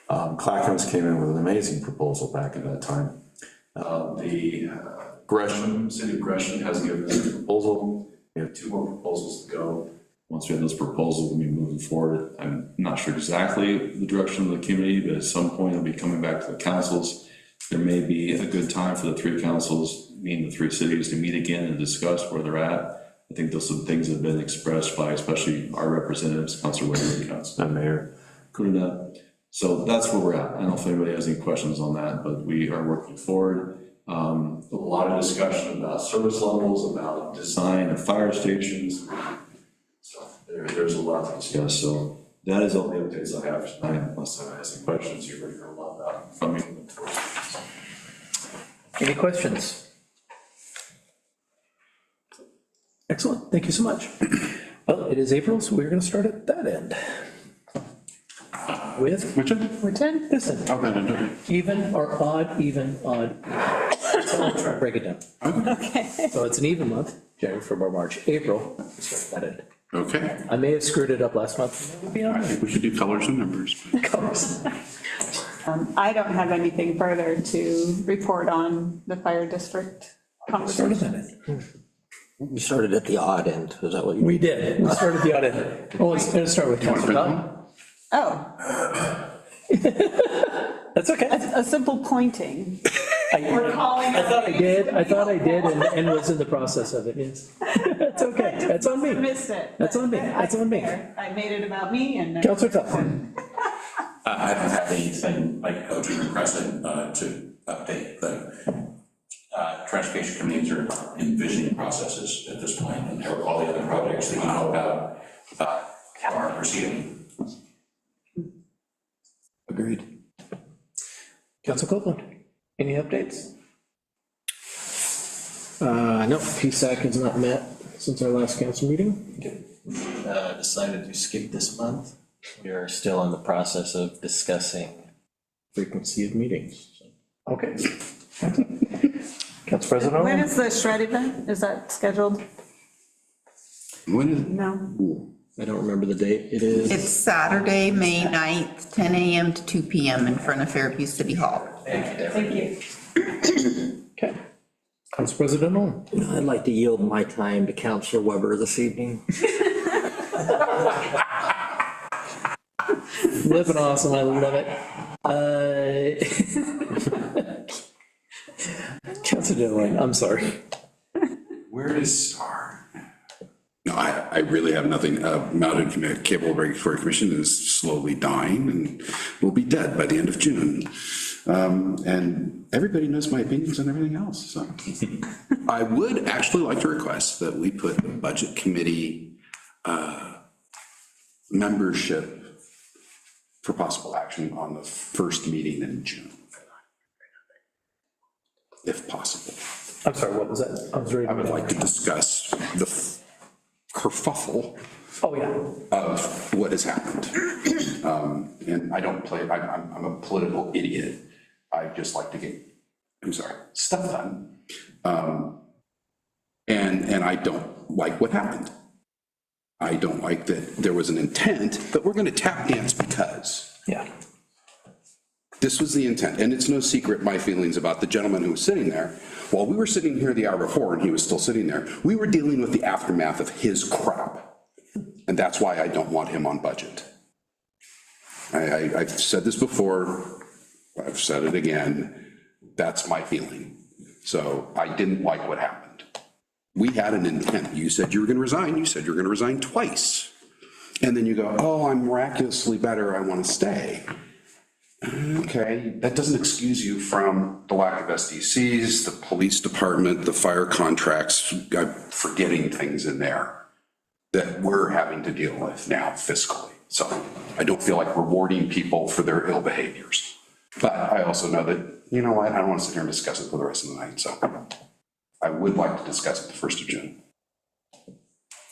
Clackamas came in with an amazing proposal back at that time. Gresham, City of Gresham has given us a proposal. We have 2 more proposals to go. Once we have those proposals, we'll be moving forward. I'm not sure exactly the direction of the committee, but at some point it'll be coming back to the councils. There may be a good time for the 3 councils, meaning the 3 cities, to meet again and discuss where they're at. I think those are some things that have been expressed by especially our representatives, Councilor Wade and Mayor Kuna. So that's where we're at. I don't know if anybody has any questions on that, but we are working forward. A lot of discussion about service levels, about design of fire stations. So there's a lot to discuss. So that is all the updates I have for tonight. Unless I have any questions, you're ready for a lot about from me. Any questions? Excellent, thank you so much. Well, it is April, so we're gonna start at that end. With? Which one? Which end? This end. Okay. Even or odd, even, odd. So I'll try to break it down. Okay. So it's an even month, January, February, March, April, we start at that end. Okay. I may have screwed it up last month. Maybe be I honest. think we should do colors and numbers. Colors. I don't have anything further to report on the fire district Start at conversation. that end. We started at the odd end, is that what you? We did, we started the odd end. Oh, let's start with Councilor Dodd. Oh, That's okay. a simple pointing. I calling thought I did and was in the process of it, yes. That's okay, that's on me. Missed it. That's on me, that's on me. I made it about me and. Councilor Tuck. I don't have anything like Coach requested to update the transportation committees are envisioning processes at this point, and all the other projects that you know about are proceeding. Agreed. Council Copeland, any updates? No, PSAC has not met since our last council meeting. Decided to skip this month. We are still in the process of discussing Frequency of meetings. Okay. Council President. When is the shred event? Is that scheduled? When is? No. I don't remember the date. It is. It's Saturday, May 9th, 10 a.m. to 2 p.m. in front of Fairview City Hall. Thank you. Okay. Council President Nolan. I'd like to yield my time to Councilor Weber this evening. Living awesome, I love it. Councilor Dillon, I'm sorry. Where is our? No, I really have nothing. Mounted Cable Regulatory Commission is slowly dying and will be dead by the end of June. And everybody knows my opinions on everything else, so. I would actually like to request that we put the Budget Committee membership for possible action on the first meeting in June, if possible. I'm sorry, what was that? I was reading. I would like to discuss the kerfuffle Oh, yeah. of what has happened. And I don't play, I'm a political idiot. I just like to get, stuff done. And I don't like what happened. I don't like that there was an intent, but we're gonna tap dance because. Yeah. This was the intent, and it's no secret my feelings about the gentleman who was sitting there. While we were sitting here the hour before and he was still sitting there, we were dealing with the aftermath of his crap. And that's why I don't want him on budget. I've said this before, I've said it again, that's my feeling. So I didn't like what happened. We had an intent. You said you were gonna resign, you said you were gonna resign twice. And then you go, oh, I'm miraculously better, I wanna stay. Okay, that doesn't excuse you from the lack of SDCs, the police department, the fire contracts, I'm forgetting things in there that we're having to deal with now fiscally. So I don't feel like rewarding people for their ill behaviors. But I also know that, you know what, I don't want to sit here and discuss it for the rest of the night, so I would like to discuss it the 1st of June.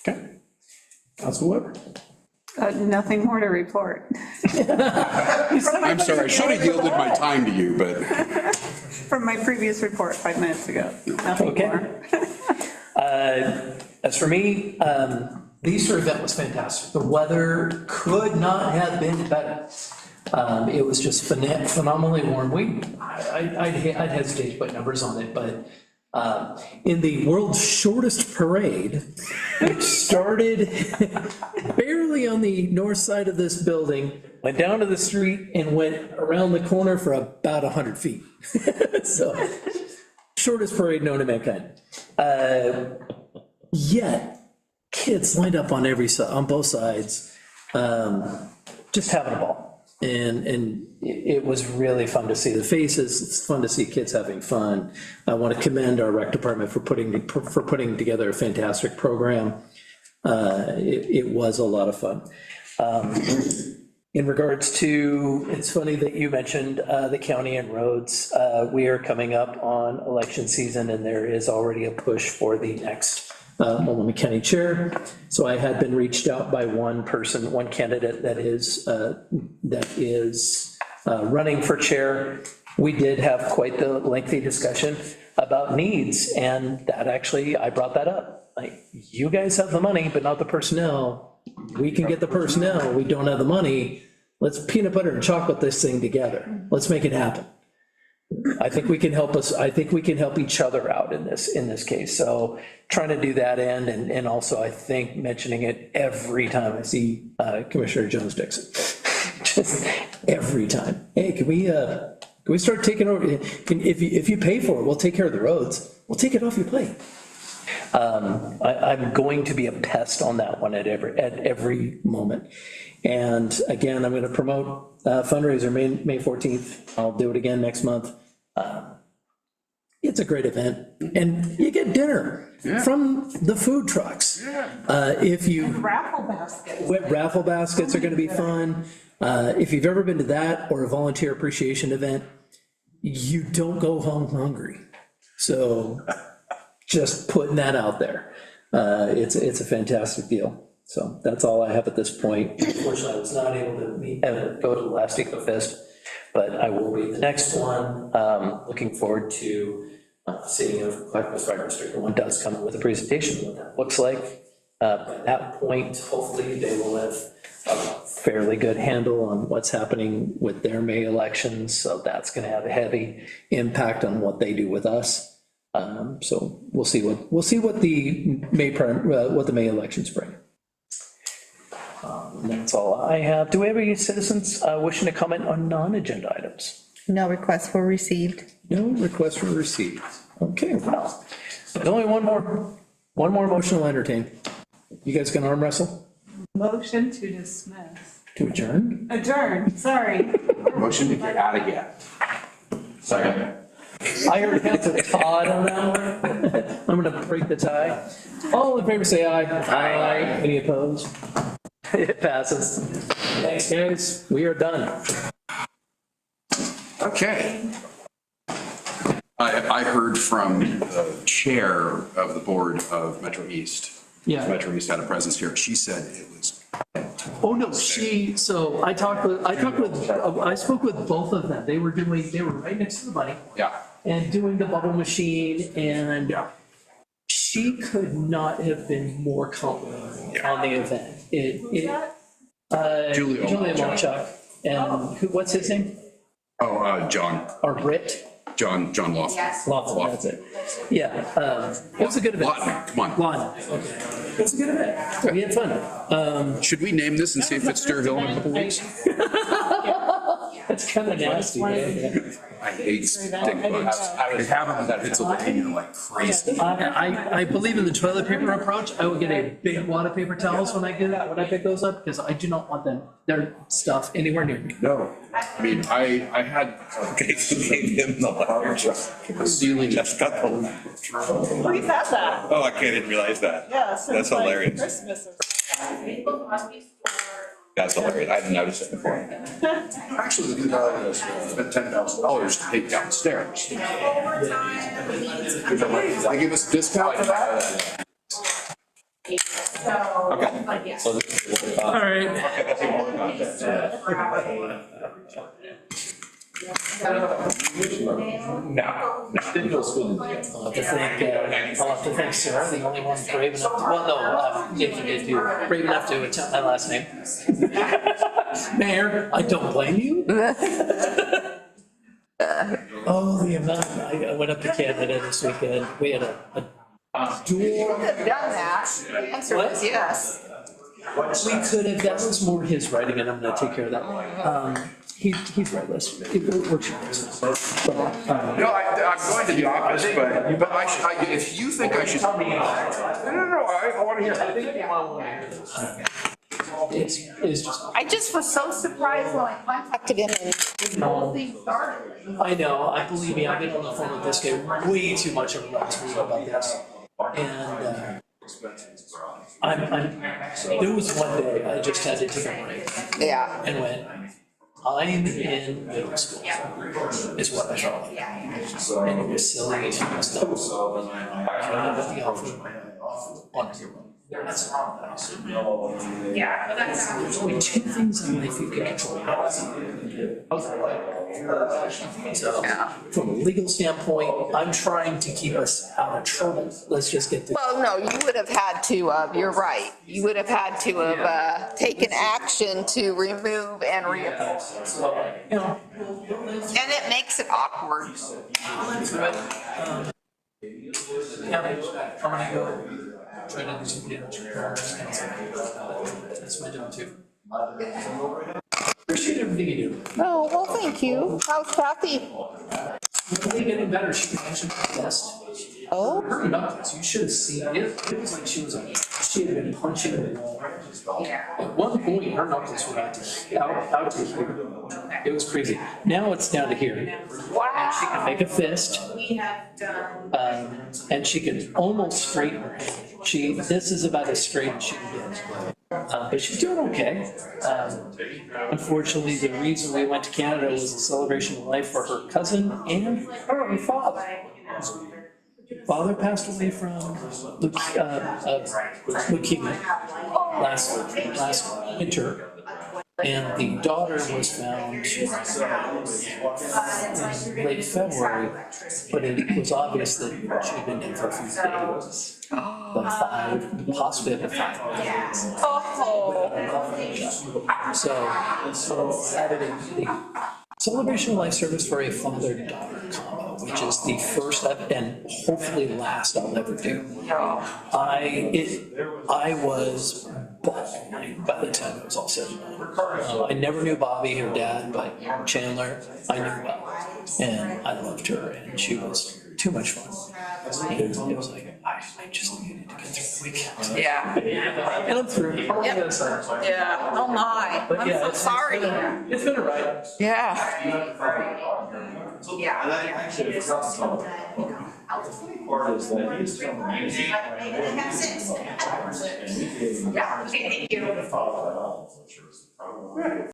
Okay. Council Weber. Nothing more to report. I'm sorry, I should have yielded my time to you, but. From my previous report 5 minutes ago. Nothing more. As for me, the Easter event was fantastic. The weather could not have been better. It was just phenomenally warm. I'd hesitate to put numbers on it, but in the world's shortest parade, which started barely on the north side of this building, went down to the street and went around the corner for about 100 feet. So, shortest parade known to mankind. Yet, kids lined up on both sides, just having a ball. And it was really fun to see the faces. It's fun to see kids having fun. I want to commend our rec department for putting together a fantastic program. It was a lot of fun. In regards to, it's funny that you mentioned the county and roads. We are coming up on election season, and there is already a push for the next Multnomah County Chair. So I had been reached out by one candidate that is running for chair. We did have quite the lengthy discussion about needs, and that actually, I brought that up. Like, you guys have the money, but not the personnel. We can get the personnel, we don't have the money. Let's peanut butter and chocolate this thing together. Let's make it happen. I think we can help each other out in this case. So trying to do that and also I think mentioning it every time I see Commissioner Jones Dixon. Just every time. Hey, can we start taking over? If you pay for it, we'll take care of the roads. We'll take it off your plate. I'm going to be a pest on that one at every moment. And again, I'm going to promote fundraiser May 14th. I'll do it again next month. It's a great event, and you get dinner from the food trucks. Raffle baskets are going to be fun. If you've ever been to that or a volunteer appreciation event, you don't go home hungry. So just putting that out there. It's a fantastic deal. So that's all I have at this point. Unfortunately, I was not able to go to the last EcoFest, but I will be the next one. Looking forward to seeing if Clackamas Fire District 1 does come up with a presentation of what that looks like. By that point, hopefully they will have a fairly good handle on what's happening with their May elections. So that's going to have a heavy impact on what they do with us. So we'll see what the May elections bring. That's all I have. Do we have any citizens wishing to comment on non-agenda items? No requests were received. No requests were received. Okay, well, there's only one more motion I'll entertain. You guys can arm wrestle? Motion to dismiss. To adjourn? Adjourn, sorry. Motion to get out again. Second. I heard Councilor Todd on that one. I'm gonna break the tie. All in favor, say aye. Aye. Any opposed? It passes. Thanks, guys. We are done. Okay. I heard from the chair of the board of Metro East. Yeah. Metro East had a presence here. She said it was. Oh, no, so I spoke with both of them. They were right next to the money. Yeah. And doing the bubble machine, and she could not have been more complimentary on the event. Julia Malchuk, and what's his name? Oh, John. Or Britt? John Lawson. Yes. Lawson, that's it. Yeah, it was a good event. Lawton, come on. Lawton, okay. It was a good event. We had fun. Should we name this and see if it's Steurville in a couple weeks? That's kind of nasty. I hate stink bugs. They have them in Pennsylvania like crazy. I believe in the toilet paper approach. I will get a big wad of paper towels when I pick those up, because I do not want their stuff anywhere near me. No, I mean, I had. Gave him the large ceiling. Just got the. We've had that. Oh, I didn't realize that. Yeah, That's hilarious. Christmas. Maple Crosby store That's hilarious. I didn't notice it before. Actually, the $2 spent $10,000 to take downstairs. They give us a discount for that? Okay. So All right. No. Didn't go to school. I'll have to thank Sarah, the only one brave enough to, well, no, Nathan did too, brave enough to attempt my last name. Mayor, I don't blame you. Oh, the amount, I went up to Canada this weekend, we had a duel. Done that. The answer is yes. We could have, that was more his writing, and I'm gonna take care of that. He's writless, it works. No, I'm going to the office, but if you think I should. No, I want to hear. I think you want to hear this. It's just. I just was so surprised when I contacted him and this whole thing started. I know, I believe me, I've been on the phone with this guy way too much over the last week about this. And, there was one day I just had to take a break. Yeah. And went, I'm in middle school, is what I felt like. And it was silly, it was dumb. I kind of the offer. That's Yeah, but that's. there's only two things in life you can control. So, from a legal standpoint, I'm trying to keep us out of trouble. Let's just get this. Well, no, you would have had to, you're right. You would have had to have taken action to remove and reappoint. You know. And it makes it awkward. Yeah, I'm gonna go try to do some damage. That's my job too. Appreciate everything you do. Oh, well, thank you. How's Kathy? Hopefully getting better. She mentioned her test. Oh? Her knuckles, you should have seen it. It was like she had been punching the wall. At one point, her knuckles were out to here. It was crazy. Now it's down to here. Wow. And she can make a fist. We have done. And she can almost straighten her head. This is about as straight as she can get. But she's doing okay. Unfortunately, the reason we went to Canada was a celebration of life for her cousin and her father. Father passed away from leukemia last winter. And the daughter was found in late February, but it was obvious that she had been dead for a few days. Like 5, possibly up to 5 days. So Saturday, the celebration of life service for a father-daughter combo, which is the first and hopefully last I'll ever do. I was bawling by the time it was all said and done. I never knew Bobby, her dad, but Chandler, I knew well. And I loved her, and she was too much fun. It was like, I just needed to get through the weekend. Yeah. And I'm through. Yep. Yeah, oh my, But I'm yeah, so it's sorry. It's been a ride. Yeah. And actually, it's not so. The funny part is that he's telling me. Yeah, thank you.